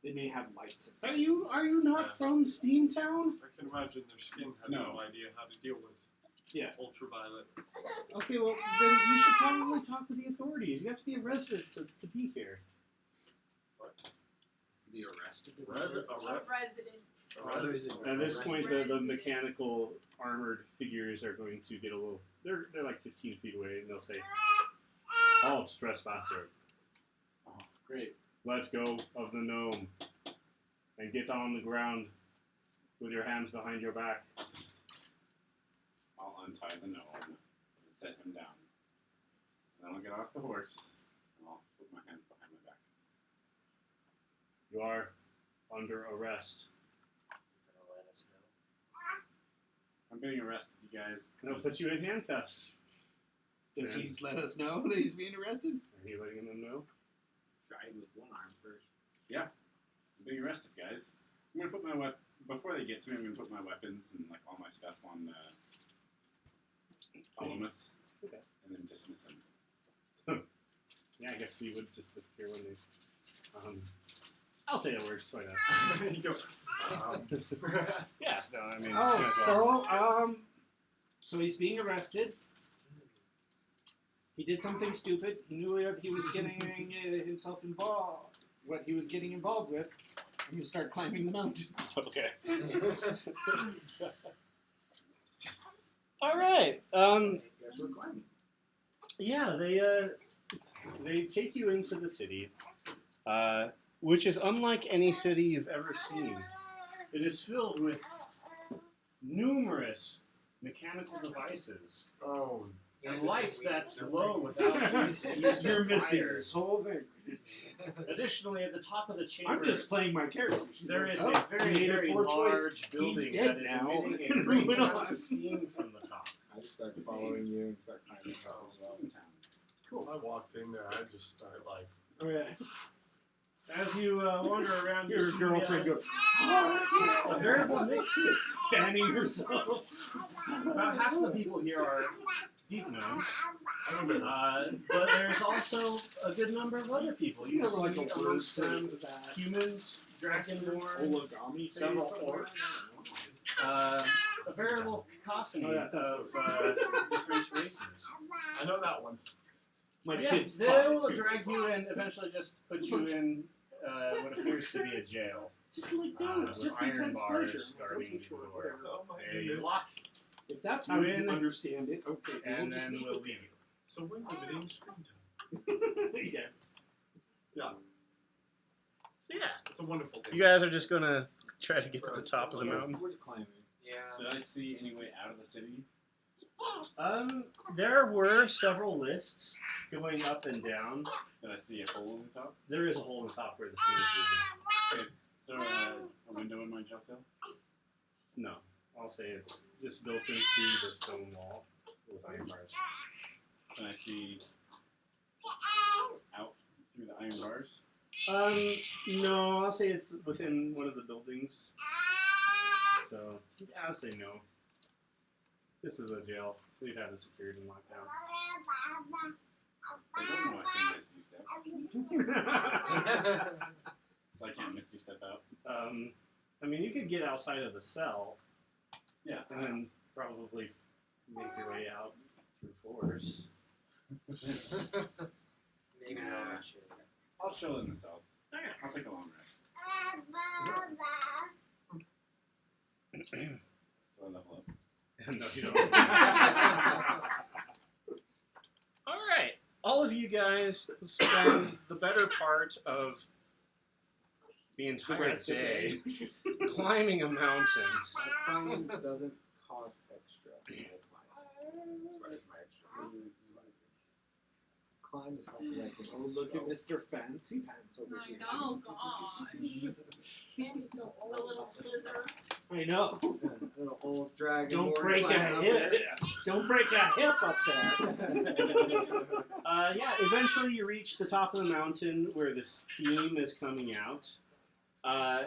They may have lights. Are you not Yeah. from Steamtown? I can imagine their skin has No. no idea how to deal with Yeah. ultraviolet. Okay, well then you should probably talk with the authorities. You have to be a resident to be here. Be arrested. A resident. At this point, the mechanical armored figures are going to get a little. They're like 15 feet away, and they'll say, "Halt, trespasser! Oh, great. Let go of the gnome, and get on the ground with your hands behind your back." I'll untie the gnome and set him down. Then I'll get off the horse and I'll put my hands behind my back. You are under arrest. You're gonna let us know. I'm being arrested, you guys. And they'll put you in handcuffs. Does he let us know that he's being arrested? Are you letting them know? Try it with one arm first. I'm being arrested, guys. I'm gonna put my before they get to me. I'm gonna put my weapons and like all my stuff on Ptolemus, Okay. and then dismiss him. Yeah, I guess you would just disappear when they. I'll say it works. Why not? You go, Yeah. No, I mean. Oh, so he's being arrested. He did something stupid. He knew what he was getting himself involved. What he was getting involved with. I'm gonna start climbing the mountain. Okay. All right. Guess we're climbing. Yeah, they take you into the city, which is unlike any city you've ever seen. It is filled with numerous mechanical devices oh, and lights that glow without use You're of missing fire. this whole thing. Additionally, at the top of the chamber, I'm just playing my character. She's there like, is "Oh, a very, he made a very poor choice. large building He's dead that is now." emitting a great Moving amount on. of steam from the top. I just start following you and start climbing up as well. cool. I walked in there. I just started like, Oh, yeah. As you wander around, Your you see, girlfriend goes, a variable mix. fanning herself. About half the people here are deep gnomes, but there's also a good number of other people. It's You never see like a word amongst for them that. humans, dragonborn, Origami several face orcs, a veritable cacophony Oh, yeah, that's of different races. I know that one. My Yeah, kids they taught will it too. drag you and eventually just put you in what appears to be a jail. Just like, no, it's with just iron intense bars pleasure. guarding Okay, the sure, door. whatever. Oh my They goodness. lock If that's how You you in, understand it, okay, and we'll just then leave we'll it leave you. So we're limiting screen time. there. Yes. Yeah, So yeah, it's a wonderful thing. you guys are just gonna try to get to the top of the mountain. We're climbing. Yeah. Did I see any way out of the city? There were several lifts going up and down. Did I see a hole in the top? There is a hole in the top where the steam is moving. Is there a window in my jail cell? No, I'll say it's just built into the stone wall with iron bars. Can I see out through the iron bars? No, I'll say it's within one of the buildings. So, I'll say no. This is a jail. We've had a security lockdown. I don't know I can Misty Step. So I can't Misty Step out. I mean, you could get outside of the cell Yeah. and then probably make your way out through floors. Maybe not sure. I'll chill in the cell. I'll take a long rest. So I level up. No, you don't. All right, all of you guys spend the better part of the entire rest of the day climbing a mountain. Climbing doesn't cost extra. As far as my extra. Climb as fast as I can. Oh, look at Mr. Fancy Pants over I here. know, gosh. Mandy's so The old. little scissor. I know. Little old dragon. Don't warrior break a climbing up hip. there. Don't break a hip up there. Yeah, eventually you reach the top of the mountain where the steam is coming out.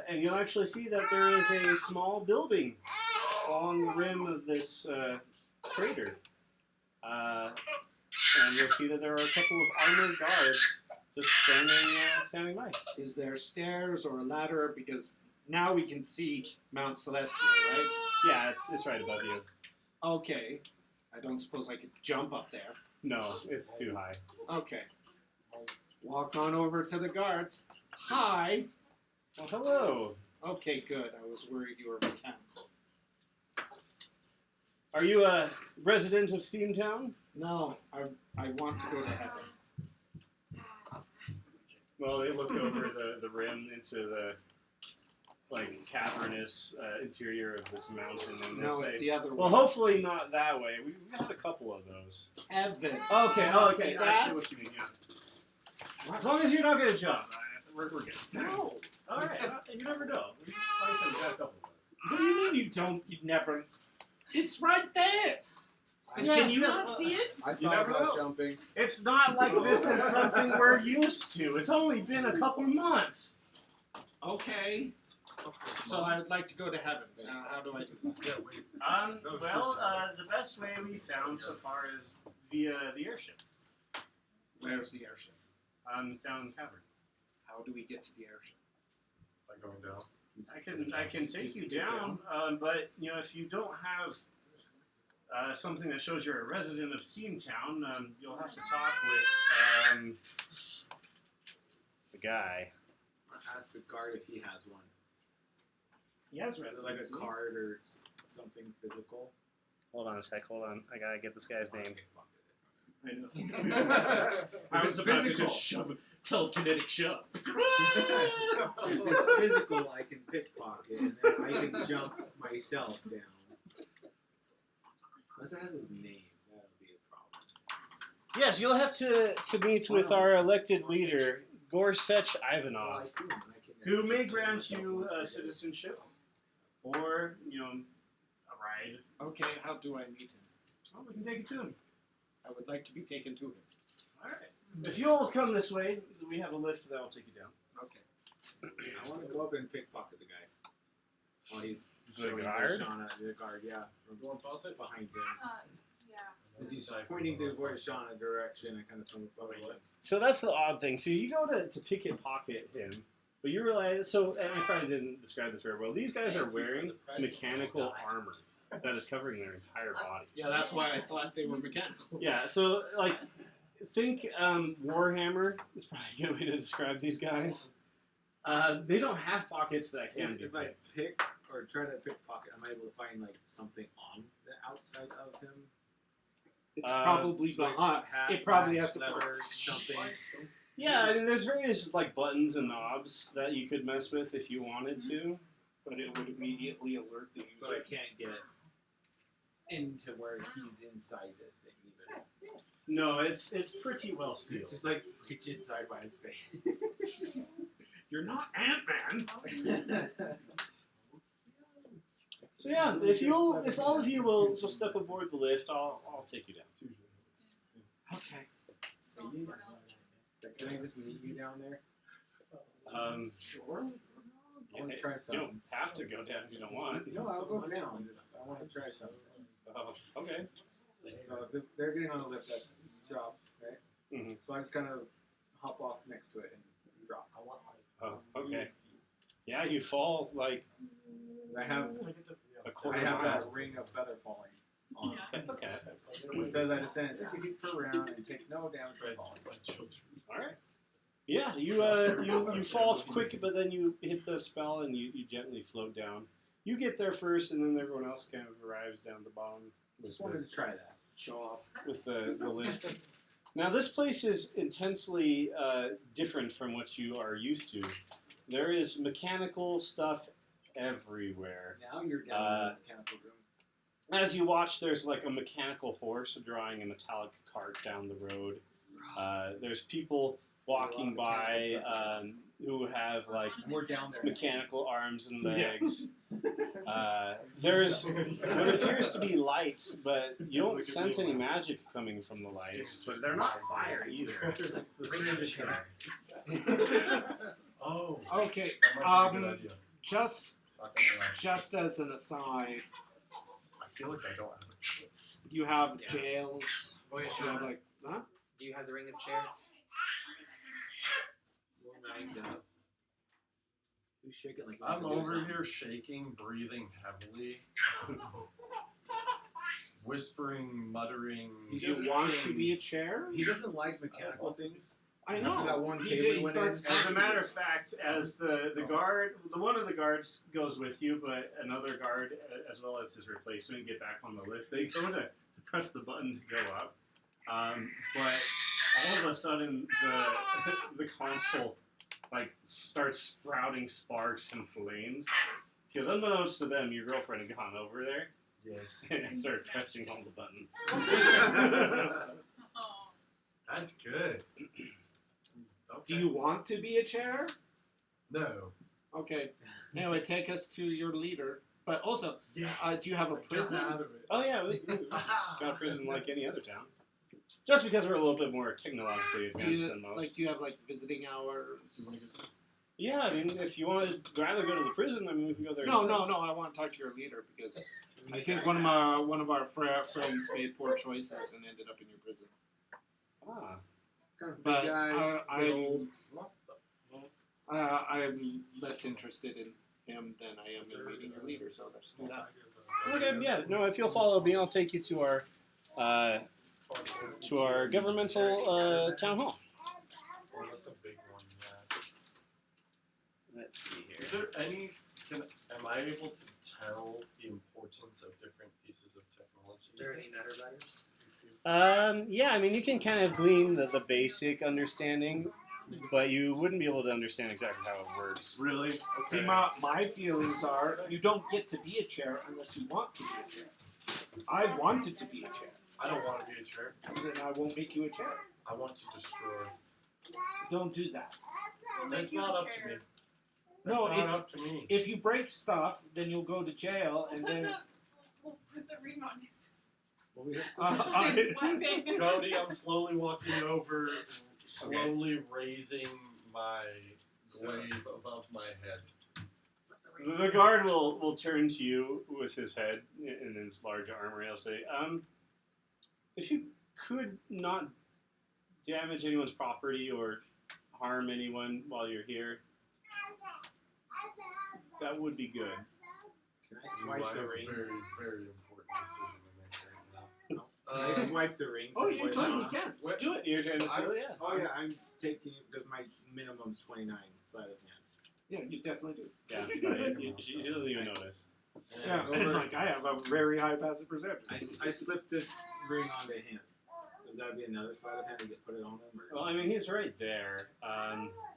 And you'll actually see that there is a small building along the rim of this crater. And you'll see that there are a couple of armored guards just standing by. Is there stairs or a ladder? Because now we can see Mount Celestia, right? Yeah, it's right above you. Okay. I don't suppose I could jump up there. No, it's too high. Okay. Walk on over to the guards. Hi. Well, hello. Okay, good. I was worried you were mechanical. Are you a resident of Steamtown? No, I want to go to heaven. Well, they look over the rim into the cavernous interior of this mountain, and they No, say, the other "Well, way. hopefully not that way. We've had a couple of those." Heaven. Okay. See I that? see what you mean. Yeah. As long as you're not gonna jump, we're good. No. All right. You never know. Like I said, we got a couple of those. What do you mean you don't? You never. It's right there. Yes, Can you yes, not see it? I You thought never about know. jumping. It's not like this is something we're used to. It's only been a couple months. Okay. So I would like to go to heaven. How do I do that? The best way we found so far is via the airship. Where's the airship? It's down in the cavern. How do we get to the airship? By going down. I can take you down, but if you don't have something that shows you're a resident of Steamtown, you'll have to talk with the guy. Ask the guard if he has one. He has Is it like residency. a card or something physical? Hold on a sec. Hold on. I gotta get this guy's name. I know. I was about to just shove telekinetic shove. If it's physical, I can pickpocket, and then I can jump myself down. Unless it has his name, that'll be a problem. Yes, you'll have to meet with our elected leader, Gorsech Ivanov, I see him, and I can who may grant you citizenship or a ride. Okay, how do I meet him? Well, we can take you to him. I would like to be taken to him. All right. If you'll come this way, we have a lift that will take you down. Okay. I want to go up and pickpocket the guy while he's The showing guard? Shauna, the guard, yeah, from You want to toss it? behind him. Yeah. Since he's pointing to avoid Shauna direction, I kind of throw behind him. So that's the odd thing. So you go to pickpocket him, but you realize, and I probably didn't describe this very well, these guys are wearing mechanical armor that is covering their entire body. Yeah, that's why I thought they were mechanical. Yeah, so, think Warhammer is probably a good way to describe these guys. They don't have pockets that can be If I picked. pick or try to pickpocket, am I able to find something on the outside of him? It's probably Switch, behind. hat, It probably flash, has to lever, something. Yeah, I mean, there's various buttons and knobs that you could mess with if you wanted to. But it would immediately alert the But I user. can't get into where he's inside this thing even. No, it's pretty well sealed. It's just reach inside by his face. You're not Ant-Man. So yeah, if all of you will step aboard the lift, I'll take you down. Okay. Can I just meet you down there? Sure. I want to try You something. don't have to go down if you don't want. No, I'll go down. I want to try something. Oh, okay. So if they're getting on the lift at jobs, right? Mhm. So I just kind of hop off next to it and drop. I want like Oh, okay. Yeah, you fall like 'Cause I have a quarter that mile. ring of feather falling on. Okay. Which says I descend at 60 feet per round and take no damage from falling. All right. Yeah, you fall quick, but then you hit the spell and you gently float down. You get there first, and then everyone else kind of arrives down the bottom Just wanted to try that. Show off. with the lift. Now, this place is intensely different from what you are used to. There is mechanical stuff everywhere. Now you're down in the mechanical room. As you watch, there's like a mechanical horse drawing a metallic cart down the road. There's people walking by who have like We're down there. mechanical arms and legs. There's what appears to be lights, but you don't sense any magic coming from the lights. But they're not fire either. bring a chair. Oh. Okay. That might be a good idea. Just Not gonna lie. just as an aside, I feel like I don't have a choice. you have Yeah. jails. Oh yeah, You have like, huh? Do you have the ring of chair? Who's shaking like I'm over here shaking, breathing heavily, whispering, muttering. Do you want to be a chair? He doesn't like mechanical things. I After know. that one He cable did- he went starts- As a matter of fact, as the guard, one of the guards goes with you, but another guard, as well as his replacement, get back on the lift. They go to press the button to go up, but all of a sudden the console like starts sprouting sparks and flames. Because unbeknownst to them, your girlfriend had gone over there Yes. and started pressing all the buttons. Oh. That's good. Do you want to be a chair? No. Okay. Anyway, take us to your leader. But also, do you have a prison? Out of it. Oh yeah, we got a prison like any other town. Just because we're a little bit more technologically Do advanced you, than most. like, do you have like visiting hours? Yeah, I mean, if you want to rather go to the prison, I mean, we can go there. No, instead. no. I want to talk to your leader because I think one of our friends made poor choices and ended up in your prison. Ah, Kind of big But guy, big old. I'm less interested in him than I am in meeting your leader. So let's do that. okay, yeah. No, if you'll follow me, I'll take you to our governmental town hall. Oh, that's a big one. Yeah. Let's see Is here. there any? Am I able to tell the importance of different pieces of technology? Are there any nutter letters? Yeah, I mean, you can kind of glean the basic understanding, but you wouldn't be able to understand exactly how it works. Really? See, my feelings are you don't get to be a chair unless you want to be a chair. I wanted to be a chair. I don't want to be a chair. Then I won't make you a chair. I want to destroy. Don't do that. We'll That's make you not a up to chair. me. No, That's not up to me. If you break stuff, then you'll go to jail, and then We'll put the ring on his Well, we have his weapon. Cody, I'm slowly walking over, slowly raising my glaive above my head. The guard will turn to you with his head in his large armor. He'll say, if you could not damage anyone's property or harm anyone while you're here, that would be good. Can I I swipe have the a ring? very, very important decision to make right now. Can I swipe the ring? oh, from you place totally on? can. What? Do it. You're trying to say, yeah. Oh yeah, I'm taking because my minimum's 29 sleight of hand. Yeah, you definitely do. Yeah, she doesn't even notice. Yeah, like I have a very high passive perception. I slipped the ring onto him. Does that be another sleight of hand to get put it on him? Or Well, I mean, he's right there.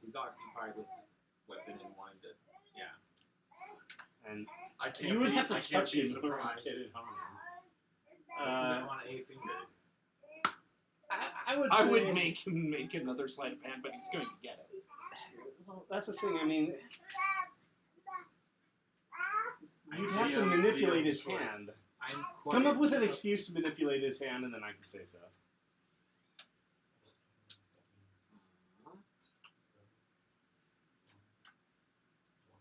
he's occupied with the weapon and wanted to. And I can't you would be, have to I can't touch be him to surprised. get it home. On a finger. I would I say, would make him make another sleight of hand, but he's going to get it. Well, that's the thing. I mean, you'd have to DM manipulate his choice. hand. I'm Come up with an excuse to manipulate his hand, and then I can say so.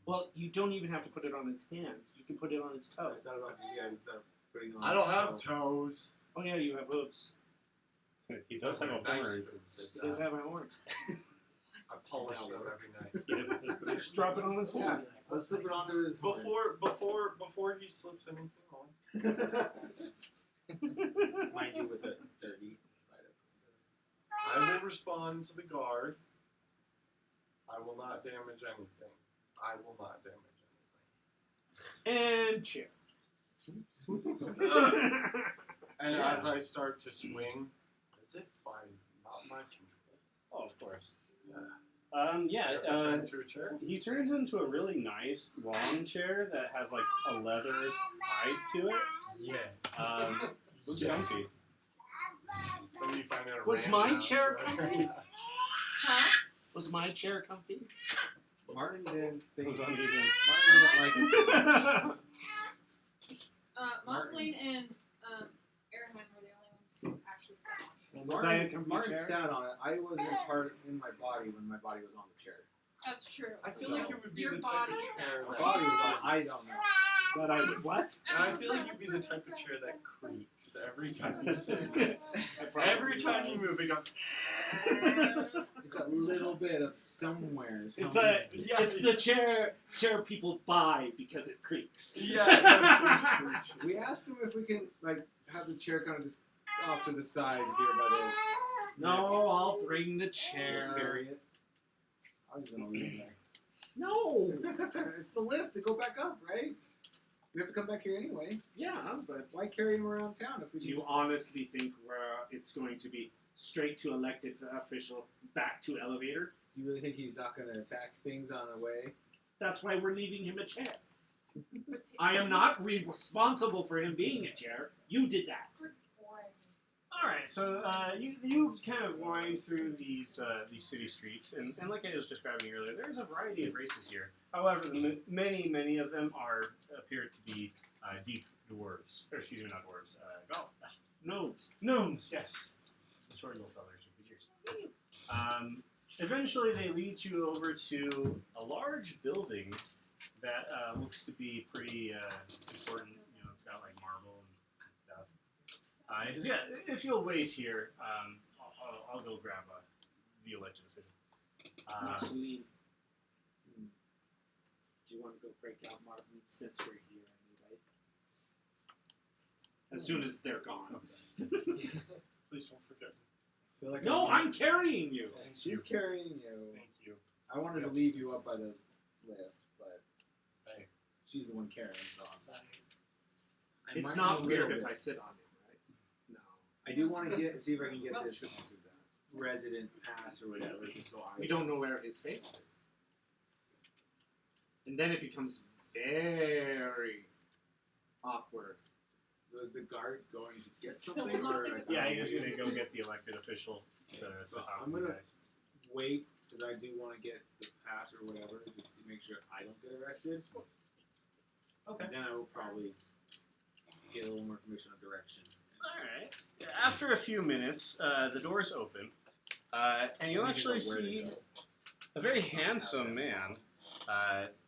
Well, you don't even have to put it on his hand. You can put it on his I toe. thought about these guys. putting on. I don't the have spell. toes. Oh yeah, you have hooves. He does have a Nice horn. hooves at He does that. have a horn. I polish them every night. Just drop it on his Yeah, horn. let's slip it onto his horn. Before he slips anything on. Mind you, with a 30 side up. I will respond to the guard. I will not damage anything. I will not damage And chair. anything. And Yeah. as I start to swing, as if by not my control, Oh, of course. I guess I turn into a chair. He turns into a really nice long chair that has like a leather hide to it. Yeah. Looks comfy. Somebody find out a Was ranch my house, chair right? comfy? Huh? Was my chair comfy? Martin didn't think. It was uneven. Martin didn't like it. Marceline and Aaronheim were the only ones who actually sat on you. Was I a comfy Martin chair? sat on it. I wasn't part in my body when my body was on the chair. That's true. I feel So like it would be your the type body of sat chair on My that body was on. I don't know. That I would what? And I feel like you'd be the type of chair that creaks every time you sit in it. Every time you move, it goes. Just a little bit of somewhere. It's something. it's the chair people buy because it creaks. Yeah, no, seriously. We asked him if we can like have the chair kind of just off to the side here by No, I'll bring the the chair. carry it. I was gonna leave it No. there. It's the lift to go back up, right? We have to come back here anyway. Yeah, but Why carry him around town if we do can you just- honestly think it's going to be straight to elected official, back to elevator? Do you really think he's not going to attack things on the way? That's why we're leaving him a chair. I am not responsible for him being a chair. You did that. All right, so you kind of wind through these city streets, and like I was describing earlier, there's a variety of races here. However, many of them appear to be deep dwarves, or excuse me, not dwarves. Gnomes. Yes, short little fellers with beards. Eventually, they lead you over to a large building that looks to be pretty important. You know, it's got like marble and stuff. He says, "Yeah, if you'll wait here, I'll go grab the elected official." Marceline, do you want to go break out Martin since we're here anyway? As soon as they're gone. Please don't forget. I feel like No, I'm carrying you. She's carrying you. Thank you. I wanted to Yes. leave you up by the lift, but Hey. she's the one carrying, so I It's might not know a weird little if bit. I sit on it, right? No. I do want to see if I can get this resident pass or whatever, just so I. We don't know where his face is. And then it becomes very awkward. So is the guard going to get Still something, not or think- Yeah, he's gonna go get the elected official to talk I'm to you gonna- guys. wait? Because I do want to get the pass or whatever, just to make sure I don't get arrested. Okay. Then I will probably get a little more information on direction. All right. After a few minutes, the doors open, and you'll I need to know actually where to see go. a very handsome man.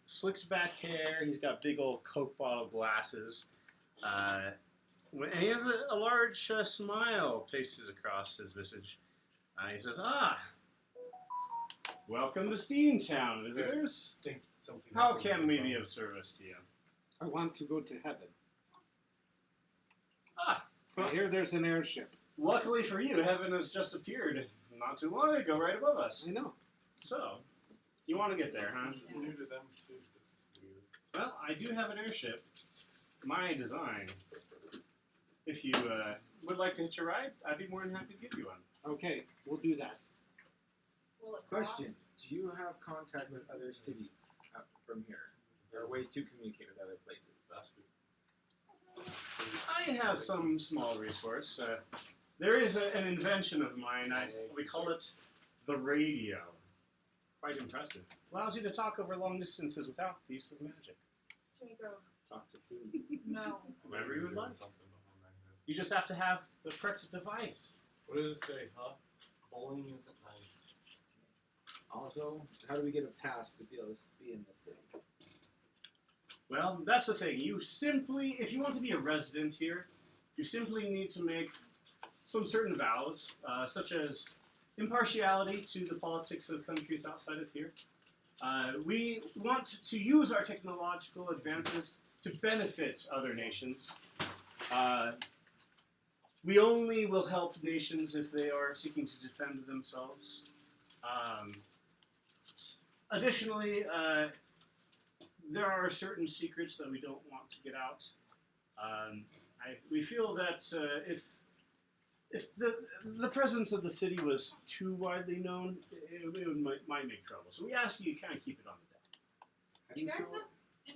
Slicked back hair. He's got big old Coke bottle glasses. And he has a large smile pasted across his visage. He says, welcome to Steamtown, visitors. Think something. How happened can with we the be phone. of service to you? I want to go to heaven. Ah, I hear there's an airship. luckily for you, heaven has just appeared not too long ago right above us. I know. So, you want to get there, huh? This is new to them too. This is weird. Well, I do have an airship. My design. If you would like to hitch a ride, I'd be more than happy to give you one. Okay, we'll do that. Will it cost? Question: do you have contact with other cities from here? There are ways to communicate with other places. I have some small resource. There is an invention of mine. We call it the radio. Quite impressive. Allows you to talk over long distances without the use of magic. Can we go? Talk to who? No. Whatever you would like. Something behind my head. You just have to have the correct device. What does it say, huh? Bowling isn't nice. Also, how do we get a pass to be able to be in the city? Well, that's the thing. You simply, if you want to be a resident here, you simply need to make some certain vows, such as impartiality to the politics of countries outside of here. We want to use our technological advances to benefit other nations. We only will help nations if they are seeking to defend themselves. Additionally, there are certain secrets that we don't want to get out. We feel that if the presence of the city was too widely known, it might make trouble. So we ask you to kind of keep it on the down. Do you guys have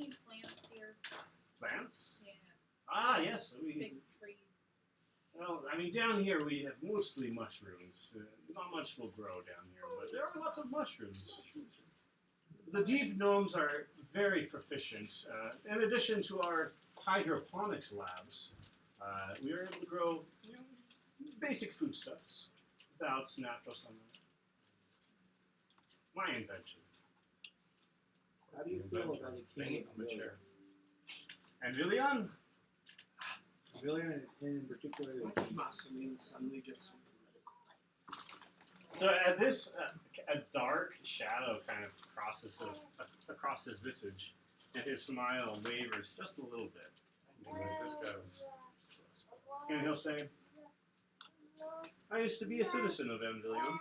any plants here? Plants? Yeah. Ah, yes. Big trees. Well, I mean, down here we have mostly mushrooms. Not much will grow down here, but there are lots of mushrooms. The deep gnomes are very proficient. In addition to our hydroponics labs, we are able to grow basic foodstuffs without natural sunlight. My invention. How do you feel about the king on the chair. Anvillion? Anvillion, and in particular the king? Suddenly gets So at this, a dark shadow kind of crosses across his visage, and his smile wavers just a little bit. This guy was. And he'll say, I used to be a citizen of Anvillion,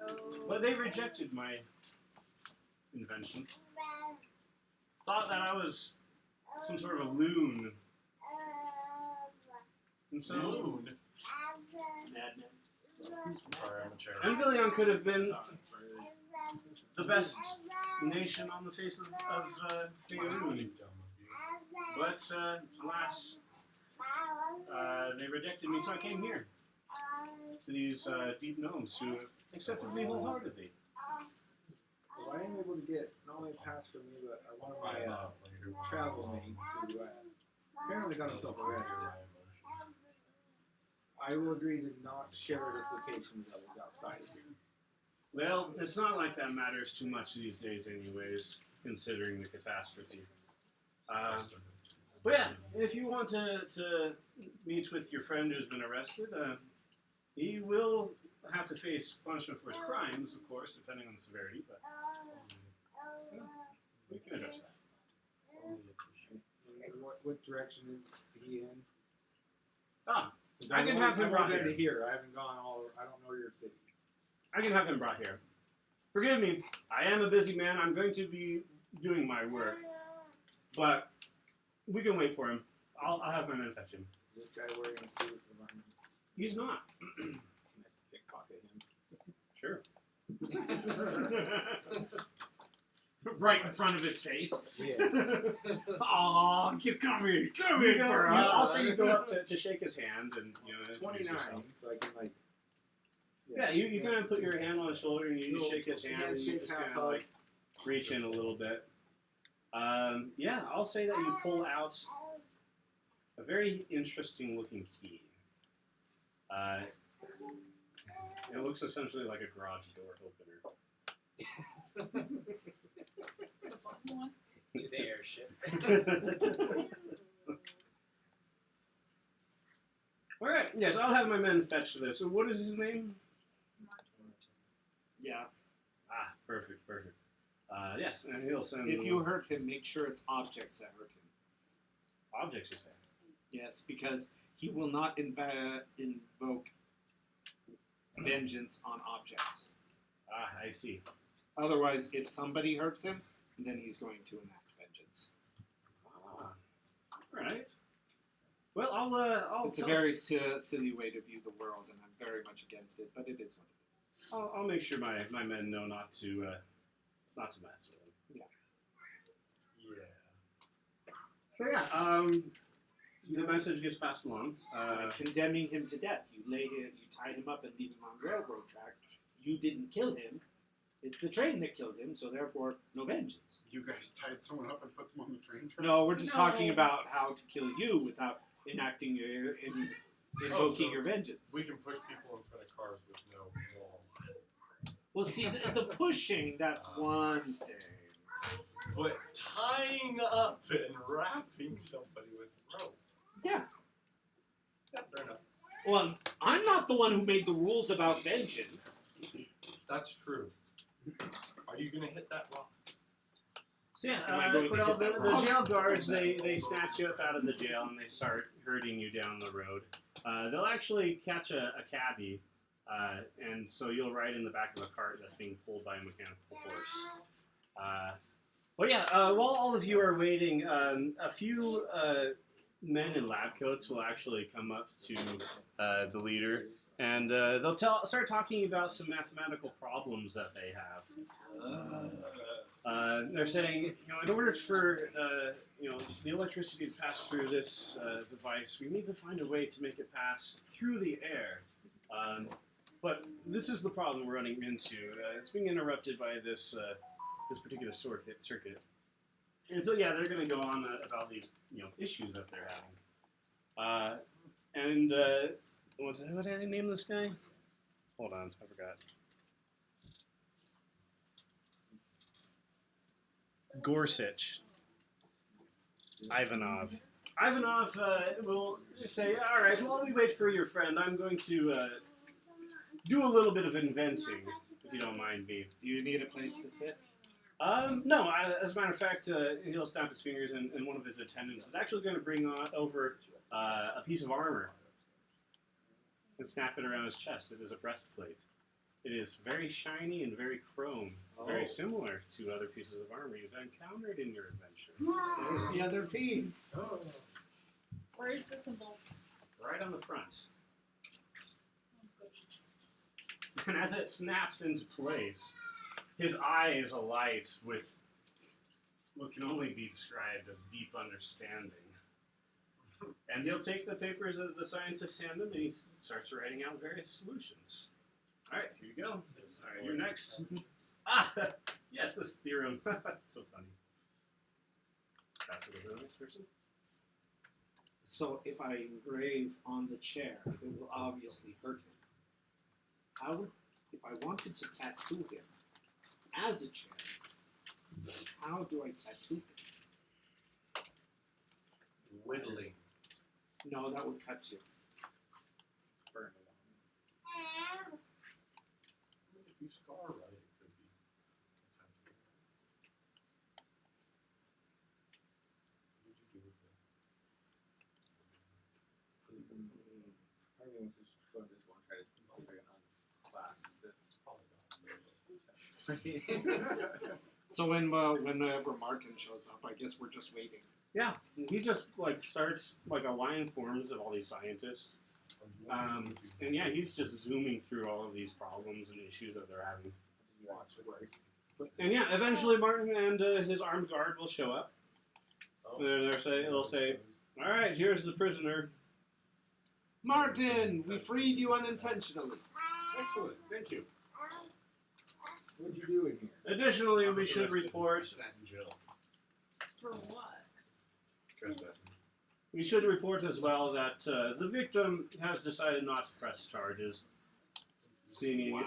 Oh. but they rejected my inventions. Thought that I was some sort of a loon. And so, Loon? madman. Sorry, I'm a chair. Anvillion could have been the best nation on the face of Faerun. But, alas, they rejected me, so I came here. To these deep gnomes who accepted me wholeheartedly. Well, I am able to get not only a pass from you, but one of my travel mates who apparently got himself arrested. I will agree to not share this location with others outside of here. Well, it's not like that matters too much these days anyways, considering the catastrophe. But yeah, if you want to meet with your friend who's been arrested, he will have to face punishment for his crimes, of course, depending on the severity, but we can address that. What direction is he in? Ah, Since I can have him brought into here. here. I haven't gone all. I don't know your city. I can have him brought here. Forgive me, I am a busy man. I'm going to be doing my work, but we can wait for him. I'll have my men fetch him. Is this guy wearing a suit? He's not. Can I pickpocket him? Sure. Right in front of his face. Yeah. Aw, you come here, I'll say you go up to shake his hand and It's introduce 29, yourself. so I can like. Yeah, you kind of put your hand on his shoulder and you shake his hand and you handshake, just half kind of hug. like reach in a little bit. Yeah, I'll say that you pull out a very interesting looking key. It looks essentially like a garage door opener. The fun one. To the airship. All right, yes, I'll have my men fetch this. So what is his name? Yeah. Ah, perfect. Yes, and he'll send If you hurt him, make sure it's objects that hurt him. objects, you say. Yes, because he will not invoke vengeance on objects. Ah, I see. Otherwise, if somebody hurts him, then he's going to enact vengeance. Ah, all right. Well, I'll It's a tell- very silly way to view the world, and I'm very much against it, but it is what it is. I'll make sure my men know not to mess with him. Yeah. So yeah, the message gets passed along. Condemning him to death. You tied him up and leave him on railroad tracks. You didn't kill him. It's the train that killed him, so therefore, no vengeance. You guys tied someone up and put them on the train tracks? No, we're just No. talking about how to kill you without invoking so- your vengeance. We can push people in front of cars with no wall. Well, see, the pushing, that's one thing. But tying up and wrapping somebody with rope. Yeah. Yeah, fair enough. Well, I'm not the one who made the rules about vengeance. That's true. Are you gonna hit that rock? So yeah, Am I going to Cordell, hit that the rock? jail guards, they snatch you up out of the jail and they start herding you down the road. They'll actually catch a cabbie, and so you'll ride in the back of a cart that's being pulled by a mechanical horse. Well, yeah, while all of you are waiting, a few men in lab coats will actually come up to the leader, and they'll start talking about some mathematical problems that they have. They're saying, in order for the electricity to pass through this device, we need to find a way to make it pass through the air. But this is the problem we're running into. It's being interrupted by this particular circuit. And so yeah, they're going to go on about these issues that they're having. What did I name this guy? Hold on, I forgot. Gorsuch. Ivanov. Ivanov will say, all right, while we wait for your friend, I'm going to do a little bit of inventing, if you don't mind me. Do you need a place to sit? No, as a matter of fact, he'll snap his fingers, and one of his attendants is actually going to bring over a piece of armor and snap it around his chest. It is a breastplate. It is very shiny and very chrome, very similar to other pieces of armor you've encountered in your adventure. There's the other piece. Where is the symbol? Right on the front. And as it snaps into place, his eye is alight with what can only be described as deep understanding. And he'll take the papers that the scientists hand him and he starts writing out various solutions. Alright, here you go. Alright, you're next. Yes, this theorem. So funny. Pass it over to the next person. So if I engrave on the chair, it will obviously hurt him. If I wanted to tattoo him as a chair, how do I tattoo him? Whittling. No, that would cut you. Burn it on. If you scar right, it could be. What did you do with it? Harvey wants to just go invisible and try to see if I can unclasp this. So whenever Martin shows up, I guess we're just waiting. Yeah, he just starts a line forms of all these scientists. And yeah, he's just zooming through all of these problems and issues that they're having. Watch it work. And yeah, eventually Martin and his armed guard will show up. They'll say, all right, here's the prisoner. Martin, we freed you unintentionally. Excellent, thank you. What'd you do in here? Additionally, we should report. Sat in jail. For what? Trespassing. We should report as well that the victim has decided not to press charges, seeming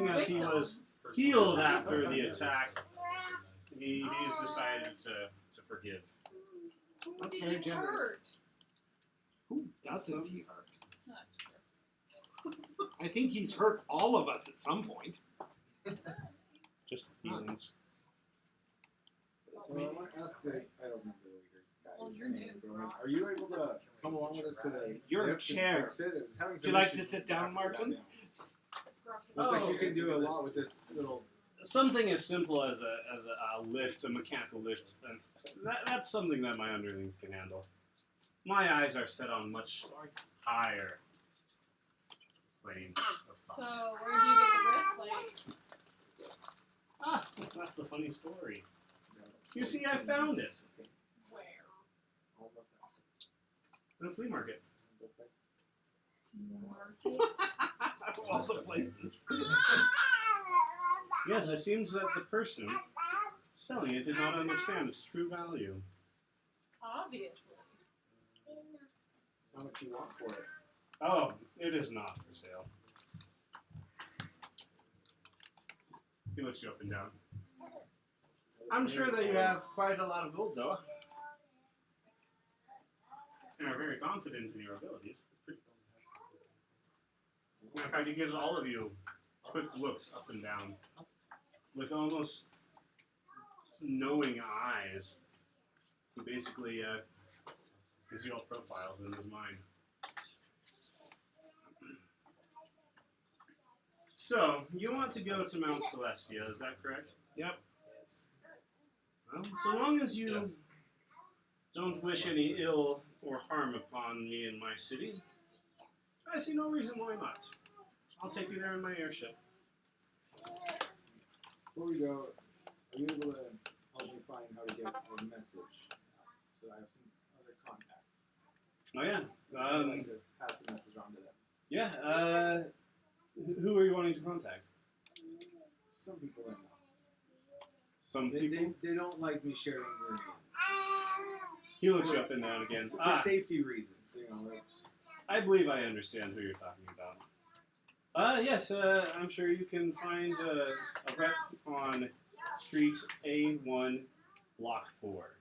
as he was healed after the attack. He's decided to forgive. That's very generous. Hurt. Who doesn't he hurt? That's true. I think he's hurt all of us at some point. Just feelings. So I want to ask I don't remember the leader guy. Well, his you're name, new. but are you able to come along with us to the You're a lift and chair. fix it? It's having Would some you like issues to sit with the down, back. Martin? Looks like Oh. you can do a lot with this little. Something as simple as a lift, a mechanical lift, and that's something that my underlings can handle. My eyes are set on much higher planes of So, thought. where do you get the breastplate? That's the funny story. You see, I found it Where? Almost in a flea market. Market? All the places. Yes, it seems that the person selling it did not understand its true value. Obviously. How much you want for it? Oh, it is not for sale. He looks you up and down. I'm sure that you have quite a lot of gold, though. And are very confident in your abilities. In fact, he gives all of you quick looks up and down with almost knowing eyes. He basically gives you all profiles in his mind. So, you want to go to Mount Celestia, is that correct? Yep. Yes. Well, so long as you Yes. don't wish any ill or harm upon me and my city, I see no reason why not. I'll take you there in my airship. Before we go, are you able to help me find how to get a message? So I have some other contacts. Oh yeah. I'd like to pass the message on to them. Yeah. Who are you wanting to contact? Some people I know. Some They, people. they don't like me sharing their name. He looks you up and down again. For safety reasons, you know. It's I believe I understand who you're talking about. Yes, I'm sure you can find a rep on Street A1, Block 4.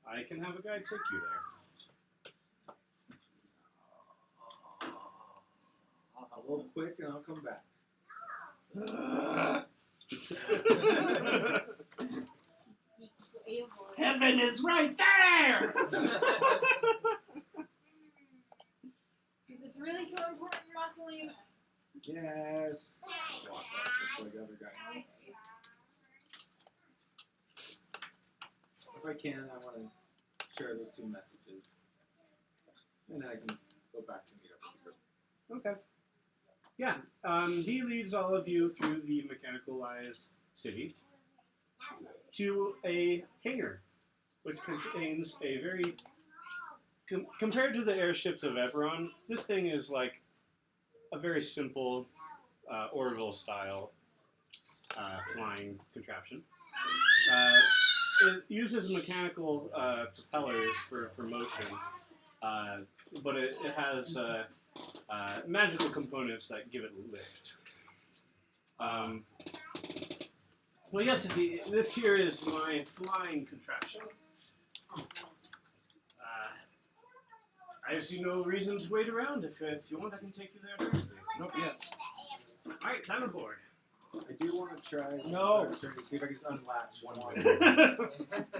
I can have a guy take you there. I'll go quick and I'll come back. Heaven is right there! Because it's really so important you're muscling. Yes. Walk off just like the other guy. If I can, I want to share those two messages. And then I can go back to meet up with the group. Okay. Yeah, he leads all of you through the mechanicalized city to a hangar, which contains a very... compared to the airships of Eberron, this thing is like a very simple Orville-style flying contraption. It uses mechanical propellers for motion, but it has magical components that give it lift. Well, yes, this here is my flying contraption. I see no reason to wait around. If you want, I can take you there directly. Nope, yes. All right, climb aboard. I do want to try No. to see if I can just unlatch one.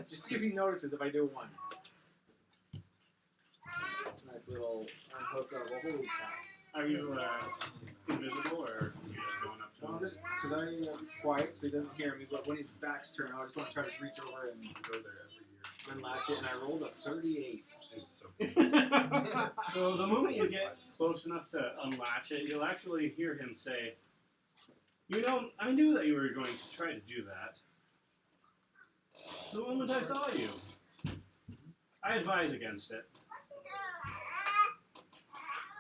Just see if he notices if I do one. Nice little unhook of a holy cow. Are you invisible, or are you just going up to Well, him? just because I am quiet, so he doesn't hear me. But when his back's turned, I just want to try to reach over and Go there every year. unlatch it. And I rolled a 38. It's so So the moment you get close enough to unlatch it, you'll actually hear him say, "You know, I knew that you were going to try to do that. The moment I saw you. I advise against it.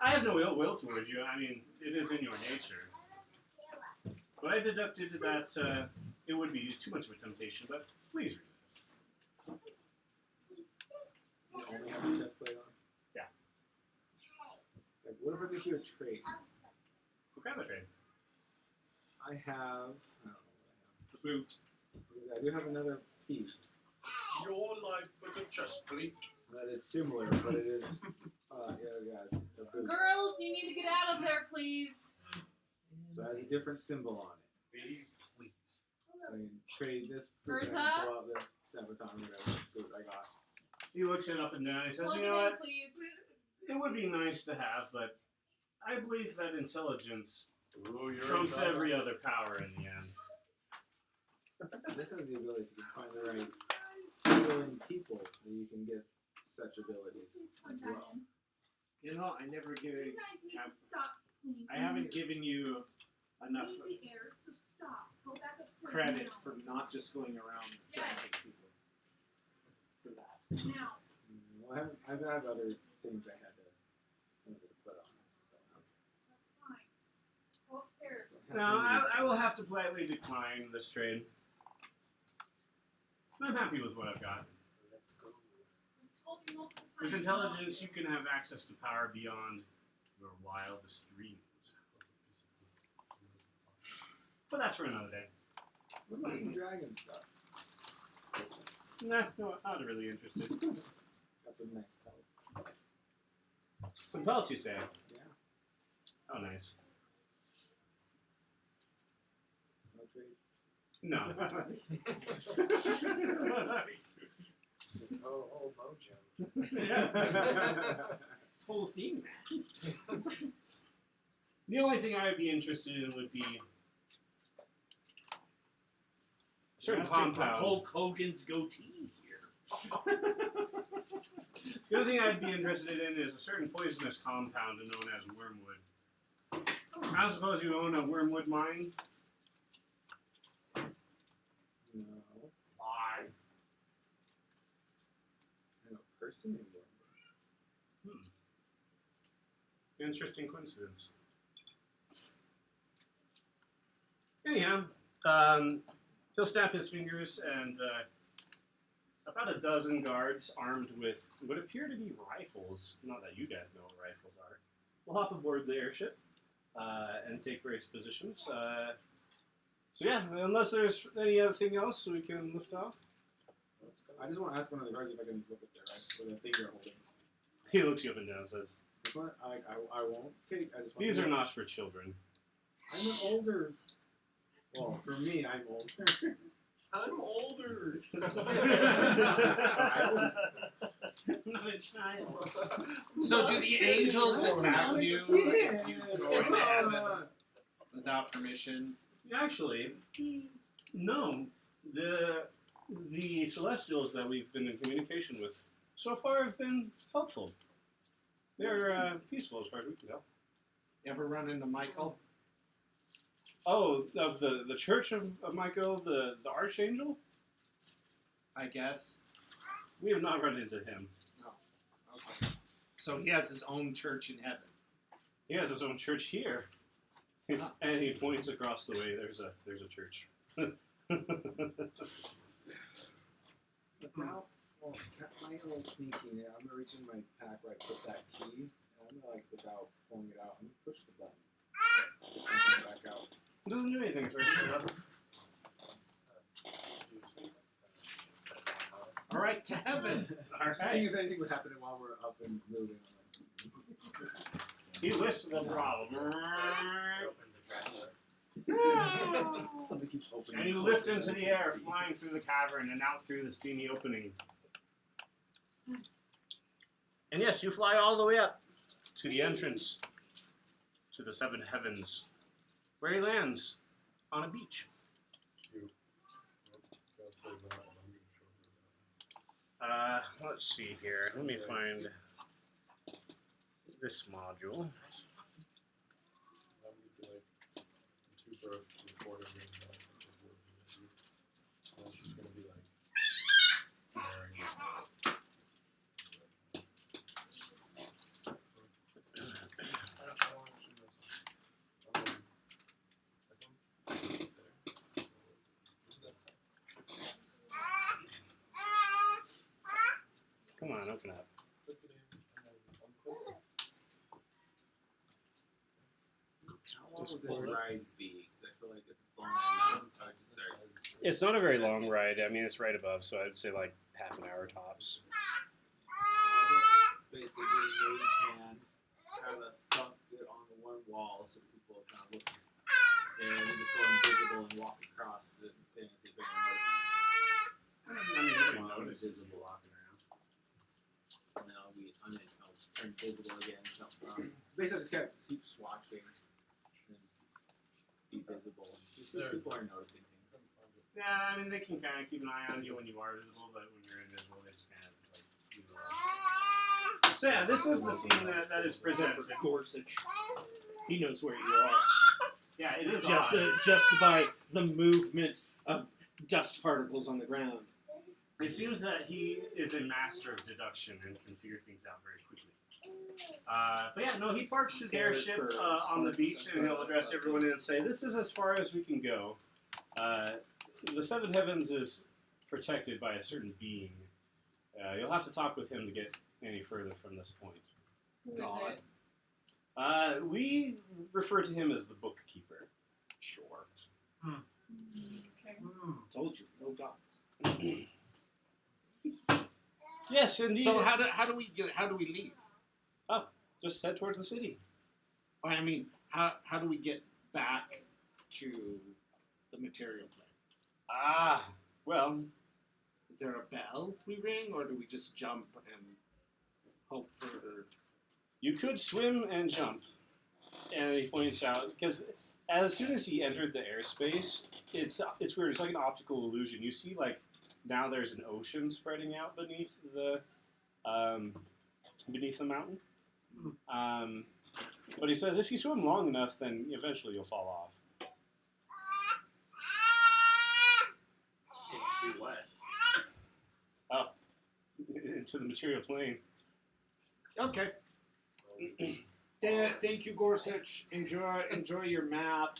I have no ill will towards you. I mean, it is in your nature. But I deducted that it would be too much of a temptation, but please read this." You only have a chest plate on? Yeah. Like, what if I make you a trade? What kind of trade? I have, I don't know what The boot. I have. Because I do have another piece Your life with a chest plate. that is similar, but it is, it's a boot. Girls, you need to get out of there, please. So it has a different symbol on it. Please, please. I can trade this boot and Urza? pull out the Sabaton, whatever boot I got. He looks it up and down. He says, Plug "You it know in, what? please. It would be nice to have, but I believe that intelligence Ooh, you're trumps a every other power in the end." This has the ability to find the right people in people that you can get such abilities as well. You know, I never give You guys need have- to stop cleaning. I haven't given you enough Clean the air, so stop. Go back upstairs credit now. for not just going around Yes. trying people. For that. Now. Well, I have other things I had to put on. So That's fine. Go upstairs. I'm Now, happy I will have to politely decline this trade. I'm happy with what I've got. Let's go. I've told you multiple times. With intelligence, you can have access to power beyond your wildest dreams. But that's for another day. What about some dragon stuff? Nah, no, not really interested. Got some nice pelts. Some pelts, you say? Yeah. Oh, nice. No trade. No. It's his whole mojo. This whole thing, man. The only thing I would be interested in would be a certain Asking for compound. Hulk Hogan's goatee here. The other thing I'd be interested in is a certain poisonous compound known as wormwood. I suppose you own a wormwood mine? No. Why? I know a person named Wormwood. Interesting coincidence. Anyhow, he'll snap his fingers and about a dozen guards armed with what appear to be rifles. Not that you guys know what rifles are. We'll hop aboard the airship and take various positions. So yeah, unless there's any other thing else, we can lift off. Let's go. I just want to ask one of the guards if I can look up there, right? With the thing you're holding. He looks you up and down and says, This one, I won't take. I just want "These to are not for children." I'm an older. Well, for me, I'm older. I'm older. Not a child. So do the angels attack you if you go into heaven without permission? Actually, no. The Celestials that we've been in communication with so far have been helpful. They're peaceful as far as we can tell. You ever run into Michael? Oh, of the Church of Michael, the Archangel? I guess. We have not run into him. Okay. So he has his own church in heaven. He has his own church here. Huh. And he points across the way. There's a church. Now, well, my little sneaky. I'm gonna reach in my pack where I put that key, and I'm gonna without pulling it out, I'm gonna push the button. Put my hand back out. It doesn't do anything. It's right there. All right, to heaven. All Just seeing if anything would happen while we're up and moving. He lifts the throttle. Opens a trap door. Somebody keeps opening. And you lift into the air, flying through the cavern and out through the steamy opening. And yes, you fly all the way up to the entrance to the seven heavens, where he lands on a beach. Let's see here. Let me find this module. Come on, open up. How long would this ride be? Because I feel like if it's long enough, I would just start. It's not a very long ride. I mean, it's right above, so I'd say like half an hour tops. Basically, doing each hand, have a thump it on the one wall so people kind of look, and then just go invisible and walk across the thing and see if anyone notices. I mean, you can While I'm notice invisible walking around. And then I'll turn invisible again. So, basically, I just gotta keep watching and be visible. See if people are noticing things. Yeah, I mean, they can kind of keep an eye on you when you are visible, but when you're invisible, they just kind of like leave you alone. So yeah, this is the scene that is presented. Gorsuch. He knows where you are. Yeah, it is Just, odd. just by the movement of dust particles on the ground. It seems that he is a master of deduction and can figure things out very quickly. But yeah, no, he parks his airship on the beach and he'll address everyone and say, "This is as far as we can go. The seven heavens is protected by a certain being. You'll have to talk with him to get any further from this point." Who is God. it? We refer to him as the bookkeeper. Sure. Okay. Told you, no gods. Yes, indeed. So how do we leave? Just head towards the city. I mean, how do we get back to the material plane? Ah, well, Is there a bell we ring, or do we just jump and hope for? you could swim and jump. And he points out, because as soon as he entered the airspace, it's weird. It's like an optical illusion. You see, like, now there's an ocean spreading out beneath the mountain. But he says if you swim long enough, then eventually you'll fall off. Into what? Into the material plane. Okay. Thank you, Gorsuch. Enjoy your math.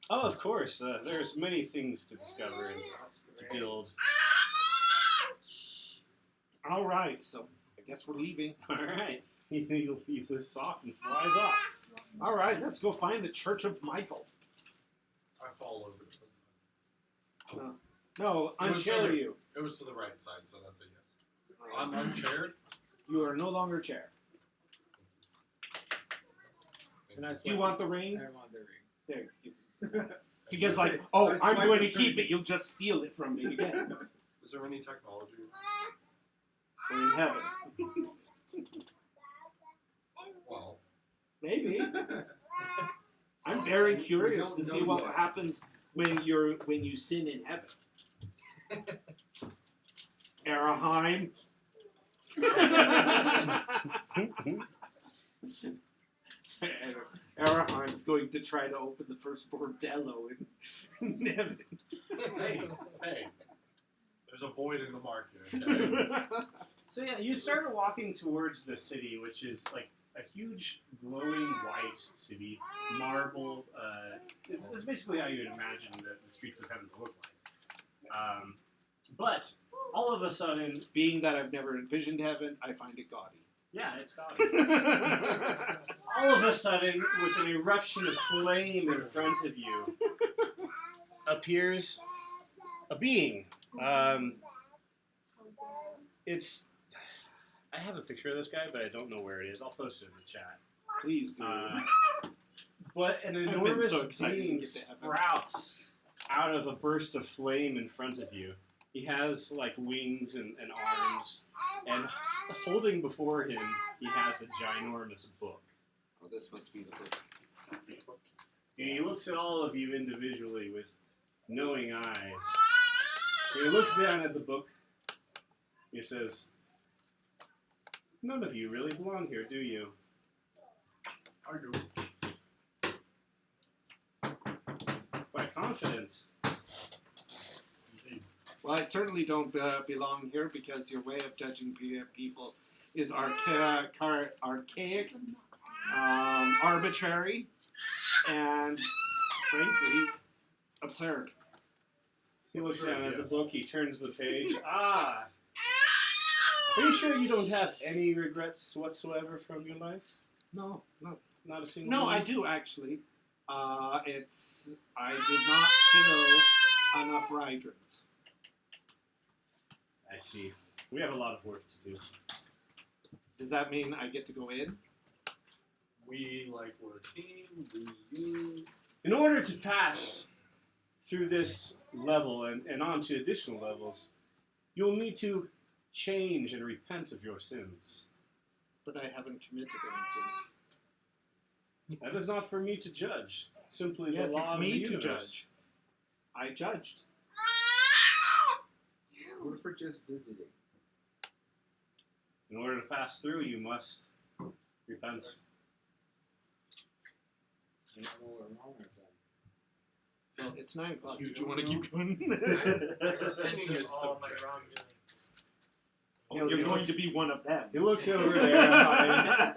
Oh, of course. There's many things to discover and to build. All right, so I guess we're leaving. All right. He lifts off and flies off. All right, let's go find the Church of Michael. I fall over to the side. No, It was unchair to the- you. It was to the right side, so that's a yes. I'm unchaired. You are no longer chair. And I Do you want the ring? I want the ring. There. Because I'm going to keep it. You'll just steal it from me again. Is there any technology? We're in heaven. Well, Maybe. I'm very curious to see what happens when you sin in heaven. Araheim. Araheim's going to try to open the first bordello in heaven. hey, there's a void in the market. Okay? So yeah, you started walking towards the city, which is like a huge glowing white city, marble. It's basically how you'd imagine the streets of heaven to look like. But all of a sudden, Being that I've never envisioned heaven, I find it gaudy. yeah, it's gaudy. All of a sudden, with an eruption of flame in front of you, appears a being. It's. I have a picture of this guy, but I don't know where it is. I'll post it in the chat. Please do. But an I've been enormous so excited to being get to heaven. sprouts out of a burst of flame in front of you. He has like wings and arms, and holding before him, he has a ginormous book. Oh, this must be the book. And he looks at all of you individually with knowing eyes. He looks down at the book. He says, "None of you really belong here, do you?" I do. Quite confident. Well, I certainly don't belong here because your way of judging people is archaic, arbitrary, and frankly, absurd. He looks down at the book. He turns the page. Ah! Are you sure you don't have any regrets whatsoever from your life? No. Not a single No, one? I do actually. I did not kill enough Rydrins. I see. We have a lot of work to do. Does that mean I get to go in? We like we're a team. You. In order to pass through this level and on to additional levels, you'll need to change and repent of your sins. But I haven't committed any sins. That is not for me to judge. Simply Yes, the law it's of me the to universe. judge. I judged. What if we're just visiting? In order to pass through, you must repent. I don't know what wrong with them. Well, it's 9 o'clock. You Did you don't want to know? keep going? Repenting of is all my subjective. wrongdoings. You're going to be one of them. He looks over there.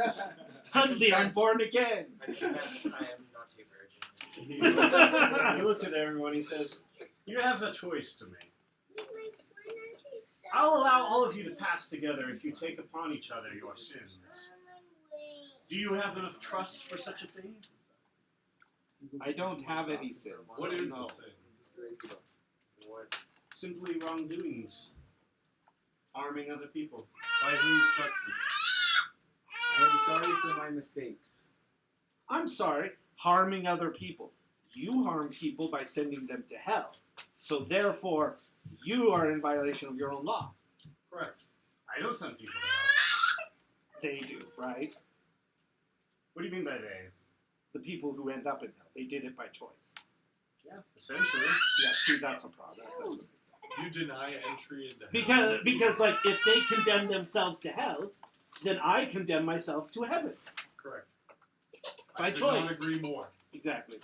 Suddenly, I'm born again. I confess I am not a virgin. He looks at everyone. He says, "You have a choice to make. I'll allow all of you to pass together if you take upon each other your sins. Do you have enough trust for such a thing?" I don't have any sins. What is no. a sin? What? Simply wrongdoings. Harming other people. By whose judgment? I am sorry for my mistakes. I'm sorry, harming other people. You harm people by sending them to hell. So therefore, you are in violation of your own law. Correct. I don't send people to hell. They do, right? What do you mean by they? The people who end up in hell. They did it by choice. Yeah, essentially. Yeah, see, that's a problem. That doesn't make sense. You deny entry into hell. Because like, if they condemn themselves to hell, then I condemn myself to heaven. Correct. By I could not choice. agree more. Exactly.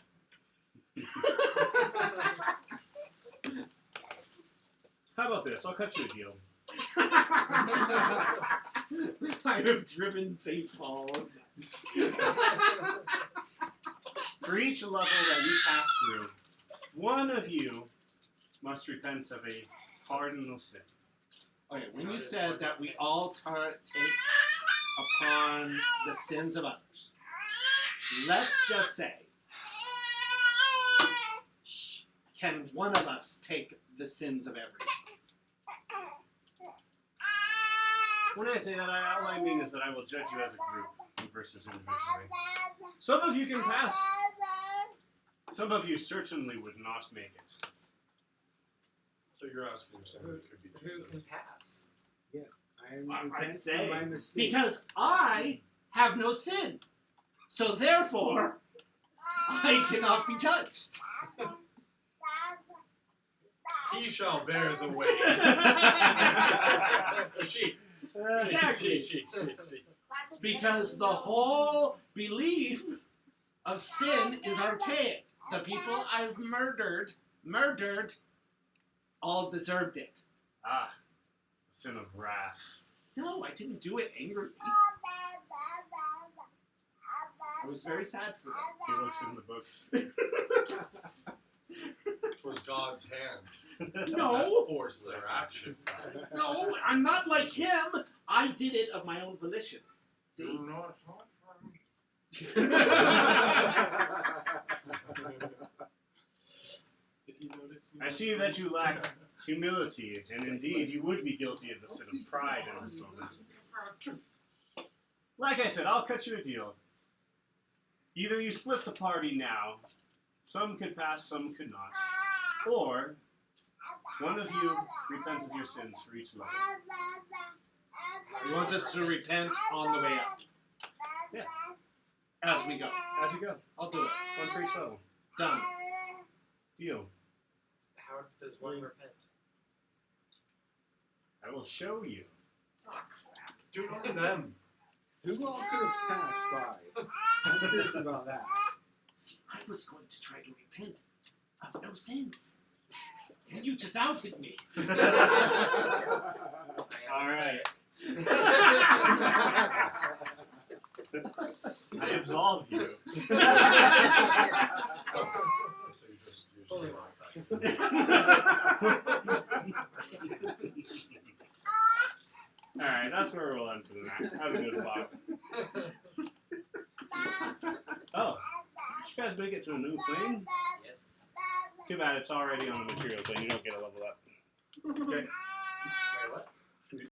How about this? I'll cut you a deal. I have driven St. Paul. For each level that you pass through, one of you must repent of a cardinal sin. Okay, when you said that we all take upon the sins of others, let's just say, can one of us take the sins of everyone? When I say that, all I mean is that I will judge you as a group versus individually. Some of you can pass. Some of you certainly would not make it. So you're asking if somebody could be Who can Jesus. pass? I'm I'd say, my mistakes. because I have no sin. So therefore, I cannot be judged. He shall bear the weight. She. Exactly. She. Classic Because the whole belief of sin is archaic. The people I've murdered, all deserved it. Ah, sin of wrath. No, I didn't do it angrily. I was very sad for them. He looks in the book. It was God's hand. No. That forced their action. No, I'm not like him. I did it of my own volition. See? Did he notice? I see that you lack humility, and indeed you would be guilty of the sin of pride in this moment. Like I said, I'll cut you a deal. Either you split the party now, some could pass, some could not, or one of you repent of your sins for each level. You want us to repent on the way out? Yeah. As we go. As you go, I'll do it. one for each level. Done. Deal. How does one repent? I will show you. Do it on them. Who all could have passed by? I'm curious about that. See, I was going to try to repent of no sins. And you just outed me. All right. I absolve you. So you just Fully Alright, that's where we'll end for the night. Have a good spot. Oh, did you guys make it to a new plane? Yes. Too bad it's already on the material, so you don't get a level up. Okay. Wait, what?